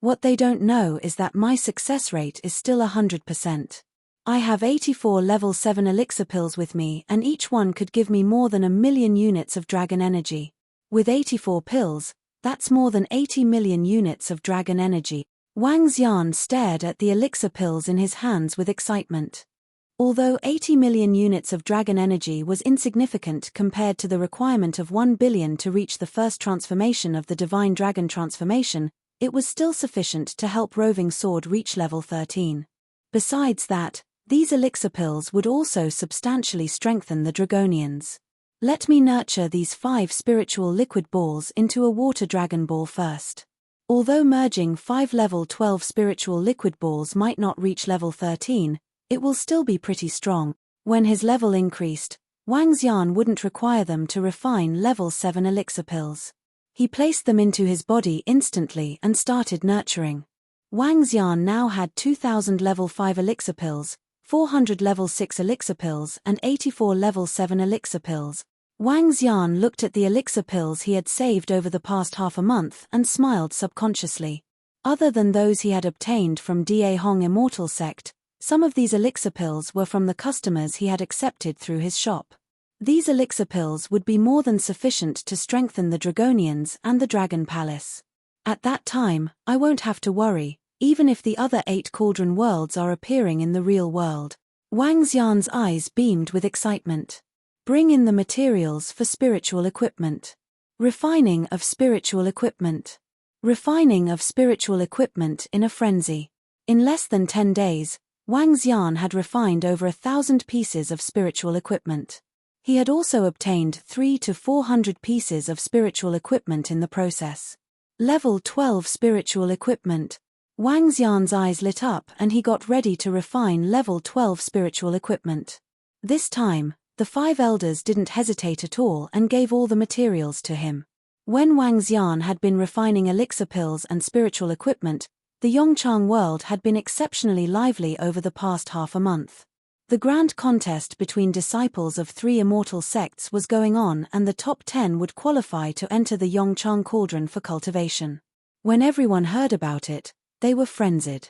What they don't know is that my success rate is still 100%. I have 84 level 7 elixir pills with me and each one could give me more than 1 million units of dragon energy. With 84 pills, that's more than 80 million units of dragon energy. Wang Xian stared at the elixir pills in his hands with excitement. Although 80 million units of dragon energy was insignificant compared to the requirement of 1 billion to reach the first transformation of the divine dragon transformation, it was still sufficient to help Roving Sword reach level 13. Besides that, these elixir pills would also substantially strengthen the Dragonians. Let me nurture these 5 spiritual liquid balls into a water dragon ball first. Although merging 5 level 12 spiritual liquid balls might not reach level 13, it will still be pretty strong. When his level increased, Wang Xian wouldn't require them to refine level 7 elixir pills. He placed them into his body instantly and started nurturing. Wang Xian now had 2,000 level 5 elixir pills, 400 level 6 elixir pills and 84 level 7 elixir pills. Wang Xian looked at the elixir pills he had saved over the past half a month and smiled subconsciously. Other than those he had obtained from Da Hong Immortal Sect, some of these elixir pills were from the customers he had accepted through his shop. These elixir pills would be more than sufficient to strengthen the Dragonians and the Dragon Palace. At that time, I won't have to worry, even if the other 8 cauldron worlds are appearing in the real world. Wang Xian's eyes beamed with excitement. Bring in the materials for spiritual equipment. Refining of spiritual equipment. Refining of spiritual equipment in a frenzy. In less than 10 days, Wang Xian had refined over 1,000 pieces of spiritual equipment. He had also obtained 300 to 400 pieces of spiritual equipment in the process. Level 12 spiritual equipment. Wang Xian's eyes lit up and he got ready to refine level 12 spiritual equipment. This time, The 5 elders didn't hesitate at all and gave all the materials to him. When Wang Xian had been refining elixir pills and spiritual equipment, the Yongchang world had been exceptionally lively over the past half a month. The grand contest between disciples of 3 immortal sects was going on, and the top 10 would qualify to enter the Yongchang cauldron for cultivation. When everyone heard about it, they were frenzied.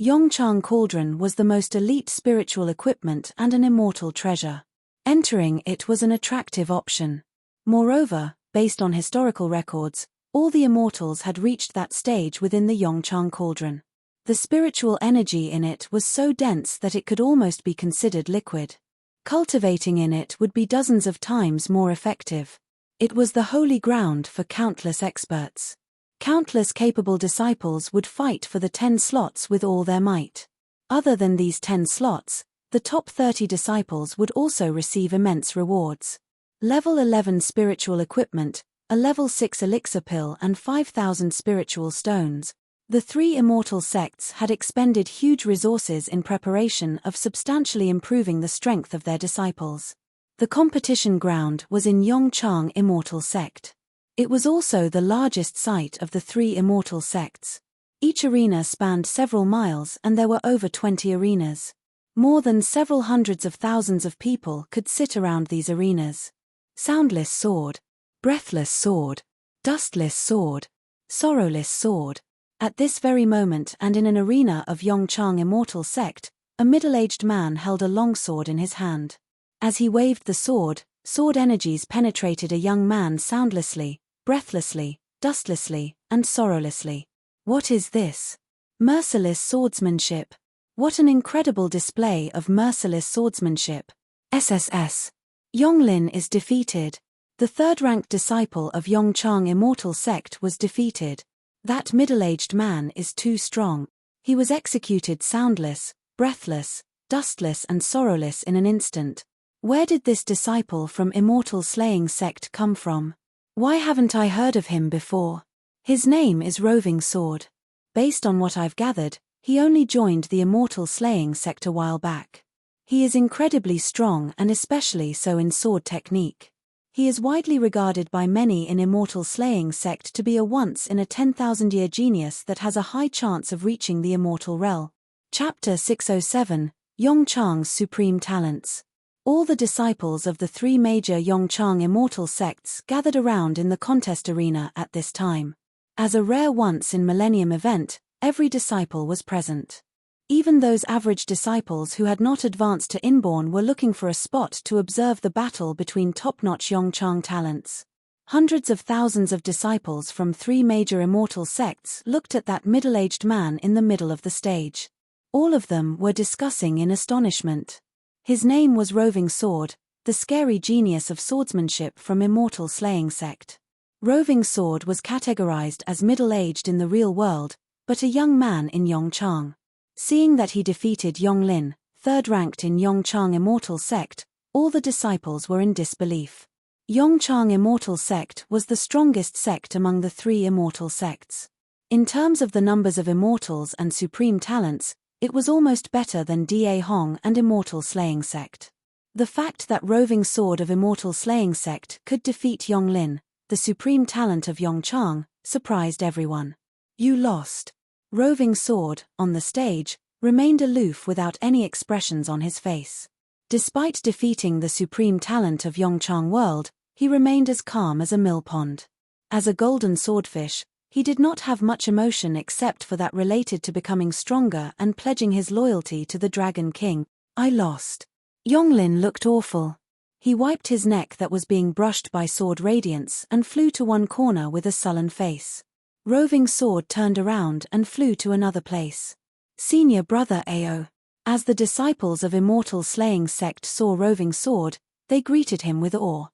Yongchang cauldron was the most elite spiritual equipment and an immortal treasure. Entering it was an attractive option. Moreover, based on historical records, all the immortals had reached that stage within the Yongchang cauldron. The spiritual energy in it was so dense that it could almost be considered liquid. Cultivating in it would be dozens of times more effective. It was the holy ground for countless experts. Countless capable disciples would fight for the 10 slots with all their might. Other than these 10 slots, the top 30 disciples would also receive immense rewards. Level 11 spiritual equipment, a level 6 elixir pill and 5,000 spiritual stones. The 3 immortal sects had expended huge resources in preparation of substantially improving the strength of their disciples. The competition ground was in Yongchang Immortal Sect. It was also the largest site of the 3 immortal sects. Each arena spanned several miles and there were over 20 arenas. More than several hundreds of thousands of people could sit around these arenas. Soundless sword, breathless sword, dustless sword, sorrowless sword. At this very moment and in an arena of Yongchang Immortal Sect, a middle-aged man held a long sword in his hand. As he waved the sword, sword energies penetrated a young man soundlessly, breathlessly, dustlessly, and sorrowlessly. What is this? Merciless swordsmanship. What an incredible display of merciless swordsmanship. SSS. Yonglin is defeated. The 3rd-ranked disciple of Yongchang Immortal Sect was defeated. That middle-aged man is too strong. He was executed soundless, breathless, dustless and sorrowless in an instant. Where did this disciple from Immortal Slaying Sect come from? Why haven't I heard of him before? His name is Roving Sword. Based on what I've gathered, he only joined the Immortal Slaying Sect a while back. He is incredibly strong and especially so in sword technique. He is widely regarded by many in Immortal Slaying Sect to be a once-in-a-10,000-year genius that has a high chance of reaching the immortal realm. Chapter 607, Yongchang's Supreme Talents. All the disciples of the 3 major Yongchang Immortal Sects gathered around in the contest arena at this time. As a rare once-in-millennium event, every disciple was present. Even those average disciples who had not advanced to Inborn were looking for a spot to observe the battle between top-notch Yongchang talents. Hundreds of thousands of disciples from 3 major immortal sects looked at that middle-aged man in the middle of the stage. All of them were discussing in astonishment. His name was Roving Sword, the scary genius of swordsmanship from Immortal Slaying Sect. Roving Sword was categorized as middle-aged in the real world, but a young man in Yongchang. Seeing that he defeated Yonglin, 3rd-ranked in Yongchang Immortal Sect, all the disciples were in disbelief. Yongchang Immortal Sect was the strongest sect among the 3 immortal sects. In terms of the numbers of immortals and supreme talents, it was almost better than Da Hong and Immortal Slaying Sect. The fact that Roving Sword of Immortal Slaying Sect could defeat Yonglin, the supreme talent of Yongchang, surprised everyone. You lost. Roving Sword, on the stage, remained aloof without any expressions on his face. Despite defeating the supreme talent of Yongchang world, he remained as calm as a millpond. As a golden swordfish, he did not have much emotion except for that related to becoming stronger and pledging his loyalty to the Dragon King. I lost. Yonglin looked awful. He wiped his neck that was being brushed by sword radiance and flew to one corner with a sullen face. Roving Sword turned around and flew to another place. Senior brother Ao. As the disciples of Immortal Slaying Sect saw Roving Sword, they greeted him with awe.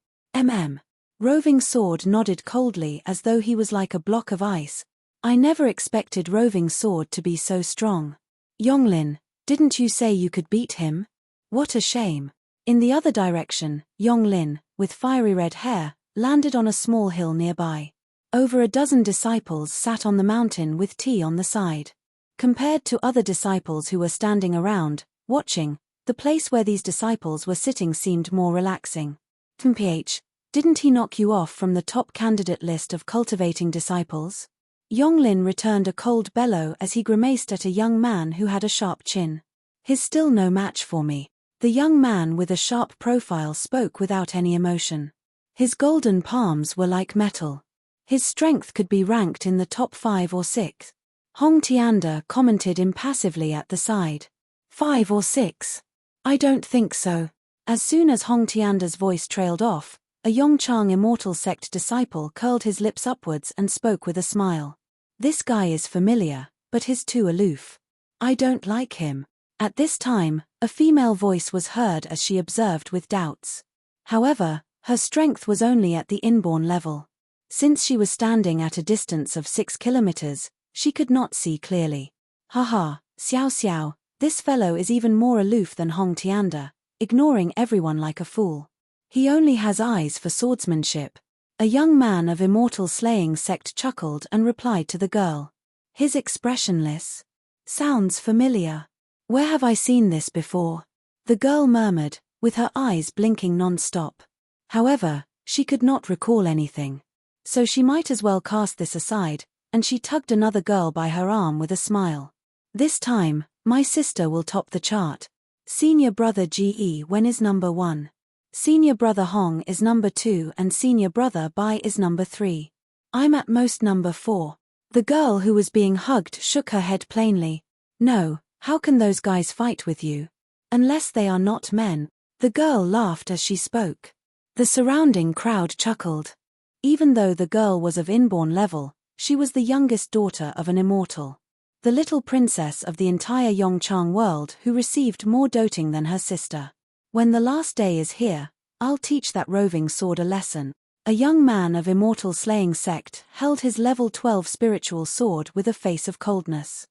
Roving Sword nodded coldly as though he was like a block of ice. I never expected Roving Sword to be so strong. Yonglin, didn't you say you could beat him? What a shame. In the other direction, Yonglin, with fiery red hair, landed on a small hill nearby. Over a dozen disciples sat on the mountain with tea on the side. Compared to other disciples who were standing around, watching, The place where these disciples were sitting seemed more relaxing. "PH, didn't he knock you off from the top candidate list of cultivating disciples?" Yonglin returned a cold bellow as he grimaced at a young man who had a sharp chin. "He's still no match for me." The young man with a sharp profile spoke without any emotion. His golden palms were like metal. His strength could be ranked in the top 5 or 6. Hong Tianda commented impassively at the side. 5 or 6? I don't think so. As soon as Hong Tianda's voice trailed off, a Yongchang Immortal Sect disciple curled his lips upwards and spoke with a smile. "This guy is familiar, but he's too aloof. I don't like him." At this time, a female voice was heard as she observed with doubts. However, her strength was only at the inborn level. Since she was standing at a distance of 6 kilometers, she could not see clearly. "Haha, Xiao Xiao, this fellow is even more aloof than Hong Tianda, ignoring everyone like a fool. He only has eyes for swordsmanship." A young man of Immortal Slaying Sect chuckled and replied to the girl. "His expressionless. Sounds familiar. Where have I seen this before?" The girl murmured, with her eyes blinking non-stop. However, she could not recall anything. So she might as well cast this aside, and she tugged another girl by her arm with a smile. "This time, my sister will top the chart. Senior brother Ge Wen is number 1. Senior brother Hong is number 2 and senior brother Bai is number 3. I'm at most number 4. The girl who was being hugged shook her head plainly. "No, how can those guys fight with you? Unless they are not men." The girl laughed as she spoke. The surrounding crowd chuckled. Even though the girl was of inborn level, she was the youngest daughter of an immortal. The little princess of the entire Yongchang world who received more doting than her sister. "When the last day is here, I'll teach that roving sword a lesson." A young man of Immortal Slaying Sect held his level 12 spiritual sword with a face of coldness.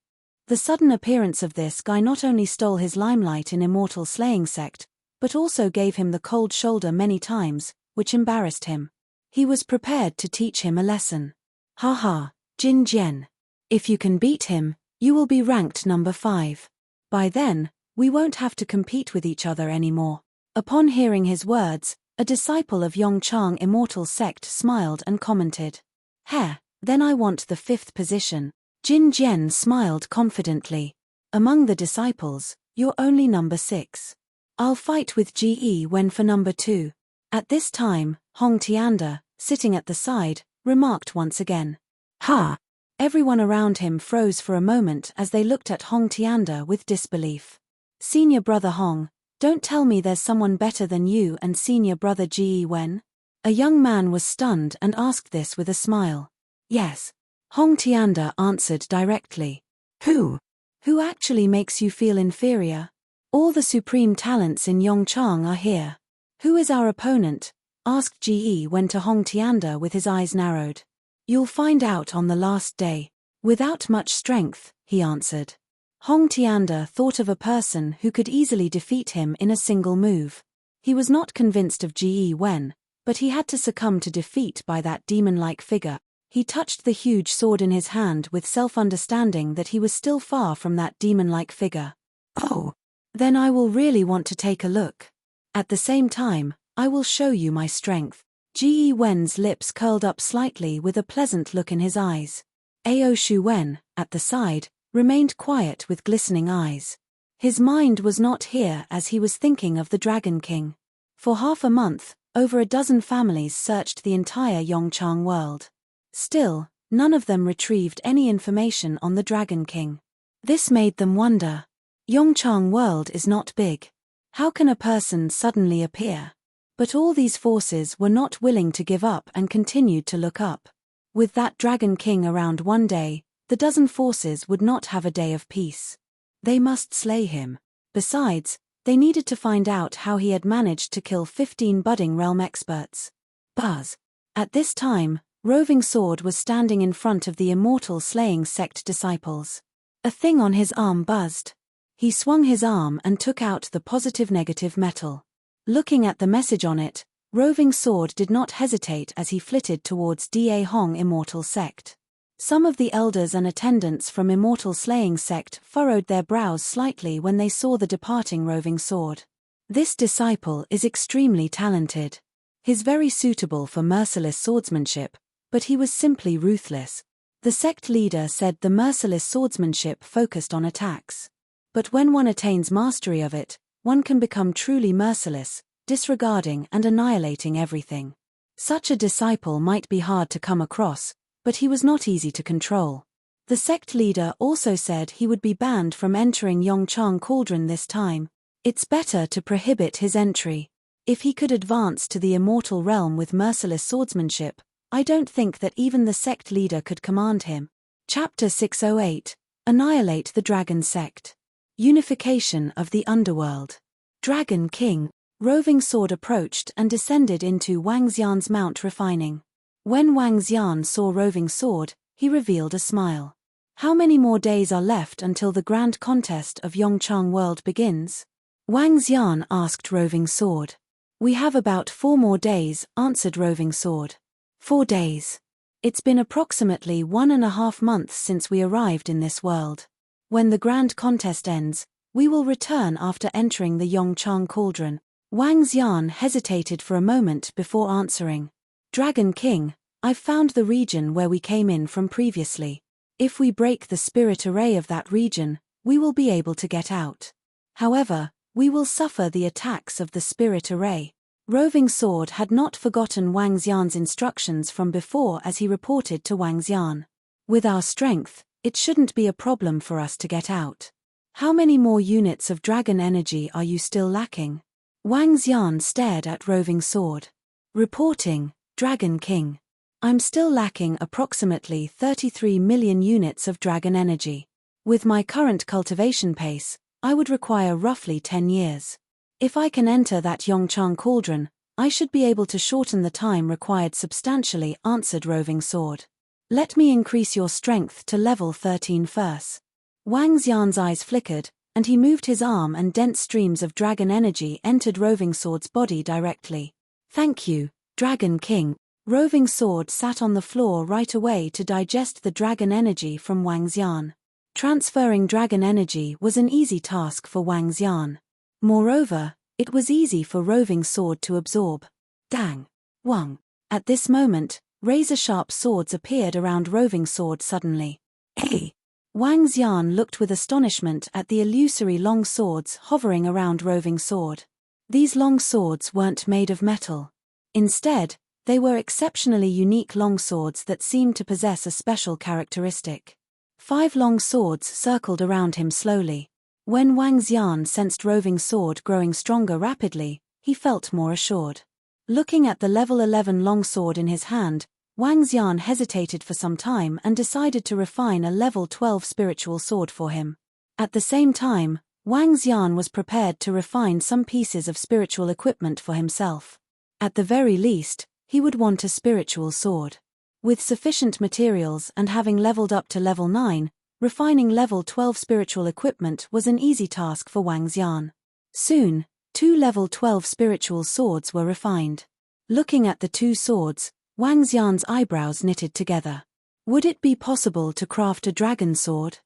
The sudden appearance of this guy not only stole his limelight in Immortal Slaying Sect, but also gave him the cold shoulder many times, which embarrassed him. He was prepared to teach him a lesson. "Haha, Jin Jian. If you can beat him, you will be ranked number 5. By then, we won't have to compete with each other anymore." Upon hearing his words, a disciple of Yongchang Immortal Sect smiled and commented. "Heh, then I want the 5th position." Jin Jian smiled confidently. "Among the disciples, you're only number 6. I'll fight with Ge Wen for number 2. At this time, Hong Tianda, sitting at the side, remarked once again. "Ha!" Everyone around him froze for a moment as they looked at Hong Tianda with disbelief. "Senior brother Hong, don't tell me there's someone better than you and senior brother Ge Wen?" A young man was stunned and asked this with a smile. "Yes." Hong Tianda answered directly. "Who? Who actually makes you feel inferior? All the supreme talents in Yongchang are here. Who is our opponent?" asked Ge Wen to Hong Tianda with his eyes narrowed. "You'll find out on the last day. Without much strength," he answered. Hong Tianda thought of a person who could easily defeat him in a single move. He was not convinced of Ge Wen, but he had to succumb to defeat by that demon-like figure. He touched the huge sword in his hand with self-understanding that he was still far from that demon-like figure. "Oh, then I will really want to take a look. At the same time, I will show you my strength." Ge Wen's lips curled up slightly with a pleasant look in his eyes. Ao Shu Wen, at the side, remained quiet with glistening eyes. His mind was not here as he was thinking of the Dragon King. For half a month, over a dozen families searched the entire Yongchang world. Still, none of them retrieved any information on the Dragon King. This made them wonder. Yongchang world is not big. How can a person suddenly appear? But all these forces were not willing to give up and continued to look up. With that Dragon King around one day, the dozen forces would not have a day of peace. They must slay him. Besides, they needed to find out how he had managed to kill 15 budding realm experts. Buzz. At this time, Roving Sword was standing in front of the Immortal Slaying Sect disciples. A thing on his arm buzzed. He swung his arm and took out the positive-negative metal. Looking at the message on it, Roving Sword did not hesitate as he flitted towards Da Hong Immortal Sect. Some of the elders and attendants from Immortal Slaying Sect furrowed their brows slightly when they saw the departing roving sword. This disciple is extremely talented. He's very suitable for merciless swordsmanship, but he was simply ruthless. The sect leader said the merciless swordsmanship focused on attacks. But when one attains mastery of it, one can become truly merciless, disregarding and annihilating everything. Such a disciple might be hard to come across, but he was not easy to control. The sect leader also said he would be banned from entering Yongchang Cauldron this time. It's better to prohibit his entry. If he could advance to the immortal realm with merciless swordsmanship, I don't think that even the sect leader could command him. Chapter 608. Annihilate the Dragon Sect. Unification of the Underworld. Dragon King. Roving Sword approached and descended into Wang Xian's mount refining. When Wang Xian saw Roving Sword, he revealed a smile. How many more days are left until the grand contest of Yongchang World begins? Wang Xian asked Roving Sword. We have about 4 more days, answered Roving Sword. 4 days. It's been approximately 1.5 months since we arrived in this world. When the grand contest ends, we will return after entering the Yongchang Cauldron. Wang Xian hesitated for a moment before answering. Dragon King, I've found the region where we came in from previously. If we break the spirit array of that region, we will be able to get out. However, we will suffer the attacks of the spirit array. Roving Sword had not forgotten Wang Xian's instructions from before as he reported to Wang Xian. With our strength, it shouldn't be a problem for us to get out. How many more units of dragon energy are you still lacking? Wang Xian stared at Roving Sword. Reporting, Dragon King. I'm still lacking approximately 33 million units of dragon energy. With my current cultivation pace, I would require roughly 10 years. If I can enter that Yongchang Cauldron, I should be able to shorten the time required substantially, answered Roving Sword. Let me increase your strength to level 13 first. Wang Xian's eyes flickered, and he moved his arm and dense streams of dragon energy entered Roving Sword's body directly. Thank you, Dragon King. Roving Sword sat on the floor right away to digest the dragon energy from Wang Xian. Transferring dragon energy was an easy task for Wang Xian. Moreover, it was easy for Roving Sword to absorb. Dang! Wang! At this moment, razor-sharp swords appeared around Roving Sword suddenly. Hey! Wang Xian looked with astonishment at the illusory long swords hovering around Roving Sword. These long swords weren't made of metal. Instead, they were exceptionally unique long swords that seemed to possess a special characteristic. 5 long swords circled around him slowly. When Wang Xian sensed Roving Sword growing stronger rapidly, he felt more assured. Looking at the level 11 long sword in his hand, Wang Xian hesitated for some time and decided to refine a level 12 spiritual sword for him. At the same time, Wang Xian was prepared to refine some pieces of spiritual equipment for himself. At the very least, he would want a spiritual sword. With sufficient materials and having leveled up to level 9, refining level 12 spiritual equipment was an easy task for Wang Xian. Soon, 2 level 12 spiritual swords were refined. Looking at the 2 swords, Wang Xian's eyebrows knitted together. Would it be possible to craft a dragon sword?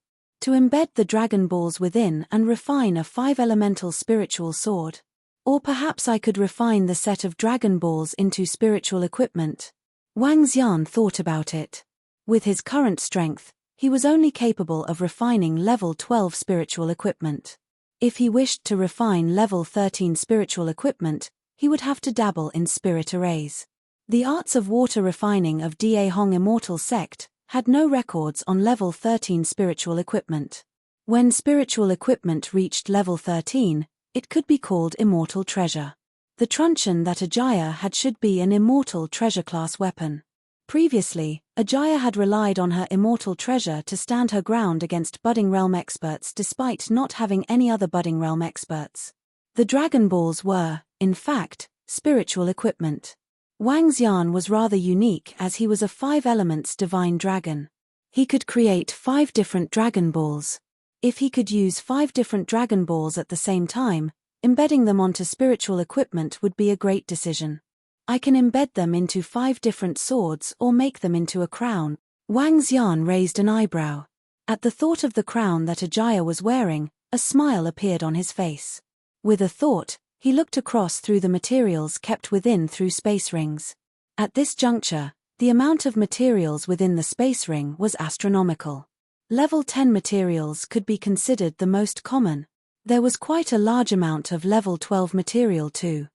To embed the dragon balls within and refine a 5-elemental spiritual sword? Or perhaps I could refine the set of dragon balls into spiritual equipment? Wang Xian thought about it. With his current strength, he was only capable of refining level 12 spiritual equipment. If he wished to refine level 13 spiritual equipment, he would have to dabble in spirit arrays. The arts of water refining of Da Hong Immortal Sect had no records on level 13 spiritual equipment. When spiritual equipment reached level 13, it could be called immortal treasure. The truncheon that Ajaya had should be an immortal treasure class weapon. Previously, Ajaya had relied on her immortal treasure to stand her ground against budding realm experts despite not having any other budding realm experts. The Dragon Balls were, in fact, spiritual equipment. Wang Xian was rather unique as he was a 5 elements divine dragon. He could create 5 different Dragon Balls. If he could use 5 different Dragon Balls at the same time, embedding them onto spiritual equipment would be a great decision. I can embed them into 5 different swords or make them into a crown. Wang Xian raised an eyebrow. At the thought of the crown that Ajaya was wearing, a smile appeared on his face. With a thought, he looked across through the materials kept within through space rings. At this juncture, the amount of materials within the space ring was astronomical. Level 10 materials could be considered the most common. There was quite a large amount of level 12 material too.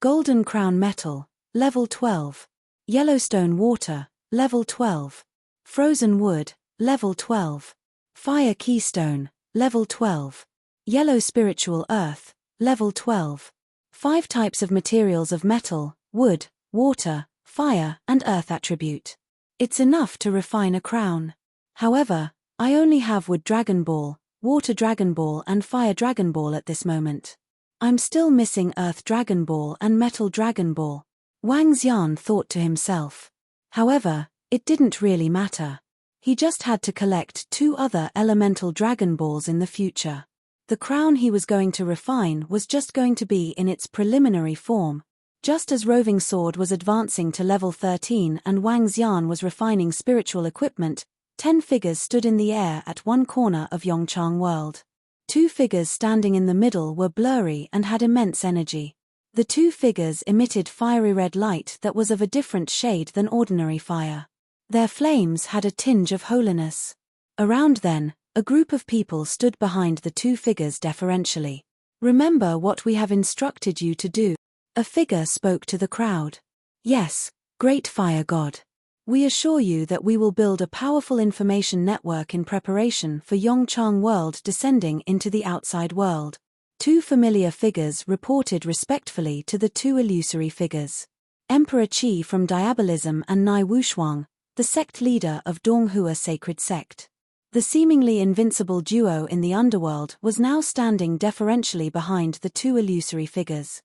Golden crown metal, level 12. Yellowstone water, level 12. Frozen wood, level 12. Fire keystone, level 12. Yellow spiritual earth, level 12. 5 types of materials of metal, wood, water, fire, and earth attribute. It's enough to refine a crown. However, I only have wood Dragon Ball, water Dragon Ball, and fire Dragon Ball at this moment. I'm still missing earth Dragon Ball and metal Dragon Ball. Wang Xian thought to himself. However, it didn't really matter. He just had to collect 2 other elemental Dragon Balls in the future. The crown he was going to refine was just going to be in its preliminary form. Just as Roving Sword was advancing to level 13 and Wang Xian was refining spiritual equipment, 10 figures stood in the air at one corner of Yongchang World. 2 figures standing in the middle were blurry and had immense energy. The 2 figures emitted fiery red light that was of a different shade than ordinary fire. Their flames had a tinge of holiness. Around then, a group of people stood behind the 2 figures deferentially. Remember what we have instructed you to do. A figure spoke to the crowd. Yes, great fire god. We assure you that we will build a powerful information network in preparation for Yongchang World descending into the outside world. 2 familiar figures reported respectfully to the 2 illusory figures. Emperor Qi from Diabolism and Nai Wushuang, the sect leader of Donghua Sacred Sect. The seemingly invincible duo in the underworld was now standing deferentially behind the 2 illusory figures.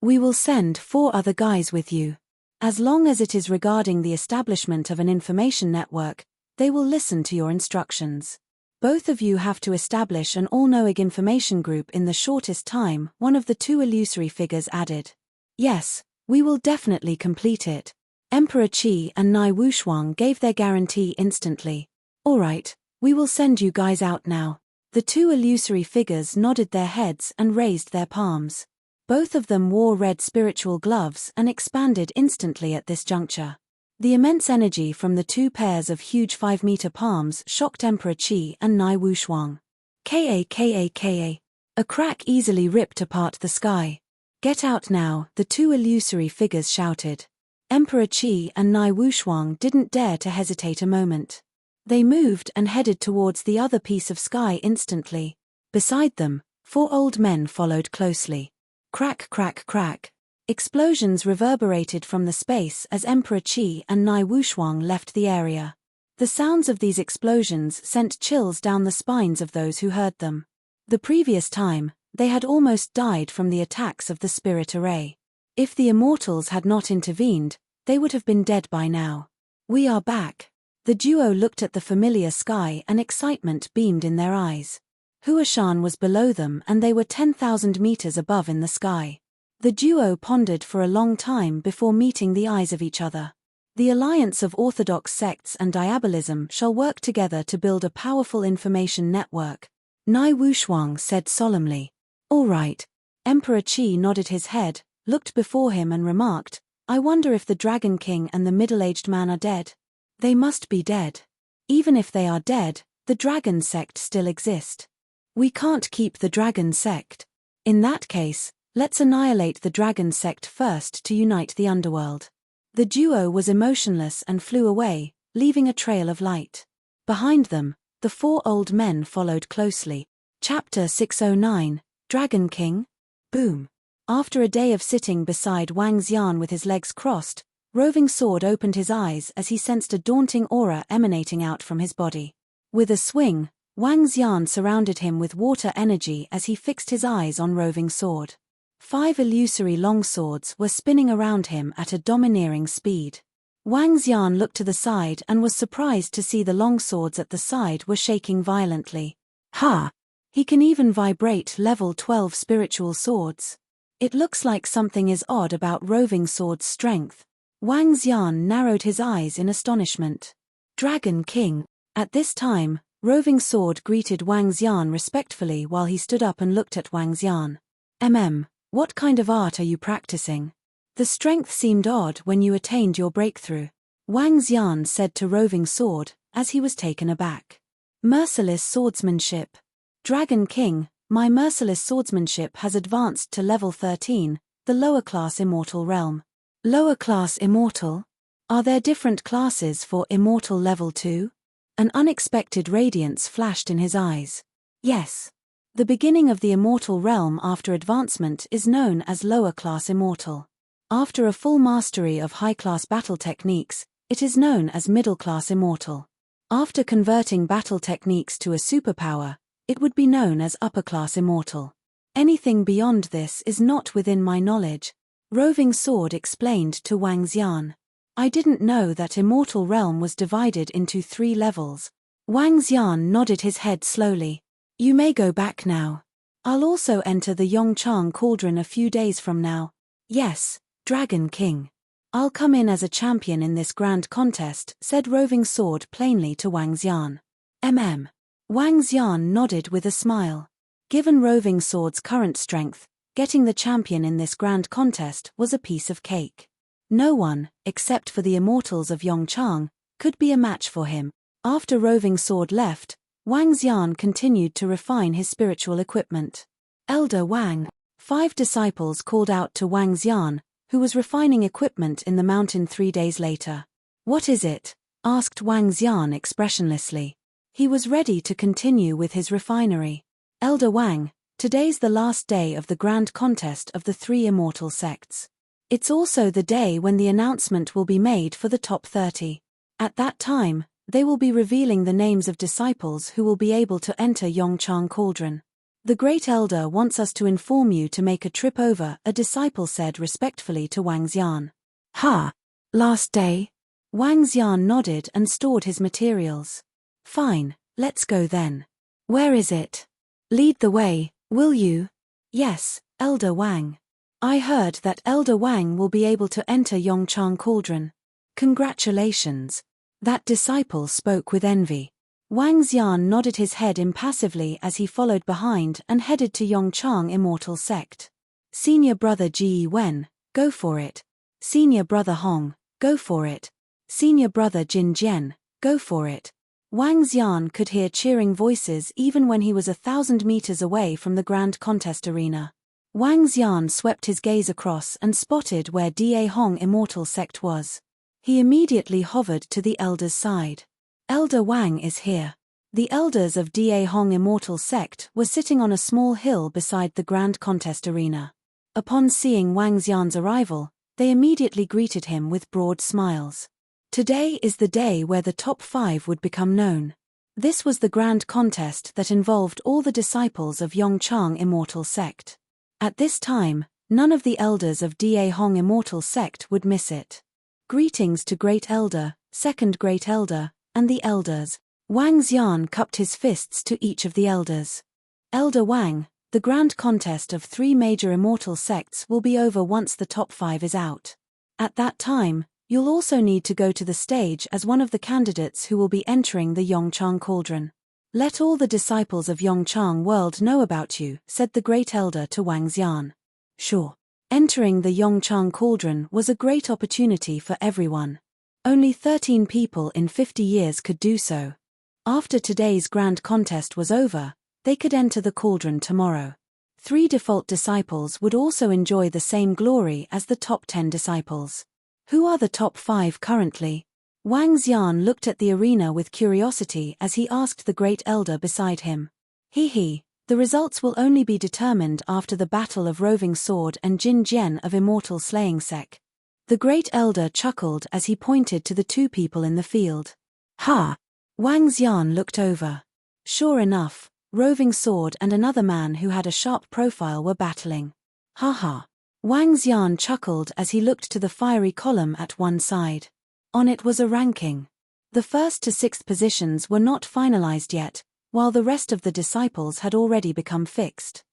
We will send 4 other guys with you. As long as it is regarding the establishment of an information network, they will listen to your instructions. Both of you have to establish an all-knowing information group in the shortest time, one of the 2 illusory figures added. Yes, we will definitely complete it. Emperor Qi and Nai Wushuang gave their guarantee instantly. Alright, we will send you guys out now. The 2 illusory figures nodded their heads and raised their palms. Both of them wore red spiritual gloves and expanded instantly at this juncture. The immense energy from the 2 pairs of huge 5-meter palms shocked Emperor Qi and Nai Wushuang. Ka. A crack easily ripped apart the sky. Get out now, the 2 illusory figures shouted. Emperor Qi and Nai Wushuang didn't dare to hesitate a moment. They moved and headed towards the other piece of sky instantly. Beside them, 4 old men followed closely. Crack crack crack. Explosions reverberated from the space as Emperor Qi and Nai Wushuang left the area. The sounds of these explosions sent chills down the spines of those who heard them. The previous time, they had almost died from the attacks of the spirit array. If the immortals had not intervened, they would have been dead by now. We are back. The duo looked at the familiar sky and excitement beamed in their eyes. Huashan was below them and they were 10,000 meters above in the sky. The duo pondered for a long time before meeting the eyes of each other. The alliance of orthodox sects and diabolism shall work together to build a powerful information network. Nai Wushuang said solemnly. All right. Emperor Qi nodded his head, looked before him and remarked, I wonder if the Dragon King and the middle-aged man are dead. They must be dead. Even if they are dead, the Dragon Sect still exist. We can't keep the Dragon Sect. In that case, let's annihilate the Dragon Sect first to unite the underworld. The duo was emotionless and flew away, leaving a trail of light. Behind them, the 4 old men followed closely. Chapter 609, Dragon King? Boom. After a day of sitting beside Wang Xian with his legs crossed, Roving Sword opened his eyes as he sensed a daunting aura emanating out from his body. With a swing, Wang Xian surrounded him with water energy as he fixed his eyes on Roving Sword. 5 illusory longswords were spinning around him at a domineering speed. Wang Xian looked to the side and was surprised to see the longswords at the side were shaking violently. Ha! He can even vibrate level 12 spiritual swords. It looks like something is odd about Roving Sword's strength. Wang Xian narrowed his eyes in astonishment. Dragon King. At this time, Roving Sword greeted Wang Xian respectfully while he stood up and looked at Wang Xian. What kind of art are you practicing? The strength seemed odd when you attained your breakthrough. Wang Xian said to Roving Sword, as he was taken aback. Merciless swordsmanship. Dragon King, my merciless swordsmanship has advanced to level 13, the lower class immortal realm. Lower class immortal? Are there different classes for immortal level 2? An unexpected radiance flashed in his eyes. Yes. The beginning of the immortal realm after advancement is known as lower class immortal. After a full mastery of high-class battle techniques, it is known as middle class immortal. After converting battle techniques to a superpower, it would be known as upper class immortal. Anything beyond this is not within my knowledge, Roving Sword explained to Wang Xian. I didn't know that immortal realm was divided into 3 levels. Wang Xian nodded his head slowly. You may go back now. I'll also enter the Yongchang Cauldron a few days from now. Yes, Dragon King. I'll come in as a champion in this grand contest, said Roving Sword plainly to Wang Xian. Wang Xian nodded with a smile. Given Roving Sword's current strength, getting the champion in this grand contest was a piece of cake. No one, except for the immortals of Yongchang, could be a match for him. After Roving Sword left, Wang Xian continued to refine his spiritual equipment. Elder Wang. 5 disciples called out to Wang Xian, who was refining equipment in the mountain 3 days later. What is it? Asked Wang Xian expressionlessly. He was ready to continue with his refinery. Elder Wang, today's the last day of the grand contest of the 3 immortal sects. It's also the day when the announcement will be made for the top 30. At that time, they will be revealing the names of disciples who will be able to enter Yongchang Cauldron. The Great Elder wants us to inform you to make a trip over, a disciple said respectfully to Wang Xian. Last day? Wang Xian nodded and stored his materials. Fine, let's go then. Where is it? Lead the way, will you? Yes, Elder Wang. I heard that Elder Wang will be able to enter Yongchang Cauldron. Congratulations. That disciple spoke with envy. Wang Xian nodded his head impassively as he followed behind and headed to Yongchang Immortal Sect. Senior Brother Ji Wen, go for it. Senior Brother Hong, go for it. Senior Brother Jin Jian, go for it. Wang Xian could hear cheering voices even when he was 1,000 meters away from the grand contest arena. Wang Xian swept his gaze across and spotted where Da Hong Immortal Sect was. He immediately hovered to the elder's side. Elder Wang is here. The elders of Da Hong Immortal Sect were sitting on a small hill beside the grand contest arena. Upon seeing Wang Xian's arrival, they immediately greeted him with broad smiles. Today is the day where the top 5 would become known. This was the grand contest that involved all the disciples of Yongchang Immortal Sect. At this time, none of the elders of Da Hong Immortal Sect would miss it. Greetings to Great Elder, Second Great Elder, and the elders. Wang Xian cupped his fists to each of the elders. Elder Wang, the grand contest of 3 major immortal sects will be over once the top 5 is out. At that time, you'll also need to go to the stage as one of the candidates who will be entering the Yongchang Cauldron. Let all the disciples of Yongchang world know about you, said the Great Elder to Wang Xian. Sure. Entering the Yongchang Cauldron was a great opportunity for everyone. Only 13 people in 50 years could do so. After today's grand contest was over, they could enter the cauldron tomorrow. 3 default disciples would also enjoy the same glory as the top 10 disciples. Who are the top 5 currently? Wang Xian looked at the arena with curiosity as he asked the Great Elder beside him. The results will only be determined after the Battle of Roving Sword and Jin Jian of Immortal Slaying Sec. The Great Elder chuckled as he pointed to the 2 people in the field. Wang Xian looked over. Sure enough, Roving Sword and another man who had a sharp profile were battling. Wang Xian chuckled as he looked to the fiery column at one side. On it was a ranking. The 1st to 6th positions were not finalized yet, while the rest of the disciples had already become fixed.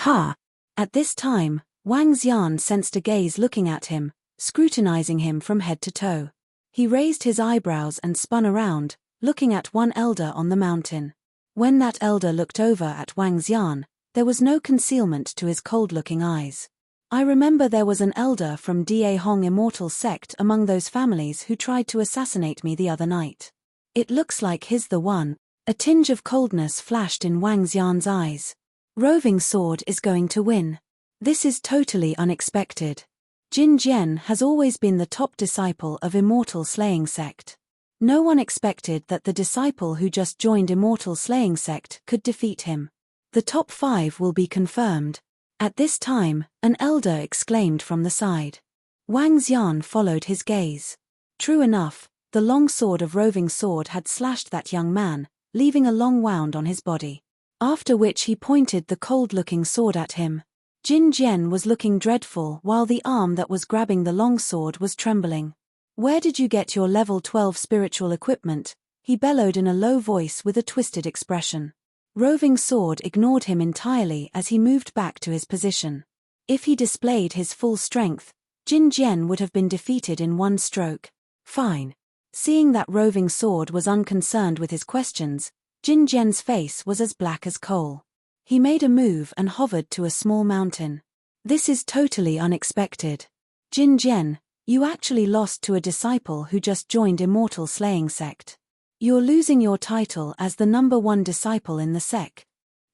At this time, Wang Xian sensed a gaze looking at him, scrutinizing him from head to toe. He raised his eyebrows and spun around, looking at one elder on the mountain. When that elder looked over at Wang Xian, there was no concealment to his cold-looking eyes. I remember there was an elder from Da Hong Immortal Sect among those families who tried to assassinate me the other night. It looks like he's the one. A tinge of coldness flashed in Wang Xian's eyes. Roving Sword is going to win. This is totally unexpected. Jin Jian has always been the top disciple of Immortal Slaying Sect. No one expected that the disciple who just joined Immortal Slaying Sect could defeat him. The top 5 will be confirmed. At this time, an elder exclaimed from the side. Wang Xian followed his gaze. True enough, the long sword of Roving Sword had slashed that young man, leaving a long wound on his body. After which he pointed the cold-looking sword at him. Jin Jian was looking dreadful while the arm that was grabbing the long sword was trembling. "Where did you get your level 12 spiritual equipment?" he bellowed in a low voice with a twisted expression. Roving Sword ignored him entirely as he moved back to his position. If he displayed his full strength, Jin Jian would have been defeated in one stroke. Fine. Seeing that Roving Sword was unconcerned with his questions, Jin Jian's face was as black as coal. He made a move and hovered to a small mountain. "This is totally unexpected. Jin Jian, you actually lost to a disciple who just joined Immortal Slaying Sect. You're losing your title as the number 1 disciple in the sect."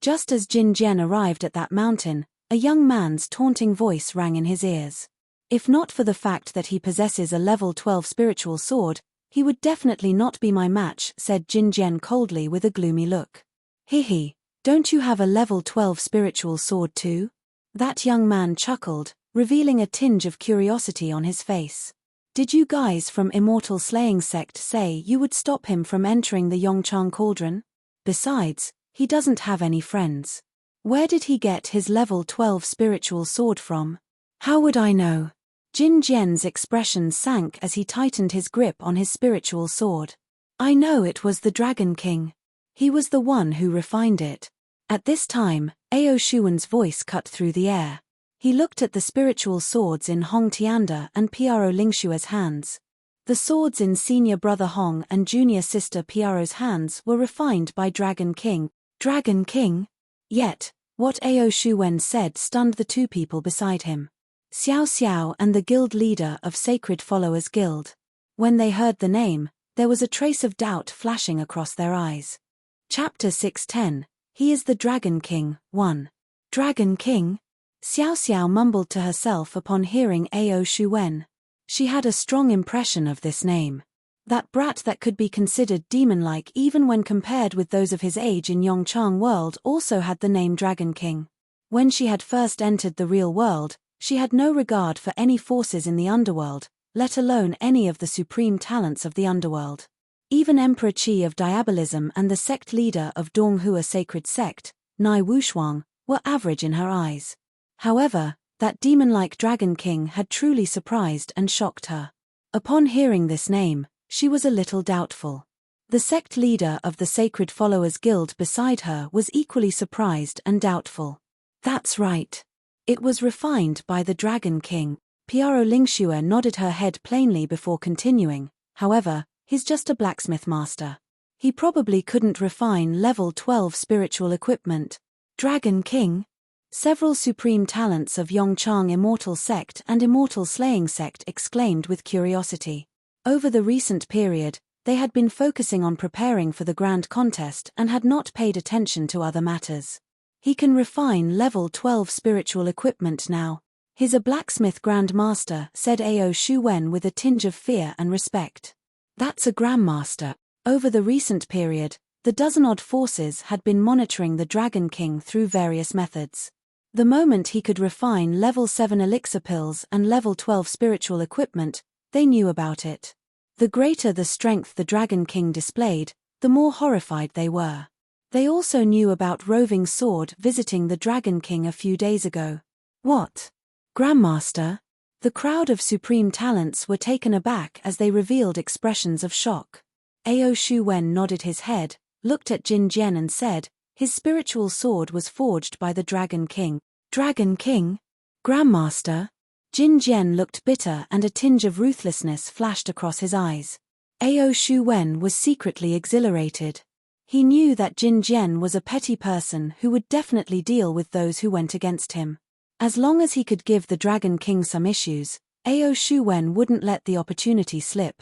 Just as Jin Jian arrived at that mountain, a young man's taunting voice rang in his ears. "If not for the fact that he possesses a level 12 spiritual sword, he would definitely not be my match," said Jin Jian coldly with a gloomy look. "Hihi, don't you have a level 12 spiritual sword too?" That young man chuckled, revealing a tinge of curiosity on his face. "Did you guys from Immortal Slaying Sect say you would stop him from entering the Yongchang Cauldron? Besides, he doesn't have any friends. Where did he get his level 12 spiritual sword from?" "How would I know?" Jin Jian's expression sank as he tightened his grip on his spiritual sword. "I know it was the Dragon King. He was the one who refined it." At this time, Ao Shuan's voice cut through the air. He looked at the spiritual swords in Hong Tianda and Pro Lingshua's hands. The swords in senior brother Hong and junior sister Pro's hands were refined by Dragon King. Dragon King? Yet, what Ao Shuan said stunned the 2 people beside him. Xiao Xiao and the guild leader of Sacred Followers Guild. When they heard the name, there was a trace of doubt flashing across their eyes. Chapter 610, He is the Dragon King, 1. Dragon King? Xiao Xiao mumbled to herself upon hearing Ao Shuwen. She had a strong impression of this name. That brat that could be considered demon-like even when compared with those of his age in Yongchang world also had the name Dragon King. When she had first entered the real world, she had no regard for any forces in the underworld, let alone any of the supreme talents of the underworld. Even Emperor Qi of Diabolism and the sect leader of Donghua Sacred Sect, Nai Wushuang, were average in her eyes. However, that demon-like Dragon King had truly surprised and shocked her. Upon hearing this name, she was a little doubtful. The sect leader of the Sacred Followers Guild beside her was equally surprised and doubtful. "That's right. It was refined by the Dragon King." Pro Lingxua nodded her head plainly before continuing. "However, he's just a blacksmith master. He probably couldn't refine level 12 spiritual equipment." Dragon King? Several supreme talents of Yongchang Immortal Sect and Immortal Slaying Sect exclaimed with curiosity. Over the recent period, they had been focusing on preparing for the grand contest and had not paid attention to other matters. "He can refine level 12 spiritual equipment now. He's a blacksmith grandmaster," said Ao Shuwen with a tinge of fear and respect. "That's a grandmaster." Over the recent period, the dozen-odd forces had been monitoring the Dragon King through various methods. The moment he could refine level 7 elixir pills and level 12 spiritual equipment, they knew about it. The greater the strength the Dragon King displayed, the more horrified they were. They also knew about Roving Sword visiting the Dragon King a few days ago. "What? Grandmaster?" The crowd of supreme talents were taken aback as they revealed expressions of shock. Ao Shuwen nodded his head, looked at Jin Jian and said, "His spiritual sword was forged by the Dragon King." "Dragon King? Grandmaster?" Jin Jian looked bitter and a tinge of ruthlessness flashed across his eyes. Ao Shu Wen was secretly exhilarated. He knew that Jin Jian was a petty person who would definitely deal with those who went against him. As long as he could give the Dragon King some issues, Ao Shu Wen wouldn't let the opportunity slip.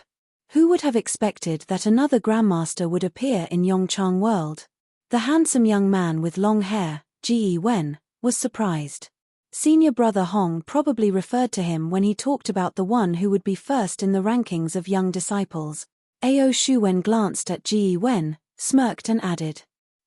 Who would have expected that another Grandmaster would appear in Yongchang World? The handsome young man with long hair, Ji Wen, was surprised. Senior brother Hong probably referred to him when he talked about the one who would be first in the rankings of young disciples. Ao Shu Wen glanced at Ji Wen, smirked and added,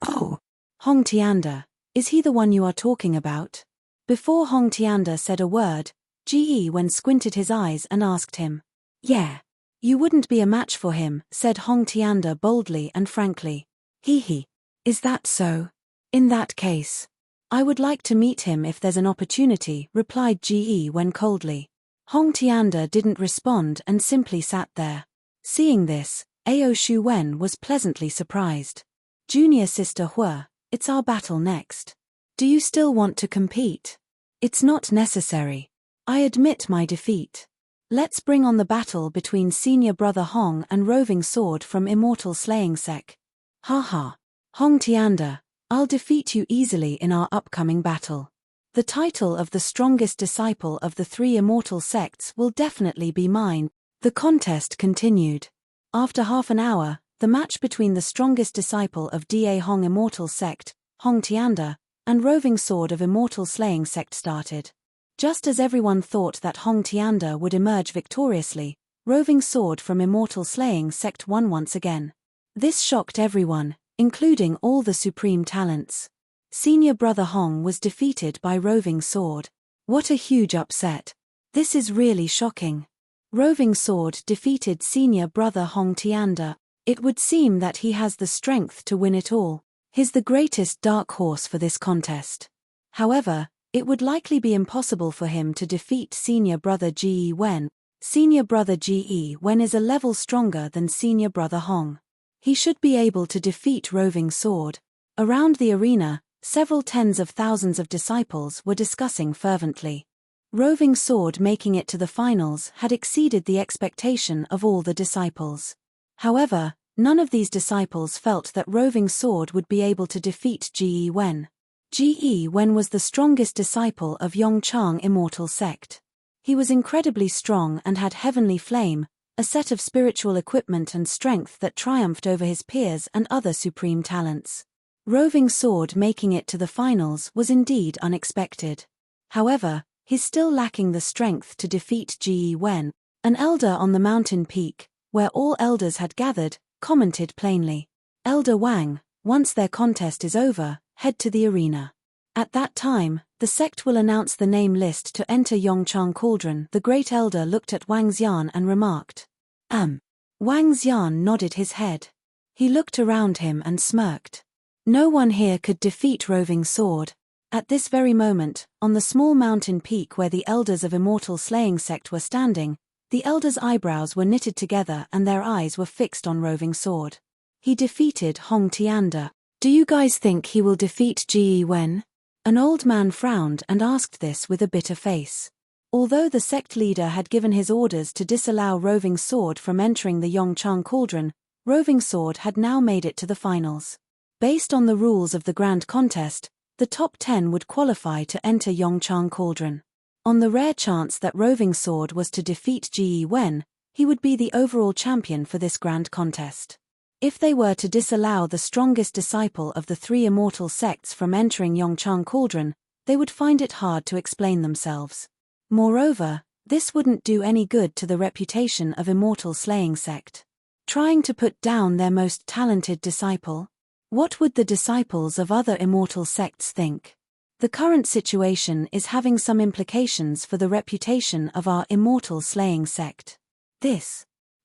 "Oh, Hong Tianda, is he the one you are talking about?" Before Hong Tianda said a word, Ji Wen squinted his eyes and asked him. "Yeah. You wouldn't be a match for him," said Hong Tianda boldly and frankly. He. Is that so? In that case, I would like to meet him if there's an opportunity, replied Ji Wen coldly. Hong Tianda didn't respond and simply sat there. Seeing this, Ao Shu Wen was pleasantly surprised. "Junior sister Hua, it's our battle next. Do you still want to compete?" "It's not necessary. I admit my defeat. Let's bring on the battle between senior brother Hong and roving sword from Immortal Slaying Sect." "Haha. Hong Tianda, I'll defeat you easily in our upcoming battle. The title of the strongest disciple of the 3 immortal sects will definitely be mine." The contest continued. After half an hour, the match between the strongest disciple of Da Hong Immortal Sect, Hong Tianda, and roving sword of Immortal Slaying Sect started. Just as everyone thought that Hong Tianda would emerge victoriously, roving sword from Immortal Slaying Sect won once again. This shocked everyone, including all the supreme talents. Senior brother Hong was defeated by roving sword. What a huge upset. This is really shocking. Roving sword defeated senior brother Hong Tianda. It would seem that he has the strength to win it all. He's the greatest dark horse for this contest. However, it would likely be impossible for him to defeat senior brother Ji Wen. Senior brother Ji Wen is a level stronger than senior brother Hong. He should be able to defeat roving sword. Around the arena, several tens of thousands of disciples were discussing fervently. Roving sword making it to the finals had exceeded the expectation of all the disciples. However, none of these disciples felt that roving sword would be able to defeat Ji Wen. Ji Wen was the strongest disciple of Yongchang Immortal Sect. He was incredibly strong and had heavenly flame, a set of spiritual equipment and strength that triumphed over his peers and other supreme talents. Roving sword making it to the finals was indeed unexpected. However, he's still lacking the strength to defeat Ji Wen. An elder on the mountain peak, where all elders had gathered, commented plainly. "Elder Wang, once their contest is over, head to the arena. At that time, the sect will announce the name list to enter Yongchang Cauldron." The great elder looked at Wang Xian and remarked. Wang Xian nodded his head. He looked around him and smirked. No one here could defeat roving sword. At this very moment, on the small mountain peak where the elders of Immortal Slaying Sect were standing, the elders' eyebrows were knitted together and their eyes were fixed on roving sword. He defeated Hong Tianda. "Do you guys think he will defeat Ji Wen?" An old man frowned and asked this with a bitter face. Although the sect leader had given his orders to disallow roving sword from entering the Yongchang Cauldron, roving sword had now made it to the finals. Based on the rules of the grand contest, the top 10 would qualify to enter Yongchang Cauldron. On the rare chance that roving sword was to defeat Ji Wen, he would be the overall champion for this grand contest. If they were to disallow the strongest disciple of the 3 immortal sects from entering Yongchang Cauldron, they would find it hard to explain themselves. Moreover, this wouldn't do any good to the reputation of Immortal Slaying Sect. Trying to put down their most talented disciple? What would the disciples of other immortal sects think? The current situation is having some implications for the reputation of our Immortal Slaying Sect.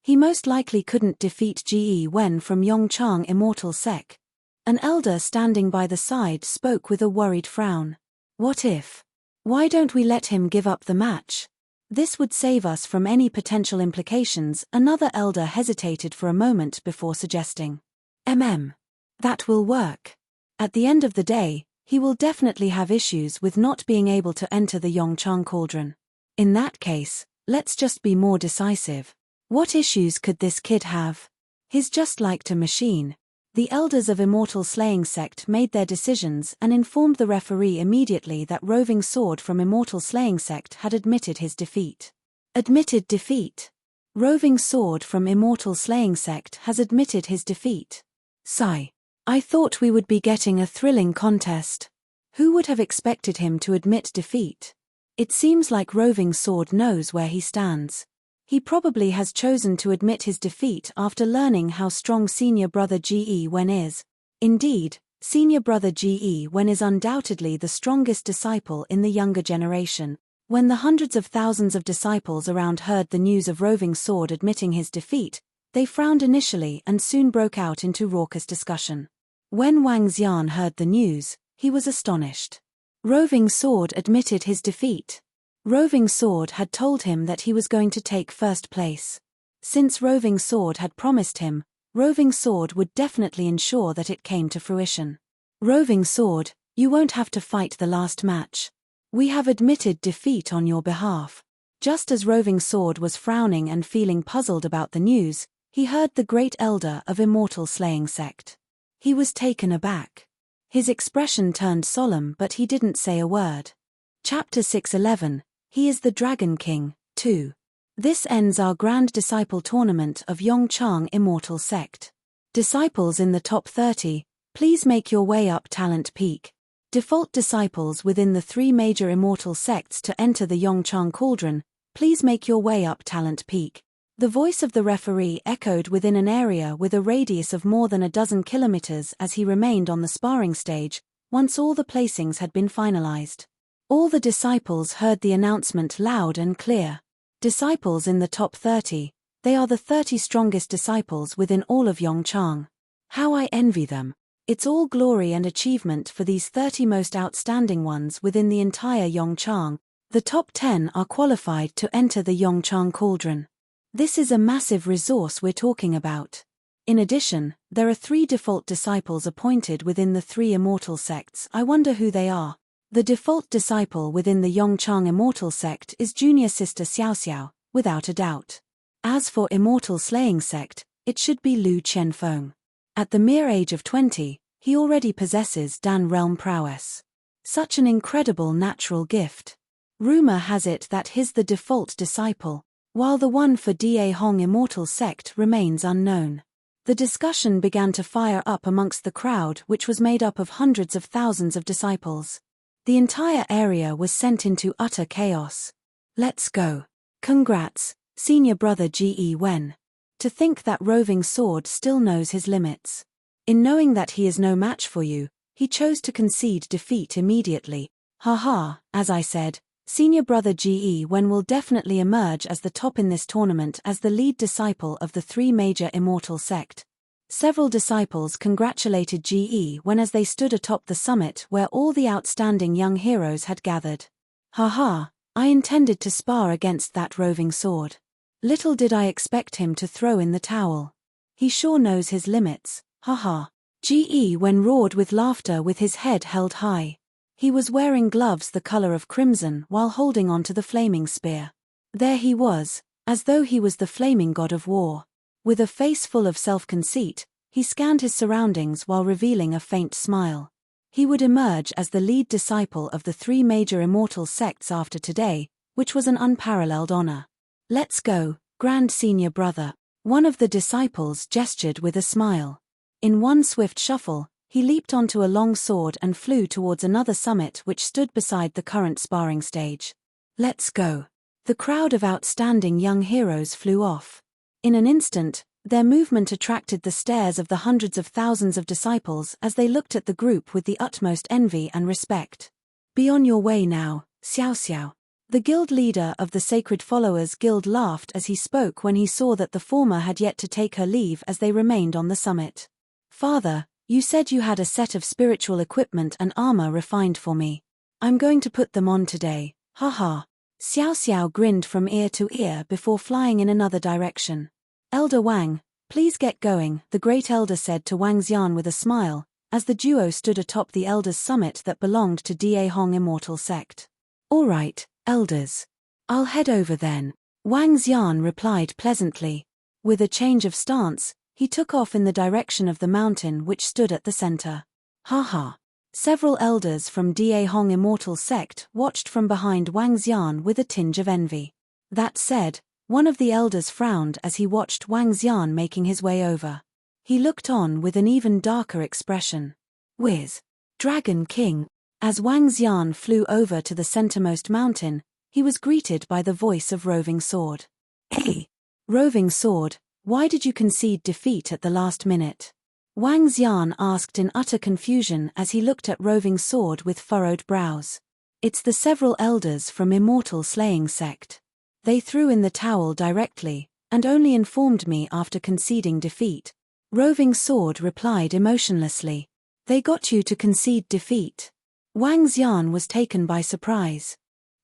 He most likely couldn't defeat Ji Wen from Yongchang Immortal Sect. An elder standing by the side spoke with a worried frown. "What if? Why don't we let him give up the match? This would save us from any potential implications." Another elder hesitated for a moment before suggesting. That will work. At the end of the day, he will definitely have issues with not being able to enter the Yongchang Cauldron. In that case, let's just be more decisive. What issues could this kid have? He's just like a machine. The elders of Immortal Slaying Sect made their decisions and informed the referee immediately that Roving Sword from Immortal Slaying Sect had admitted his defeat. Admitted defeat. Roving Sword from Immortal Slaying Sect has admitted his defeat. Sigh. I thought we would be getting a thrilling contest. Who would have expected him to admit defeat? It seems like Roving Sword knows where he stands. He probably has chosen to admit his defeat after learning how strong Senior Brother Ge Wen is. Indeed, Senior Brother Ge Wen is undoubtedly the strongest disciple in the younger generation. When the hundreds of thousands of disciples around heard the news of Roving Sword admitting his defeat, they frowned initially and soon broke out into raucous discussion. When Wang Xian heard the news, he was astonished. Roving Sword admitted his defeat. Roving Sword had told him that he was going to take first place. Since Roving Sword had promised him, Roving Sword would definitely ensure that it came to fruition. Roving Sword, you won't have to fight the last match. We have admitted defeat on your behalf. Just as Roving Sword was frowning and feeling puzzled about the news, he heard the great elder of Immortal Slaying Sect. He was taken aback. His expression turned solemn, but he didn't say a word. Chapter 611. He is the Dragon King, 2. This ends our Grand Disciple Tournament of Yongchang Immortal Sect. Disciples in the top 30, please make your way up Talent Peak. Default disciples within the 3 major immortal sects to enter the Yongchang Cauldron, please make your way up Talent Peak. The voice of the referee echoed within an area with a radius of more than a dozen kilometers as he remained on the sparring stage, once all the placings had been finalized. All the disciples heard the announcement loud and clear. Disciples in the top 30, they are the 30 strongest disciples within all of Yongchang. How I envy them. It's all glory and achievement for these 30 most outstanding ones within the entire Yongchang. The top 10 are qualified to enter the Yongchang Cauldron. This is a massive resource we're talking about. In addition, there are 3 default disciples appointed within the 3 immortal sects. I wonder who they are. The default disciple within the Yongchang Immortal Sect is Junior Sister Xiao Xiao, without a doubt. As for Immortal Slaying Sect, it should be Lu Qianfeng. At the mere age of 20, he already possesses Dan Realm prowess. Such an incredible natural gift. Rumor has it that he's the default disciple, while the one for Da Hong Immortal Sect remains unknown. The discussion began to fire up amongst the crowd, which was made up of hundreds of thousands of disciples. The entire area was sent into utter chaos. Let's go. Congrats, Senior Brother Ge Wen. To think that Roving Sword still knows his limits. In knowing that he is no match for you, he chose to concede defeat immediately. Haha, as I said, Senior Brother Ge Wen will definitely emerge as the top in this tournament as the lead disciple of the 3 major immortal sect. Several disciples congratulated Ge Wen as they stood atop the summit where all the outstanding young heroes had gathered. Haha, I intended to spar against that Roving Sword. Little did I expect him to throw in the towel. He sure knows his limits, haha. Ge Wen roared with laughter with his head held high. He was wearing gloves the color of crimson while holding onto the flaming spear. There he was, as though he was the flaming god of war. With a face full of self-conceit, he scanned his surroundings while revealing a faint smile. He would emerge as the lead disciple of the 3 major immortal sects after today, which was an unparalleled honor. Let's go, Grand Senior Brother. One of the disciples gestured with a smile. In one swift shuffle, he leaped onto a long sword and flew towards another summit which stood beside the current sparring stage. Let's go. The crowd of outstanding young heroes flew off. In an instant, their movement attracted the stares of the hundreds of thousands of disciples as they looked at the group with the utmost envy and respect. Be on your way now, Xiao Xiao. The guild leader of the Sacred Followers Guild laughed as he spoke when he saw that the former had yet to take her leave as they remained on the summit. Father, you said you had a set of spiritual equipment and armor refined for me. I'm going to put them on today, haha. Xiao Xiao grinned from ear to ear before flying in another direction. Elder Wang, please get going, the great elder said to Wang Xian with a smile, as the duo stood atop the elders' summit that belonged to Da Hong Immortal Sect. All right, elders. I'll head over then. Wang Xian replied pleasantly. With a change of stance, he took off in the direction of the mountain which stood at the center. Haha. Several elders from Da Hong Immortal Sect watched from behind Wang Xian with a tinge of envy. That said, one of the elders frowned as he watched Wang Xian making his way over. He looked on with an even darker expression. Whiz. Dragon King. As Wang Xian flew over to the centermost mountain, he was greeted by the voice of Roving Sword. Hey! Roving Sword, why did you concede defeat at the last minute? Wang Xian asked in utter confusion as he looked at Roving Sword with furrowed brows. It's the several elders from Immortal Slaying Sect. They threw in the towel directly, and only informed me after conceding defeat. Roving Sword replied emotionlessly. They got you to concede defeat. Wang Xian was taken by surprise.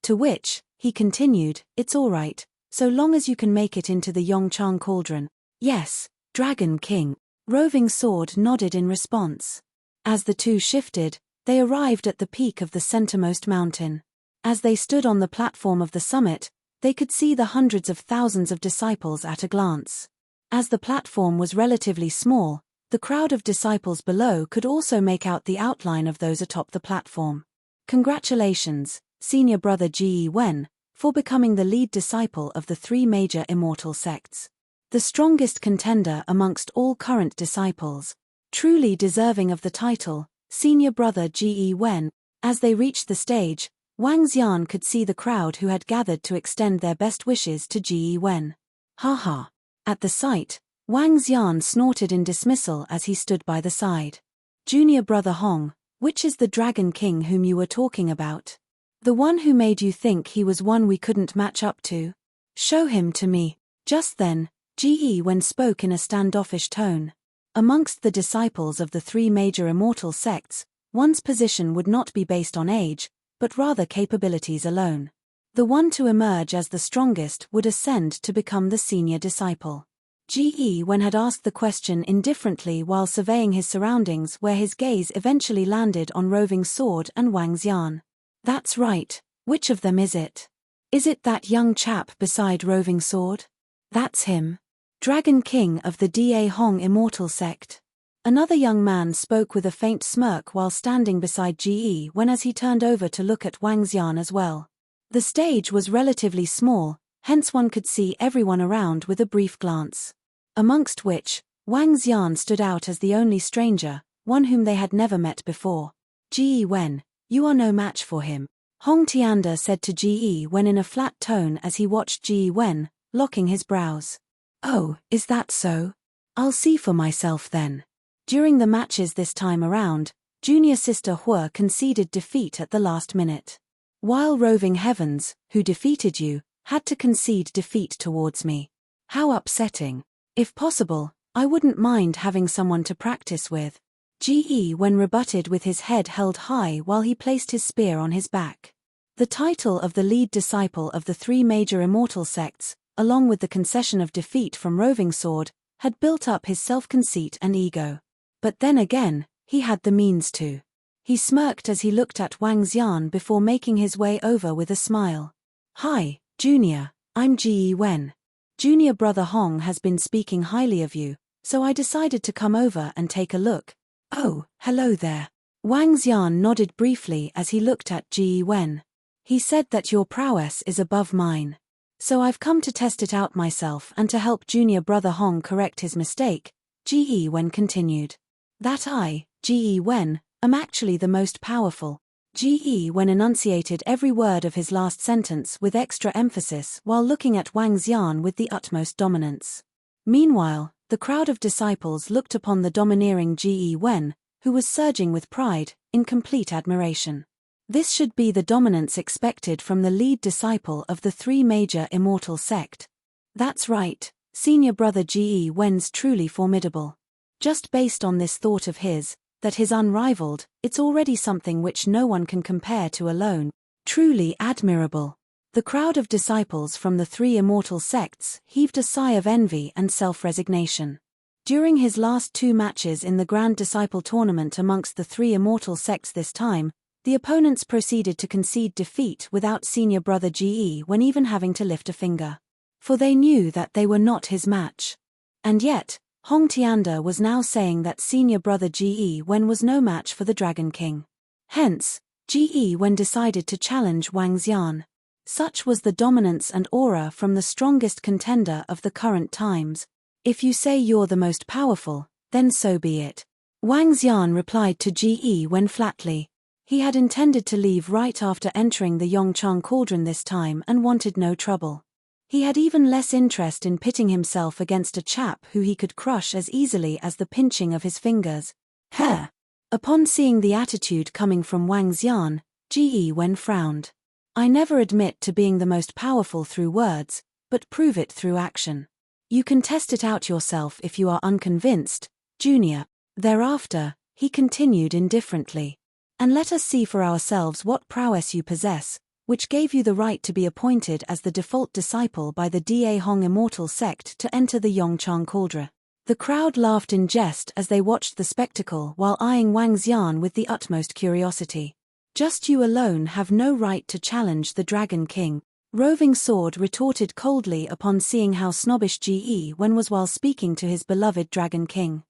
To which, he continued, it's alright, so long as you can make it into the Yongchang Cauldron. Yes, Dragon King. Roving Sword nodded in response. As the two shifted, they arrived at the peak of the centermost mountain. As they stood on the platform of the summit, they could see the hundreds of thousands of disciples at a glance. As the platform was relatively small, the crowd of disciples below could also make out the outline of those atop the platform. Congratulations, senior brother Ji Wen, for becoming the lead disciple of the three major immortal sects. The strongest contender amongst all current disciples, truly deserving of the title, senior brother Ji Wen. As they reached the stage, Wang Xian could see the crowd who had gathered to extend their best wishes to Ji Wen. Haha. At the sight, Wang Xian snorted in dismissal as he stood by the side. Junior brother Hong, which is the Dragon King whom you were talking about? The one who made you think he was one we couldn't match up to? Show him to me. Just then, Ji Wen spoke in a standoffish tone. Amongst the disciples of the three major immortal sects, one's position would not be based on age, but rather capabilities alone. The one to emerge as the strongest would ascend to become the senior disciple. Ji Wen had asked the question indifferently while surveying his surroundings, where his gaze eventually landed on Roving Sword and Wang Xian. That's right, which of them is it? Is it that young chap beside Roving Sword? That's him. Dragon King of the Da Hong Immortal Sect. Another young man spoke with a faint smirk while standing beside Ji Wen as he turned over to look at Wang Xian as well. The stage was relatively small, hence one could see everyone around with a brief glance. Amongst which, Wang Xian stood out as the only stranger, one whom they had never met before. Ji Wen, you are no match for him, Hong Tianda said to Ji Wen in a flat tone as he watched Ji Wen, locking his brows. Oh, is that so? I'll see for myself then. During the matches this time around, junior sister Hua conceded defeat at the last minute. While Roving Heavens, who defeated you, had to concede defeat towards me. How upsetting. If possible, I wouldn't mind having someone to practice with. Ji Wen rebutted with his head held high while he placed his spear on his back. The title of the lead disciple of the three major immortal sects, along with the concession of defeat from Roving Sword, had built up his self-conceit and ego. But then again, he had the means to. He smirked as he looked at Wang Xian before making his way over with a smile. Hi, Junior, I'm Ji Wen. Junior brother Hong has been speaking highly of you, so I decided to come over and take a look. Oh, hello there. Wang Xian nodded briefly as he looked at Ji Wen. He said that your prowess is above mine. So I've come to test it out myself and to help junior brother Hong correct his mistake, Ji Wen continued. That I, Ji Wen, am actually the most powerful. Ji Wen enunciated every word of his last sentence with extra emphasis while looking at Wang Xian with the utmost dominance. Meanwhile, the crowd of disciples looked upon the domineering Ji Wen, who was surging with pride, in complete admiration. This should be the dominance expected from the lead disciple of the three major immortal sect. That's right, senior brother Ji Wen's truly formidable. Just based on this thought of his, that is unrivaled, it's already something which no one can compare to alone. Truly admirable. The crowd of disciples from the three immortal sects heaved a sigh of envy and self-resignation. During his last two matches in the Grand Disciple Tournament amongst the three immortal sects this time, the opponents proceeded to concede defeat without senior brother Ji Wen even having to lift a finger. for they knew that they were not his match. And yet, Hong Tianda was now saying that senior brother Ge Wen was no match for the Dragon King. Hence, Ge Wen decided to challenge Wang Xian. Such was the dominance and aura from the strongest contender of the current times. If you say you're the most powerful, then so be it. Wang Xian replied to Ge Wen flatly. He had intended to leave right after entering the Yongchang Cauldron this time and wanted no trouble. He had even less interest in pitting himself against a chap who he could crush as easily as the pinching of his fingers. Heh! Upon seeing the attitude coming from Wang Xian, Ge Wen frowned. I never admit to being the most powerful through words, but prove it through action. You can test it out yourself if you are unconvinced, Junior. Thereafter, he continued indifferently. And let us see for ourselves what prowess you possess, which gave you the right to be appointed as the default disciple by the Da Hong immortal sect to enter the Yongchang Cauldron. The crowd laughed in jest as they watched the spectacle while eyeing Wang Xian with the utmost curiosity. Just you alone have no right to challenge the Dragon King, Roving Sword retorted coldly upon seeing how snobbish Ge Wen was while speaking to his beloved Dragon King.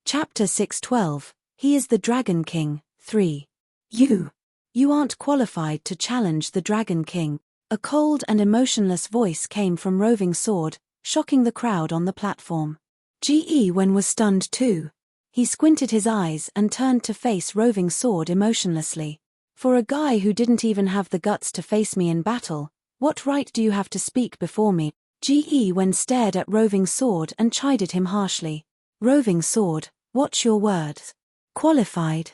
Chapter 6:12, He is the Dragon King, 3. You aren't qualified to challenge the Dragon King. A cold and emotionless voice came from Roving Sword, shocking the crowd on the platform. Ge Wen was stunned too. He squinted his eyes and turned to face Roving Sword emotionlessly. For a guy who didn't even have the guts to face me in battle, what right do you have to speak before me? Ge Wen stared at Roving Sword and chided him harshly. Roving Sword, watch your words. Qualified.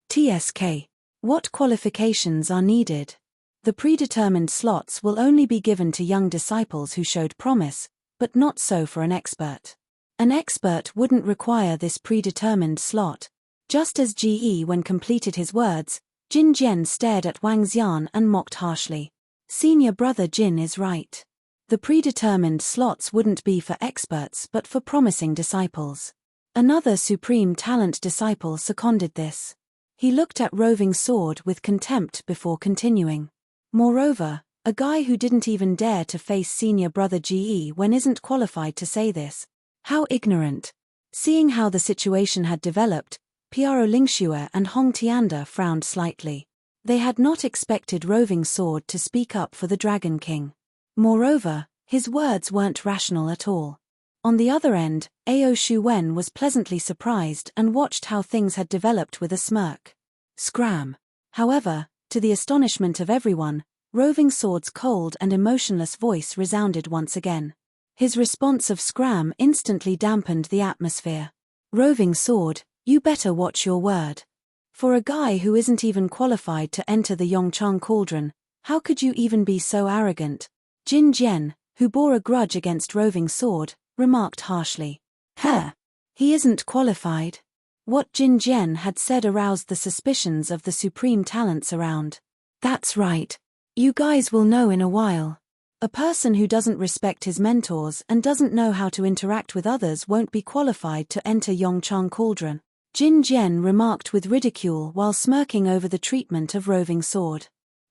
TSK. What qualifications are needed? The predetermined slots will only be given to young disciples who showed promise, but not so for an expert. An expert wouldn't require this predetermined slot. Just as Ge Wen completed his words, Jin Jian stared at Wang Xian and mocked harshly. Senior brother Jin is right. The predetermined slots wouldn't be for experts but for promising disciples. Another supreme talent disciple seconded this. He looked at Roving Sword with contempt before continuing. Moreover, a guy who didn't even dare to face senior brother Ge Wen isn't qualified to say this. How ignorant. Seeing how the situation had developed, Piaro Lingxue and Hong Tianda frowned slightly. They had not expected Roving Sword to speak up for the Dragon King. Moreover, his words weren't rational at all. On the other end, Ao Shuwen was pleasantly surprised and watched how things had developed with a smirk. Scram. However, to the astonishment of everyone, Roving Sword's cold and emotionless voice resounded once again. His response of scram instantly dampened the atmosphere. Roving Sword, you better watch your word. For a guy who isn't even qualified to enter the Yongchang Cauldron, how could you even be so arrogant? Jin Jian, who bore a grudge against Roving Sword, remarked harshly. He isn't qualified. What Jin Jian had said aroused the suspicions of the supreme talents around. That's right. You guys will know in a while. A person who doesn't respect his mentors and doesn't know how to interact with others won't be qualified to enter Yongchang Cauldron. Jin Jian remarked with ridicule while smirking over the treatment of Roving Sword.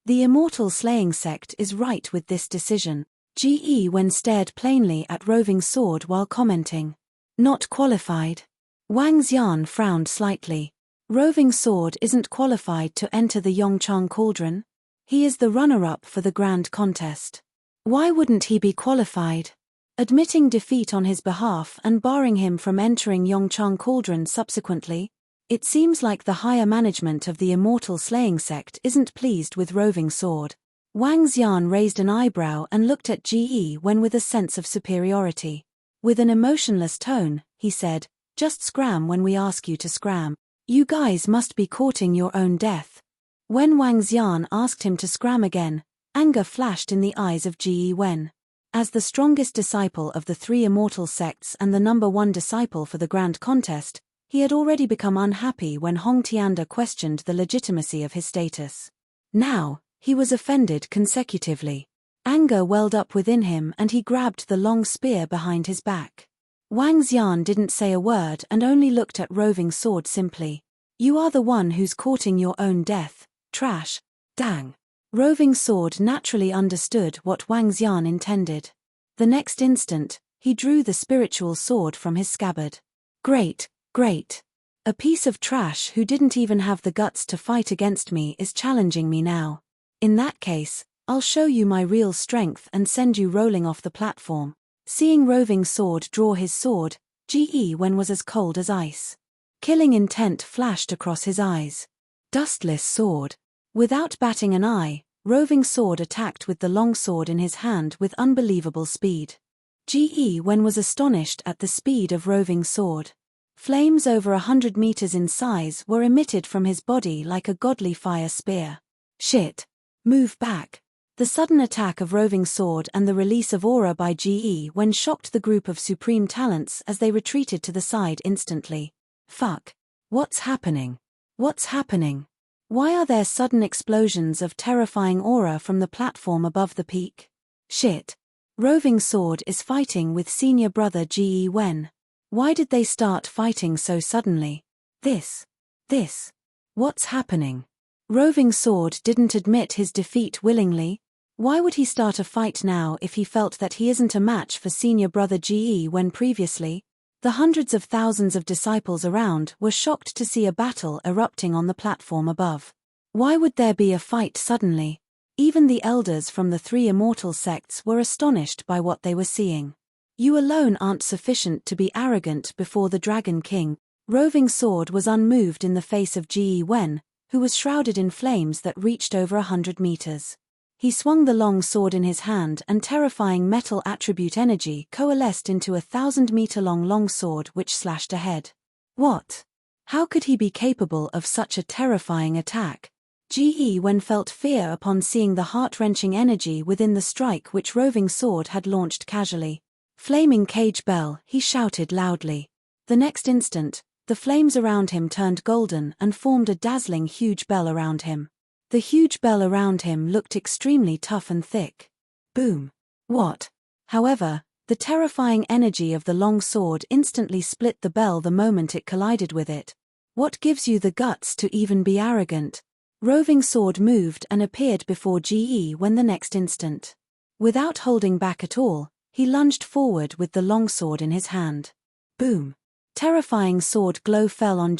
The immortal slaying sect is right with this decision. Ge Wen stared plainly at Roving Sword while commenting. Not qualified. Wang Xian frowned slightly. Roving Sword isn't qualified to enter the Yongchang Cauldron. He is the runner-up for the grand contest. Why wouldn't he be qualified? Admitting defeat on his behalf and barring him from entering Yongchang Cauldron subsequently? It seems like the higher management of the immortal slaying sect isn't pleased with Roving Sword. Wang Xian raised an eyebrow and looked at Ge Wen with a sense of superiority. With an emotionless tone, he said, just scram when we ask you to scram. You guys must be courting your own death. When Wang Xian asked him to scram again, anger flashed in the eyes of Ge Wen. As the strongest disciple of the three immortal sects and the #1 disciple for the grand contest, he had already become unhappy when Hong Tianda questioned the legitimacy of his status. Now, he was offended consecutively. Anger welled up within him and he grabbed the long spear behind his back. Wang Xian didn't say a word and only looked at Roving Sword simply. You are the one who's courting your own death, trash. Dang. Roving Sword naturally understood what Wang Xian intended. The next instant, he drew the spiritual sword from his scabbard. Great, great. A piece of trash who didn't even have the guts to fight against me is challenging me now. In that case, I'll show you my real strength and send you rolling off the platform. Seeing Roving Sword draw his sword, Wen was as cold as ice. Killing intent flashed across his eyes. Dustless sword. Without batting an eye, Roving Sword attacked with the long sword in his hand with unbelievable speed. Wen was astonished at the speed of Roving Sword. Flames over 100 meters in size were emitted from his body like a godly fire spear. Shit. Move back. The sudden attack of Roving Sword and the release of aura by Wen shocked the group of supreme talents as they retreated to the side instantly. Fuck. What's happening? What's happening? Why are there sudden explosions of terrifying aura from the platform above the peak? Shit. Roving Sword is fighting with senior brother Wen. Why did they start fighting so suddenly? This. What's happening? Roving Sword didn't admit his defeat willingly. Why would he start a fight now if he felt that he isn't a match for senior brother when previously? The hundreds of thousands of disciples around were shocked to see a battle erupting on the platform above. Why would there be a fight suddenly? Even the elders from the three immortal sects were astonished by what they were seeing. You alone aren't sufficient to be arrogant before the Dragon King. Roving Sword was unmoved in the face of Wen, who was shrouded in flames that reached over 100 meters. He swung the long sword in his hand and terrifying metal attribute energy coalesced into a 1,000-meter-long long sword which slashed ahead. What? How could he be capable of such a terrifying attack? Wen felt fear upon seeing the heart-wrenching energy within the strike which Roving Sword had launched casually. Flaming cage bell, he shouted loudly. The next instant, the flames around him turned golden and formed a dazzling huge bell around him. The huge bell around him looked extremely tough and thick. Boom. What? However, the terrifying energy of the long sword instantly split the bell the moment it collided with it. What gives you the guts to even be arrogant? Roving Sword moved and appeared before when the next instant. Without holding back at all, he lunged forward with the long sword in his hand. Boom. Terrifying sword glow fell on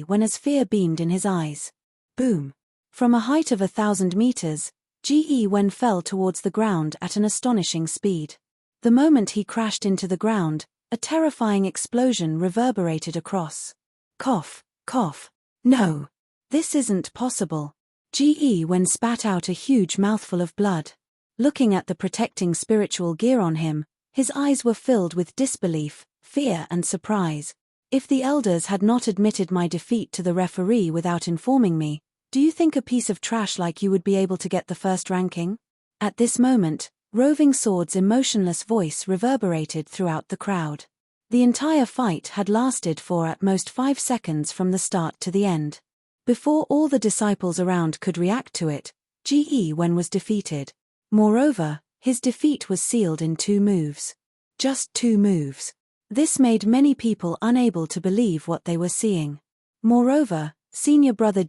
when as fear beamed in his eyes. Boom. From a height of 1,000 meters, Wen fell towards the ground at an astonishing speed. The moment he crashed into the ground, a terrifying explosion reverberated across. Cough, cough. No. This isn't possible. Wen spat out a huge mouthful of blood. Looking at the protecting spiritual gear on him, his eyes were filled with disbelief, fear and surprise. If the elders had not admitted my defeat to the referee without informing me, do you think a piece of trash like you would be able to get the first ranking? At this moment, Roving Sword's emotionless voice reverberated throughout the crowd. The entire fight had lasted for at most 5 seconds from the start to the end. Before all the disciples around could react to it, Wen was defeated. Moreover, his defeat was sealed in 2 moves. Just 2 moves. This made many people unable to believe what they were seeing. Moreover, senior brother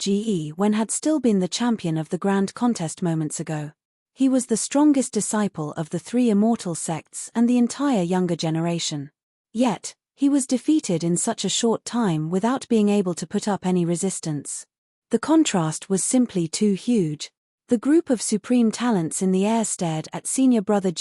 Wen had still been the champion of the grand contest moments ago. He was the strongest disciple of the 3 immortal sects and the entire younger generation. Yet, he was defeated in such a short time without being able to put up any resistance. The contrast was simply too huge. The group of supreme talents in the air stared at senior brother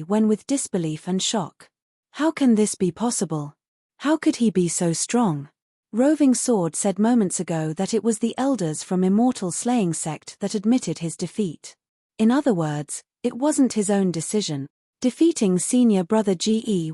Wen with disbelief and shock. How can this be possible? How could he be so strong? Roving Sword said moments ago that it was the elders from Immortal Slaying Sect that admitted his defeat. In other words, it wasn't his own decision. Defeating senior brother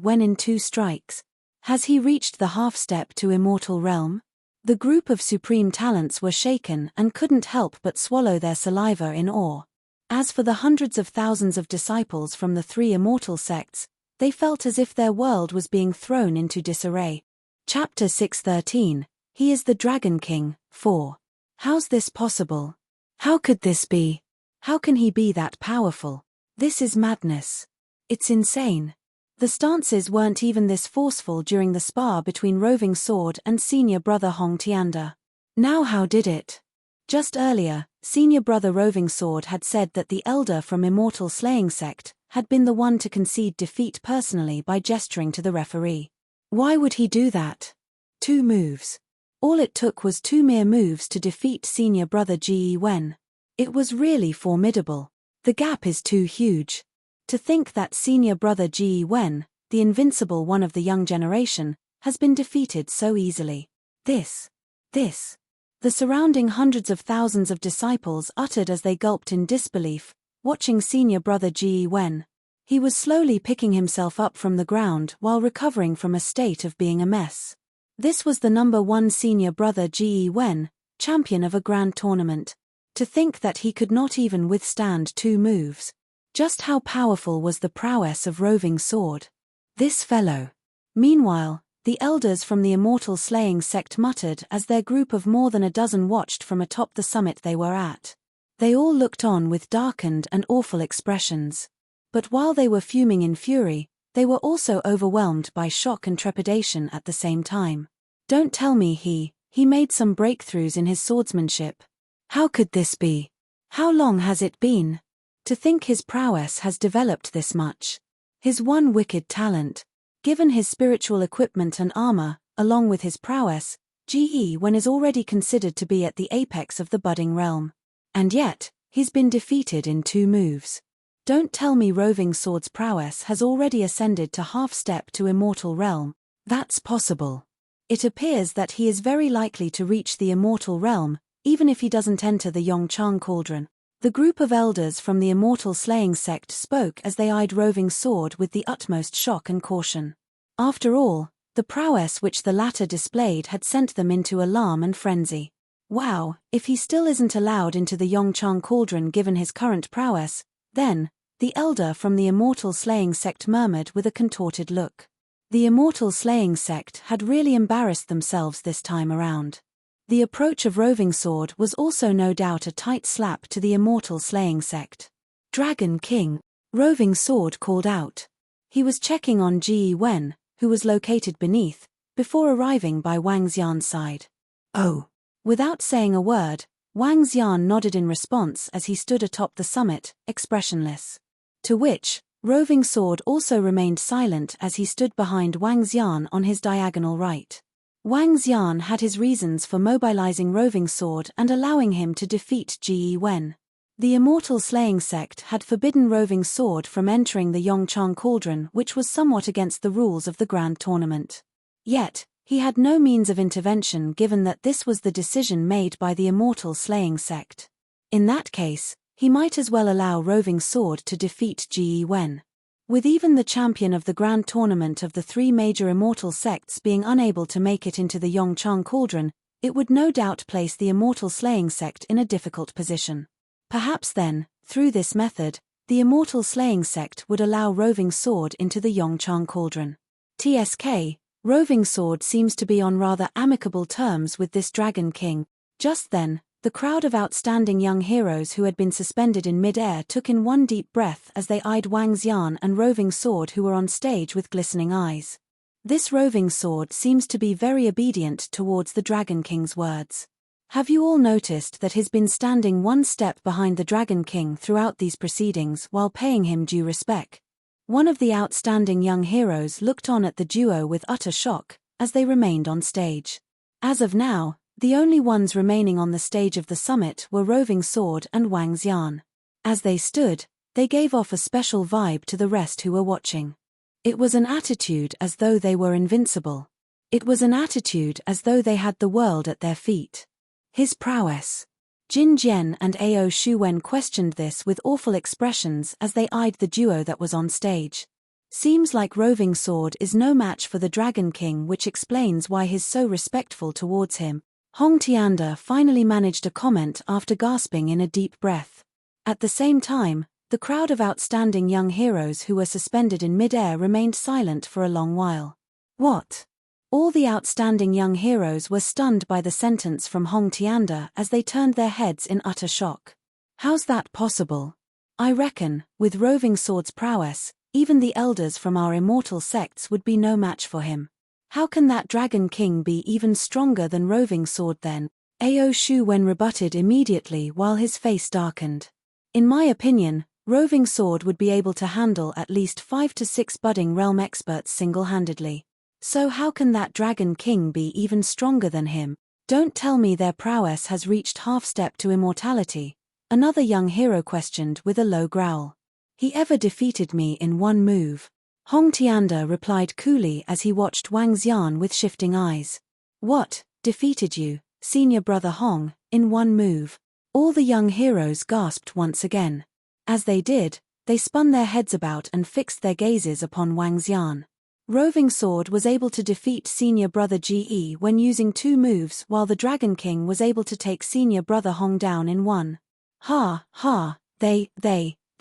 Wen in 2 strikes. Has he reached the half-step to Immortal Realm? The group of supreme talents were shaken and couldn't help but swallow their saliva in awe. As for the hundreds of thousands of disciples from the 3 immortal sects, they felt as if their world was being thrown into disarray. Chapter 613, He is the Dragon King, 4. How's this possible? How could this be? How can he be that powerful? This is madness. It's insane. The stances weren't even this forceful during the spar between Roving Sword and senior brother Hong Tianda. Now how did it? Just earlier, senior brother Roving Sword had said that the elder from Immortal Slaying Sect, had been the one to concede defeat personally by gesturing to the referee. Why would he do that? 2 moves. All it took was 2 mere moves to defeat senior brother Ji Wen. It was really formidable. The gap is too huge. To think that senior brother Ji Wen, the invincible one of the young generation, has been defeated so easily. This. The surrounding hundreds of thousands of disciples uttered as they gulped in disbelief, watching senior brother Ji Wen. He was slowly picking himself up from the ground while recovering from a state of being a mess. This was the number 1 senior brother Ji Wen, champion of a grand tournament. To think that he could not even withstand 2 moves. Just how powerful was the prowess of roving sword? This fellow. Meanwhile, the elders from the immortal slaying sect muttered as their group of more than a dozen watched from atop the summit they were at. They all looked on with darkened and awful expressions. But while they were fuming in fury, they were also overwhelmed by shock and trepidation at the same time. Don't tell me he made some breakthroughs in his swordsmanship. How could this be? How long has it been? To think his prowess has developed this much. His one wicked talent. Given his spiritual equipment and armor, along with his prowess, Ji Wen is already considered to be at the apex of the budding realm. And yet, he's been defeated in 2 moves. Don't tell me roving sword's prowess has already ascended to half-step to immortal realm. That's possible. It appears that he is very likely to reach the immortal realm, even if he doesn't enter the Yongchang cauldron. The group of elders from the immortal slaying sect spoke as they eyed roving sword with the utmost shock and caution. After all, the prowess which the latter displayed had sent them into alarm and frenzy. Wow, if he still isn't allowed into the Yongchang cauldron given his current prowess, then, the elder from the immortal slaying sect murmured with a contorted look. The immortal slaying sect had really embarrassed themselves this time around. The approach of roving sword was also no doubt a tight slap to the immortal slaying sect. Dragon King, roving sword called out. He was checking on Ji Wen, who was located beneath, before arriving by Wang Xian's side. Oh. Without saying a word, Wang Xian nodded in response as he stood atop the summit, expressionless. To which, roving sword also remained silent as he stood behind Wang Xian on his diagonal right. Wang Xian had his reasons for mobilizing roving sword and allowing him to defeat Ji Wen. The immortal slaying sect had forbidden roving sword from entering the Yongchang cauldron, which was somewhat against the rules of the grand tournament. Yet, he had no means of intervention given that this was the decision made by the immortal slaying sect. In that case, he might as well allow roving sword to defeat Ji Wen. With even the champion of the grand tournament of the 3 major immortal sects being unable to make it into the Yongchang cauldron, it would no doubt place the immortal slaying sect in a difficult position. Perhaps then, through this method, the immortal slaying sect would allow roving sword into the Yongchang cauldron. TSK, roving sword seems to be on rather amicable terms with this Dragon King. Just then, the crowd of outstanding young heroes who had been suspended in mid-air took in one deep breath as they eyed Wang Xian and roving sword who were on stage with glistening eyes. This roving sword seems to be very obedient towards the Dragon King's words. Have you all noticed that he's been standing one step behind the Dragon King throughout these proceedings while paying him due respect? One of the outstanding young heroes looked on at the duo with utter shock as they remained on stage. As of now, the only ones remaining on the stage of the summit were roving sword and Wang Xian. As they stood, they gave off a special vibe to the rest who were watching. It was an attitude as though they were invincible. It was an attitude as though they had the world at their feet. His prowess. Jin Jian and Ao Shuwen questioned this with awful expressions as they eyed the duo that was on stage. Seems like roving sword is no match for the Dragon King, which explains why he's so respectful towards him. Hong Tianda finally managed a comment after gasping in a deep breath. At the same time, the crowd of outstanding young heroes who were suspended in mid-air remained silent for a long while. What? All the outstanding young heroes were stunned by the sentence from Hong Tianda as they turned their heads in utter shock. How's that possible? I reckon, with roving sword's prowess, even the elders from our immortal sects would be no match for him. How can that Dragon King be even stronger than roving sword then? Ao Shuwen rebutted immediately while his face darkened. In my opinion, Roving Sword would be able to handle at least 5 to 6 budding realm experts single-handedly. So how can that Dragon King be even stronger than him? Don't tell me their prowess has reached half-step to immortality, another young hero questioned with a low growl. He ever defeated me in one move. Hong Tianda replied coolly as he watched Wang Xian with shifting eyes. What, defeated you, senior brother Hong, in one move? All the young heroes gasped once again. As they did, they spun their heads about and fixed their gazes upon Wang Xian. Roving Sword was able to defeat senior brother GE when using 2 moves, while the Dragon King was able to take senior brother Hong down in one. Ha, ha, the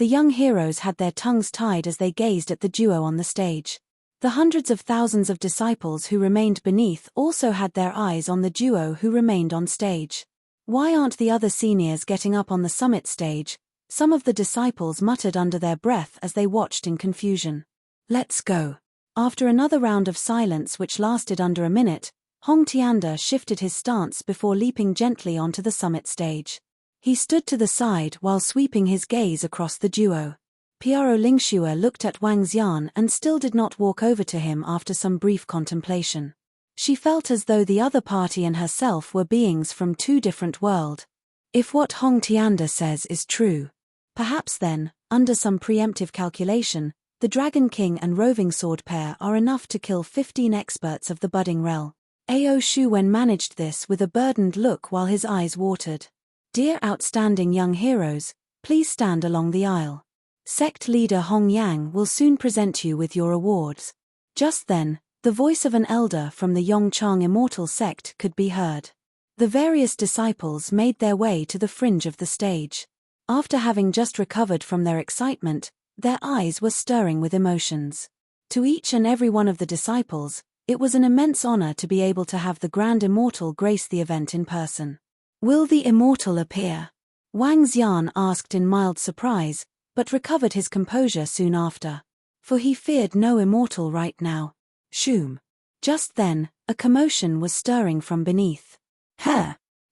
young heroes had their tongues tied as they gazed at the duo on the stage. The hundreds of thousands of disciples who remained beneath also had their eyes on the duo who remained on stage. Why aren't the other seniors getting up on the summit stage? Some of the disciples muttered under their breath as they watched in confusion. Let's go. After another round of silence which lasted under a minute, Hong Tianda shifted his stance before leaping gently onto the summit stage. He stood to the side while sweeping his gaze across the duo. Piaro Lingxue looked at Wang Xian and still did not walk over to him after some brief contemplation. She felt as though the other party and herself were beings from 2 different worlds. If what Hong Tianda says is true, perhaps then, under some preemptive calculation, the Dragon King and Roving Sword pair are enough to kill 15 experts of the budding realm. Ao Shuwen managed this with a burdened look while his eyes watered. Dear outstanding young heroes, please stand along the aisle. Sect leader Hong Yang will soon present you with your awards. Just then, the voice of an elder from the Yongchang Immortal sect could be heard. The various disciples made their way to the fringe of the stage. After having just recovered from their excitement, their eyes were stirring with emotions. To each and every one of the disciples, it was an immense honor to be able to have the Grand Immortal grace the event in person. Will the Immortal appear? Wang Xian asked in mild surprise, but recovered his composure soon after. For he feared no Immortal right now. Shoom. Just then, a commotion was stirring from beneath.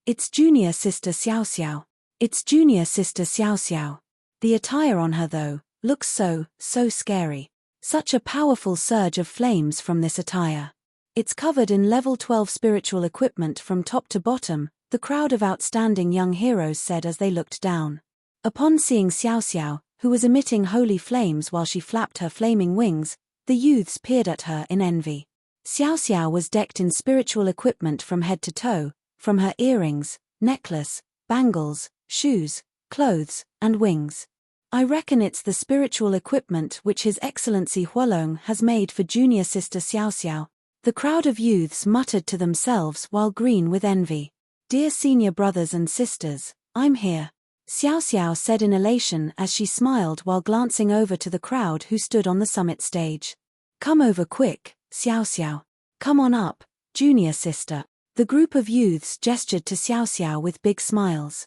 It's junior sister Xiao Xiao. It's junior sister Xiao Xiao. The attire on her though, looks so scary. Such a powerful surge of flames from this attire. It's covered in level 12 spiritual equipment from top to bottom, the crowd of outstanding young heroes said as they looked down. Upon seeing Xiao Xiao, who was emitting holy flames while she flapped her flaming wings, the youths peered at her in envy. Xiao Xiao was decked in spiritual equipment from head to toe, from her earrings, necklace, bangles, shoes, clothes, and wings. I reckon it's the spiritual equipment which His Excellency Huolong has made for junior sister Xiao Xiao. The crowd of youths muttered to themselves while green with envy. Dear senior brothers and sisters, I'm here. Xiao Xiao said in elation as she smiled while glancing over to the crowd who stood on the summit stage. Come over quick, Xiao Xiao. Come on up, junior sister. The group of youths gestured to Xiao Xiao with big smiles.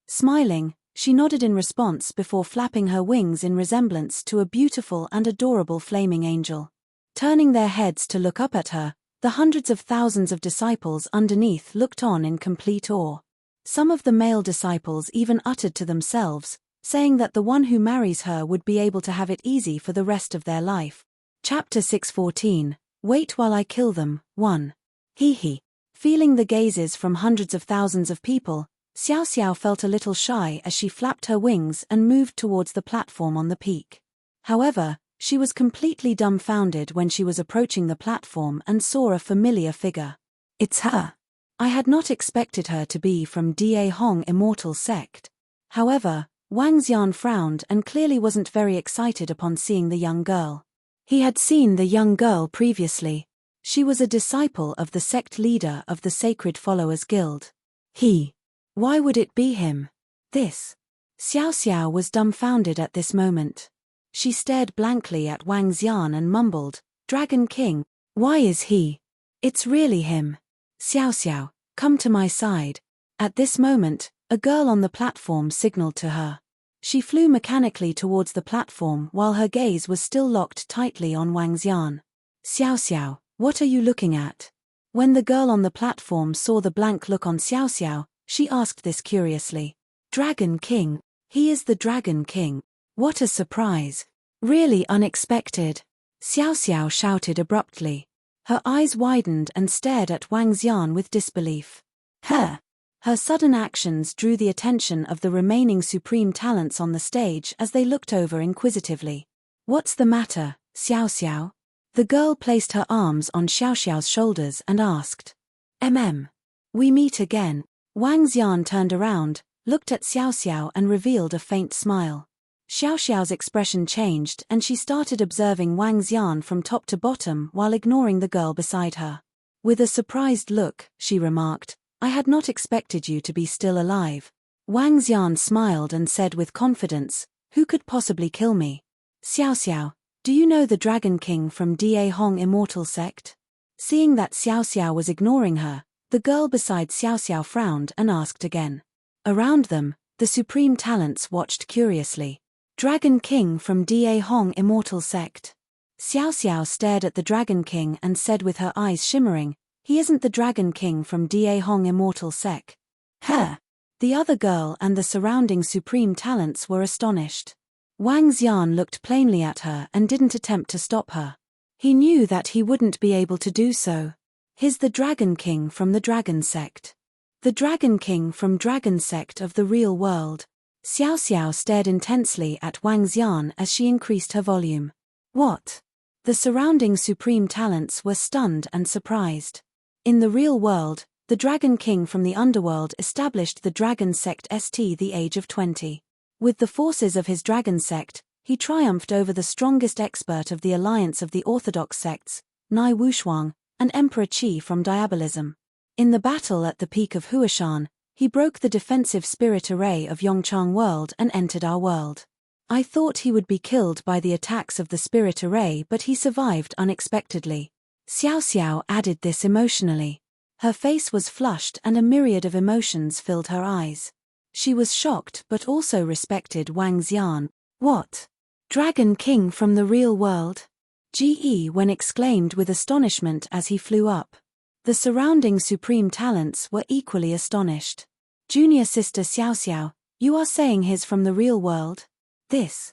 Smiling, she nodded in response before flapping her wings in resemblance to a beautiful and adorable flaming angel. Turning their heads to look up at her, the hundreds of thousands of disciples underneath looked on in complete awe. Some of the male disciples even uttered to themselves, saying that the one who marries her would be able to have it easy for the rest of their life. Chapter 614, Wait While I Kill Them, 1. Hee. Feeling the gazes from hundreds of thousands of people, Xiao Xiao felt a little shy as she flapped her wings and moved towards the platform on the peak. However, she was completely dumbfounded when she was approaching the platform and saw a familiar figure. It's her. I had not expected her to be from Da Hong Immortal Sect. However, Wang Xian frowned and clearly wasn't very excited upon seeing the young girl. He had seen the young girl previously. She was a disciple of the sect leader of the Sacred Followers Guild. Why would it be him? This. Xiao Xiao was dumbfounded at this moment. She stared blankly at Wang Xian and mumbled, Dragon King, why is he? It's really him. Xiao Xiao, come to my side. At this moment, a girl on the platform signaled to her. She flew mechanically towards the platform while her gaze was still locked tightly on Wang Xian. Xiao Xiao, what are you looking at? When the girl on the platform saw the blank look on Xiao Xiao, she asked this curiously. Dragon King. He is the Dragon King. What a surprise. Really unexpected. Xiao Xiao shouted abruptly. Her eyes widened and stared at Wang Xian with disbelief. Her sudden actions drew the attention of the remaining supreme talents on the stage as they looked over inquisitively. What's the matter, Xiao Xiao? The girl placed her arms on Xiao Xiao's shoulders and asked. We meet again. Wang Xian turned around, looked at Xiao Xiao and revealed a faint smile. Xiao Xiao's expression changed and she started observing Wang Xian from top to bottom while ignoring the girl beside her. With a surprised look, she remarked, I had not expected you to be still alive. Wang Xian smiled and said with confidence, who could possibly kill me? Xiao Xiao, do you know the Dragon King from Da Hong Immortal Sect? Seeing that Xiao Xiao was ignoring her, the girl beside Xiao Xiao frowned and asked again. Around them, the supreme talents watched curiously. Dragon King from Da Hong Immortal Sect. Xiao Xiao stared at the Dragon King and said with her eyes shimmering, he isn't the Dragon King from Da Hong Immortal Sect. The other girl and the surrounding supreme talents were astonished. Wang Xian looked plainly at her and didn't attempt to stop her. He knew that he wouldn't be able to do so. He's the Dragon King from the Dragon Sect. The Dragon King from Dragon Sect of the real world. Xiao Xiao stared intensely at Wang Xian as she increased her volume. What? The surrounding supreme talents were stunned and surprised. In the real world, the Dragon King from the underworld established the Dragon Sect St the age of 20. With the forces of his Dragon Sect, he triumphed over the strongest expert of the alliance of the orthodox sects, Nai Wushuang, and Emperor Qi from Diabolism. In the battle at the peak of Huashan, he broke the defensive spirit array of Yongchang world and entered our world. I thought he would be killed by the attacks of the spirit array, but he survived unexpectedly. Xiao Xiao added this emotionally. Her face was flushed and a myriad of emotions filled her eyes. She was shocked but also respected Wang Xian. What? Dragon King from the real world? Ge Wen exclaimed with astonishment as he flew up. The surrounding supreme talents were equally astonished. Junior sister Xiao Xiao, you are saying he's from the real world? This.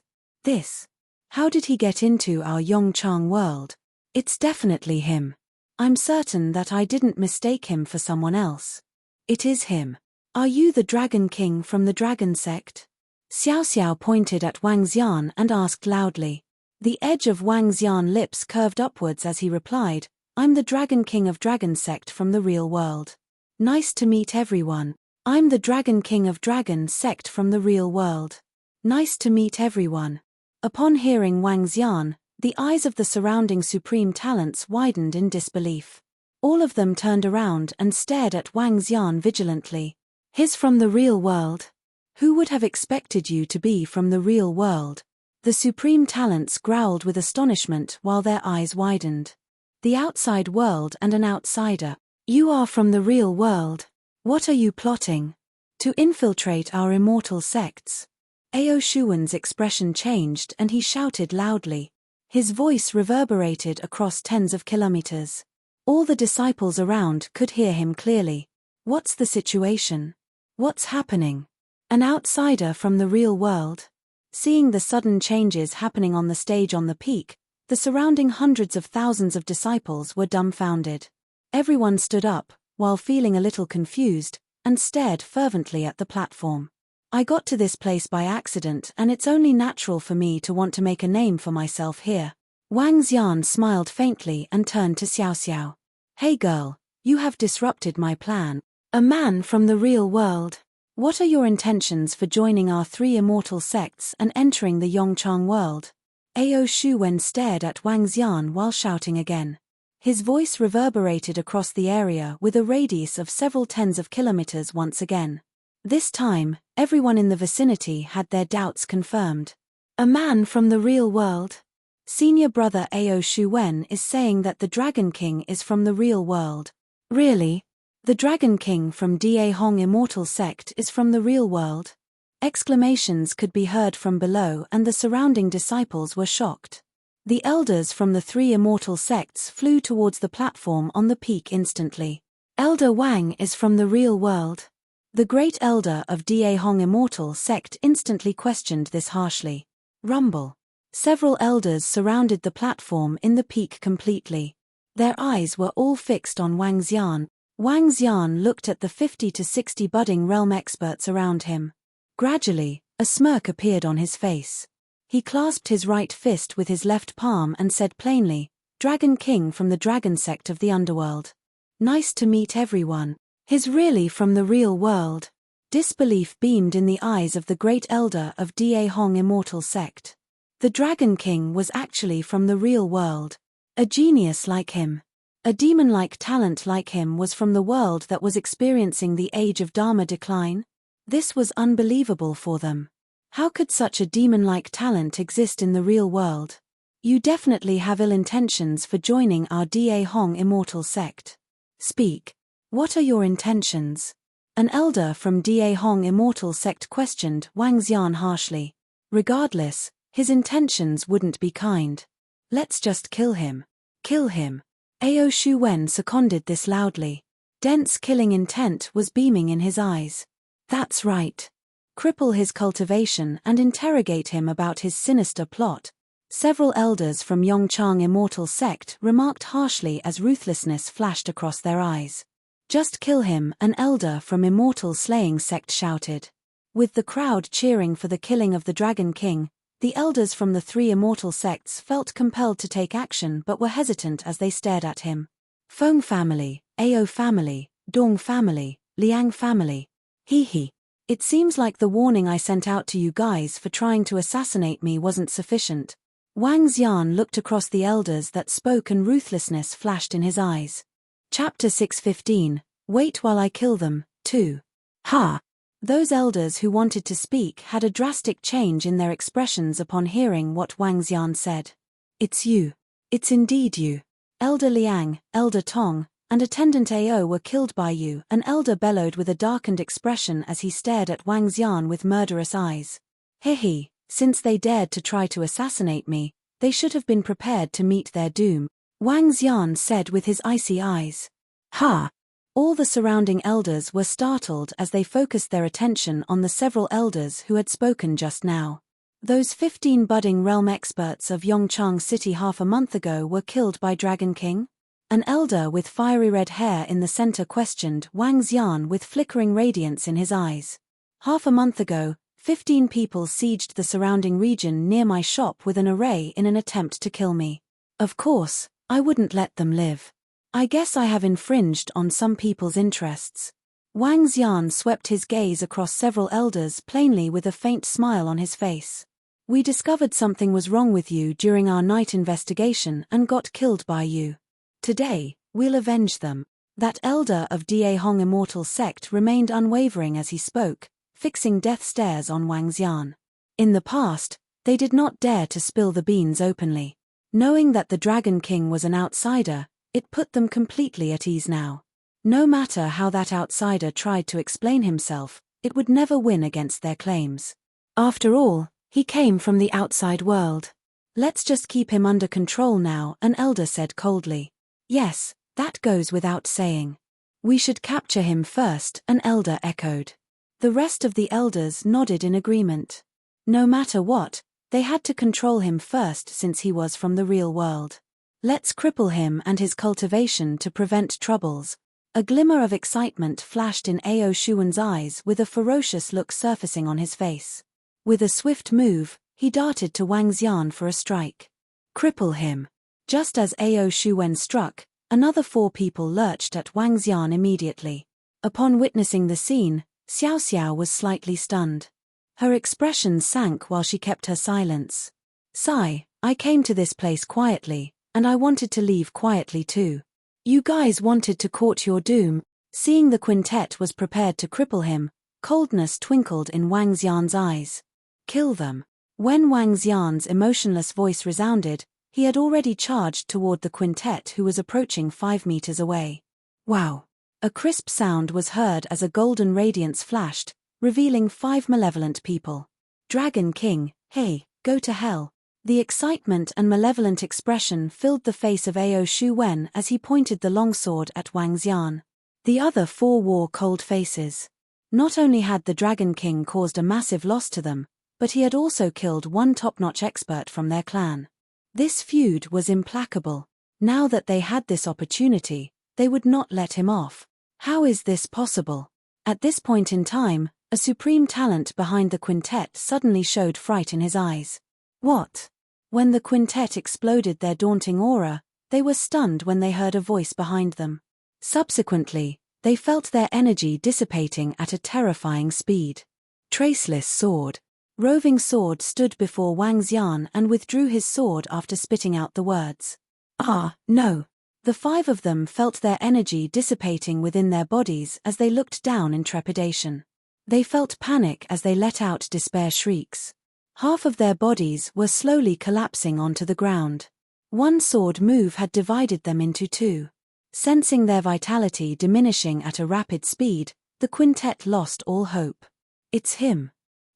How did he get into our Yongchang world? It's definitely him. I'm certain that I didn't mistake him for someone else. It is him. Are you the Dragon King from the Dragon Sect? Xiao Xiao pointed at Wang Xian and asked loudly. The edge of Wang Xian's lips curved upwards as he replied, I'm the Dragon King of Dragon Sect from the real world. Nice to meet everyone. I'm the Dragon King of Dragon Sect from the real world. Nice to meet everyone. Upon hearing Wang Xian, the eyes of the surrounding supreme talents widened in disbelief. All of them turned around and stared at Wang Xian vigilantly. He's from the real world. Who would have expected you to be from the real world? The supreme talents growled with astonishment while their eyes widened. The outside world and an outsider. You are from the real world. What are you plotting? To infiltrate our immortal sects? Ao Shuwen's expression changed and he shouted loudly. His voice reverberated across tens of kilometers. All the disciples around could hear him clearly. What's the situation? What's happening? An outsider from the real world? Seeing the sudden changes happening on the stage on the peak, the surrounding hundreds of thousands of disciples were dumbfounded. Everyone stood up, while feeling a little confused, and stared fervently at the platform. I got to this place by accident and it's only natural for me to want to make a name for myself here. Wang Xian smiled faintly and turned to Xiao Xiao. Hey girl, you have disrupted my plan. A man from the real world. What are your intentions for joining our 3 immortal sects and entering the Yongchang world? Ao Shuwen stared at Wang Xian while shouting again. His voice reverberated across the area with a radius of several tens of kilometers once again. This time, everyone in the vicinity had their doubts confirmed. A man from the real world? Senior brother Ao Shuwen is saying that the Dragon King is from the real world. Really? The Dragon King from Da Hong Immortal Sect is from the real world? Exclamations could be heard from below and the surrounding disciples were shocked. The elders from the 3 immortal sects flew towards the platform on the peak instantly. Elder Wang is from the real world. The great elder of Da Hong Immortal Sect instantly questioned this harshly. Rumble. Several elders surrounded the platform in the peak completely. Their eyes were all fixed on Wang Xian. Wang Xian looked at the 50 to 60 budding realm experts around him. Gradually, a smirk appeared on his face. He clasped his right fist with his left palm and said plainly, "Dragon King from the dragon sect of the underworld. Nice to meet everyone. He's really from the real world." Disbelief beamed in the eyes of the great elder of Da Hong immortal sect. The Dragon King was actually from the real world. A genius like him. A demon-like talent like him was from the world that was experiencing the age of Dharma decline. This was unbelievable for them. How could such a demon-like talent exist in the real world? You definitely have ill intentions for joining our Da Hong immortal sect. Speak. What are your intentions? An elder from Da Hong immortal sect questioned Wang Xian harshly. Regardless, his intentions wouldn't be kind. Let's just kill him. Kill him. Ao Shu Wen seconded this loudly. Dense killing intent was beaming in his eyes. That's right. Cripple his cultivation and interrogate him about his sinister plot. Several elders from Yongchang immortal sect remarked harshly as ruthlessness flashed across their eyes. Just kill him, an elder from immortal slaying sect shouted. With the crowd cheering for the killing of the Dragon King, the elders from the three immortal sects felt compelled to take action but were hesitant as they stared at him. Feng family, Ao family, Dong family, Liang family. Hee. It seems like the warning I sent out to you guys for trying to assassinate me wasn't sufficient. Wang Xian looked across the elders that spoke and ruthlessness flashed in his eyes. Chapter 615, Wait while I kill them, 2. Ha! Those elders who wanted to speak had a drastic change in their expressions upon hearing what Wang Xian said. It's you. It's indeed you. Elder Liang, Elder Tong, and Attendant Ao were killed by you, an elder bellowed with a darkened expression as he stared at Wang Xian with murderous eyes. Hehe, since they dared to try to assassinate me, they should have been prepared to meet their doom, Wang Xian said with his icy eyes. Ha! All the surrounding elders were startled as they focused their attention on the several elders who had spoken just now. Those 15 budding realm experts of Yongchang City half a month ago were killed by Dragon King? An elder with fiery red hair in the center questioned Wang Xian with flickering radiance in his eyes. Half a month ago, 15 people sieged the surrounding region near my shop with an array in an attempt to kill me. Of course, I wouldn't let them live. I guess I have infringed on some people's interests. Wang Xian swept his gaze across several elders plainly with a faint smile on his face. We discovered something was wrong with you during our night investigation and got killed by you. Today, we'll avenge them. That elder of Da Hong immortal sect remained unwavering as he spoke, fixing death stares on Wang Xian. In the past, they did not dare to spill the beans openly. Knowing that the Dragon King was an outsider, it put them completely at ease now. No matter how that outsider tried to explain himself, it would never win against their claims. After all, he came from the outside world. Let's just keep him under control now, an elder said coldly. Yes, that goes without saying. We should capture him first, an elder echoed. The rest of the elders nodded in agreement. No matter what, they had to control him first since he was from the real world. Let's cripple him and his cultivation to prevent troubles. A glimmer of excitement flashed in Ao Shuwen's eyes with a ferocious look surfacing on his face. With a swift move, he darted to Wang Xian for a strike. Cripple him. Just as Ao Shuwen struck, another 4 people lurched at Wang Xian immediately. Upon witnessing the scene, Xiao Xiao was slightly stunned. Her expression sank while she kept her silence. Sigh, I came to this place quietly, and I wanted to leave quietly too. You guys wanted to court your doom. Seeing the quintet was prepared to cripple him, coldness twinkled in Wang Xian's eyes. Kill them. When Wang Xian's emotionless voice resounded, he had already charged toward the quintet who was approaching 5 meters away. Wow. A crisp sound was heard as a golden radiance flashed, revealing 5 malevolent people. Dragon King, hey, go to hell. The excitement and malevolent expression filled the face of Ao Shu Wen as he pointed the longsword at Wang Xian. The other 4 wore cold faces. Not only had the Dragon King caused a massive loss to them, but he had also killed one top-notch expert from their clan. This feud was implacable. Now that they had this opportunity, they would not let him off. How is this possible? At this point in time, a supreme talent behind the quintet suddenly showed fright in his eyes. What? When the quintet exploded their daunting aura, they were stunned when they heard a voice behind them. Subsequently, they felt their energy dissipating at a terrifying speed. Traceless sword. Roving Sword stood before Wang Xian and withdrew his sword after spitting out the words. Ah, no. The five of them felt their energy dissipating within their bodies as they looked down in trepidation. They felt panic as they let out despair shrieks. Half of their bodies were slowly collapsing onto the ground. One sword move had divided them into two. Sensing their vitality diminishing at a rapid speed, the quintet lost all hope. It's him.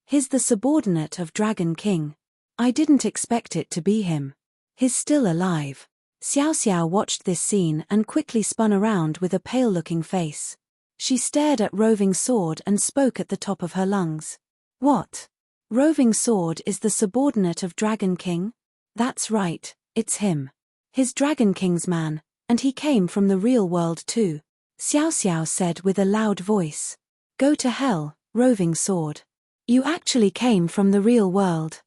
He's the subordinate of Dragon King. I didn't expect it to be him. He's still alive. Xiao Xiao watched this scene and quickly spun around with a pale-looking face. She stared at Roving Sword and spoke at the top of her lungs. What? Roving Sword is the subordinate of Dragon King? That's right, it's him. He's Dragon King's man, and he came from the real world too. Xiao Xiao said with a loud voice. Go to hell, Roving Sword. You actually came from the real world.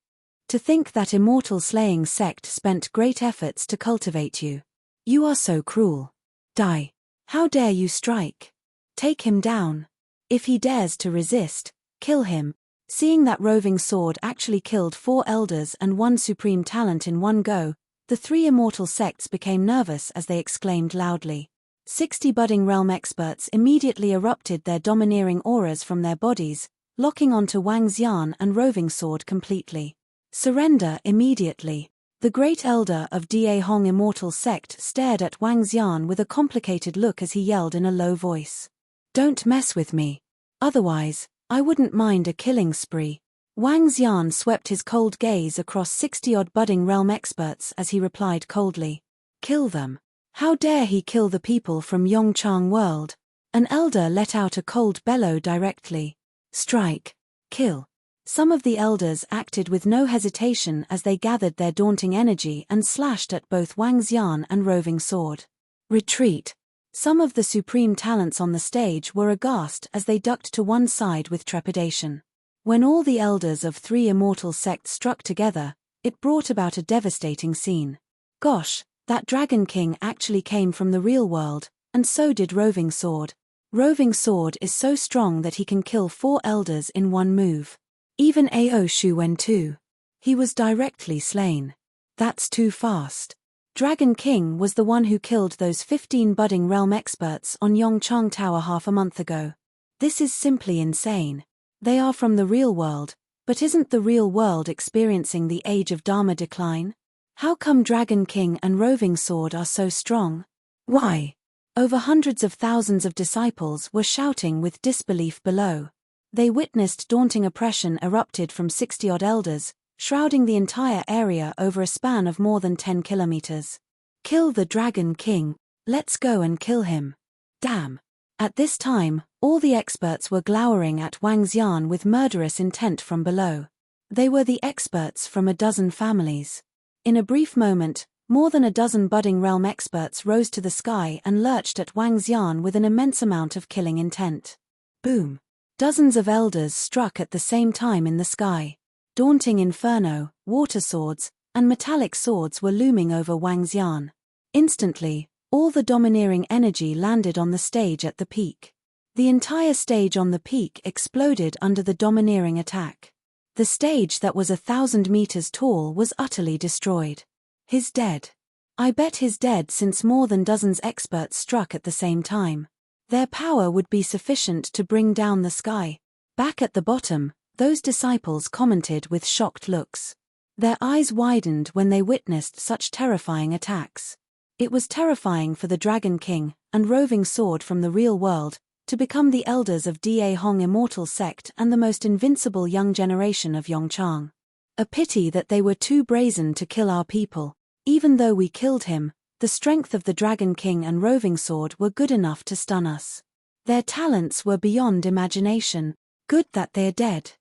To think that immortal slaying sect spent great efforts to cultivate you. You are so cruel. Die. How dare you strike? Take him down. If he dares to resist, kill him. Seeing that Roving Sword actually killed 4 elders and 1 supreme talent in one go, the 3 immortal sects became nervous as they exclaimed loudly. 60 budding realm experts immediately erupted their domineering auras from their bodies, locking onto Wang Xian and Roving Sword completely. Surrender immediately. The great elder of Da Hong immortal sect stared at Wang Xian with a complicated look as he yelled in a low voice. Don't mess with me. Otherwise, I wouldn't mind a killing spree. Wang Xian swept his cold gaze across 60-odd budding realm experts as he replied coldly. Kill them. How dare he kill the people from Yongchang world? An elder let out a cold bellow directly. Strike. Kill. Some of the elders acted with no hesitation as they gathered their daunting energy and slashed at both Wang Xian and Roving Sword. Retreat. Some of the supreme talents on the stage were aghast as they ducked to one side with trepidation. When all the elders of 3 immortal sects struck together, it brought about a devastating scene. Gosh, that Dragon King actually came from the real world, and so did Roving Sword. Roving Sword is so strong that he can kill 4 elders in one move. Even Ao Shuwen too. He was directly slain. That's too fast. Dragon King was the one who killed those 15 budding realm experts on Yongchang Tower half a month ago. This is simply insane. They are from the real world, but isn't the real world experiencing the Age of Dharma decline? How come Dragon King and Roving Sword are so strong? Why? Over hundreds of thousands of disciples were shouting with disbelief below. They witnessed daunting oppression erupted from 60-odd elders, shrouding the entire area over a span of more than 10 kilometers. Kill the Dragon King. Let's go and kill him. Damn. At this time, all the experts were glowering at Wang Xian with murderous intent from below. They were the experts from a dozen families. In a brief moment, more than a dozen budding realm experts rose to the sky and lurched at Wang Xian with an immense amount of killing intent. Boom. Dozens of elders struck at the same time in the sky. Daunting inferno, water swords, and metallic swords were looming over Wang Xian. Instantly, all the domineering energy landed on the stage at the peak. The entire stage on the peak exploded under the domineering attack. The stage that was 1,000 meters tall was utterly destroyed. He's dead. I bet he's dead since more than dozens experts struck at the same time. Their power would be sufficient to bring down the sky. Back at the bottom, those disciples commented with shocked looks. Their eyes widened when they witnessed such terrifying attacks. It was terrifying for the Dragon King and Roving Sword from the real world to become the elders of Da Hong immortal sect and the most invincible young generation of Yongchang. A pity that they were too brazen to kill our people. Even though we killed him, the strength of the Dragon King and Roving Sword were good enough to stun us. Their talents were beyond imagination. Good that they're dead.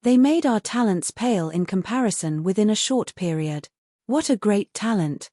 They made our talents pale in comparison within a short period. What a great talent!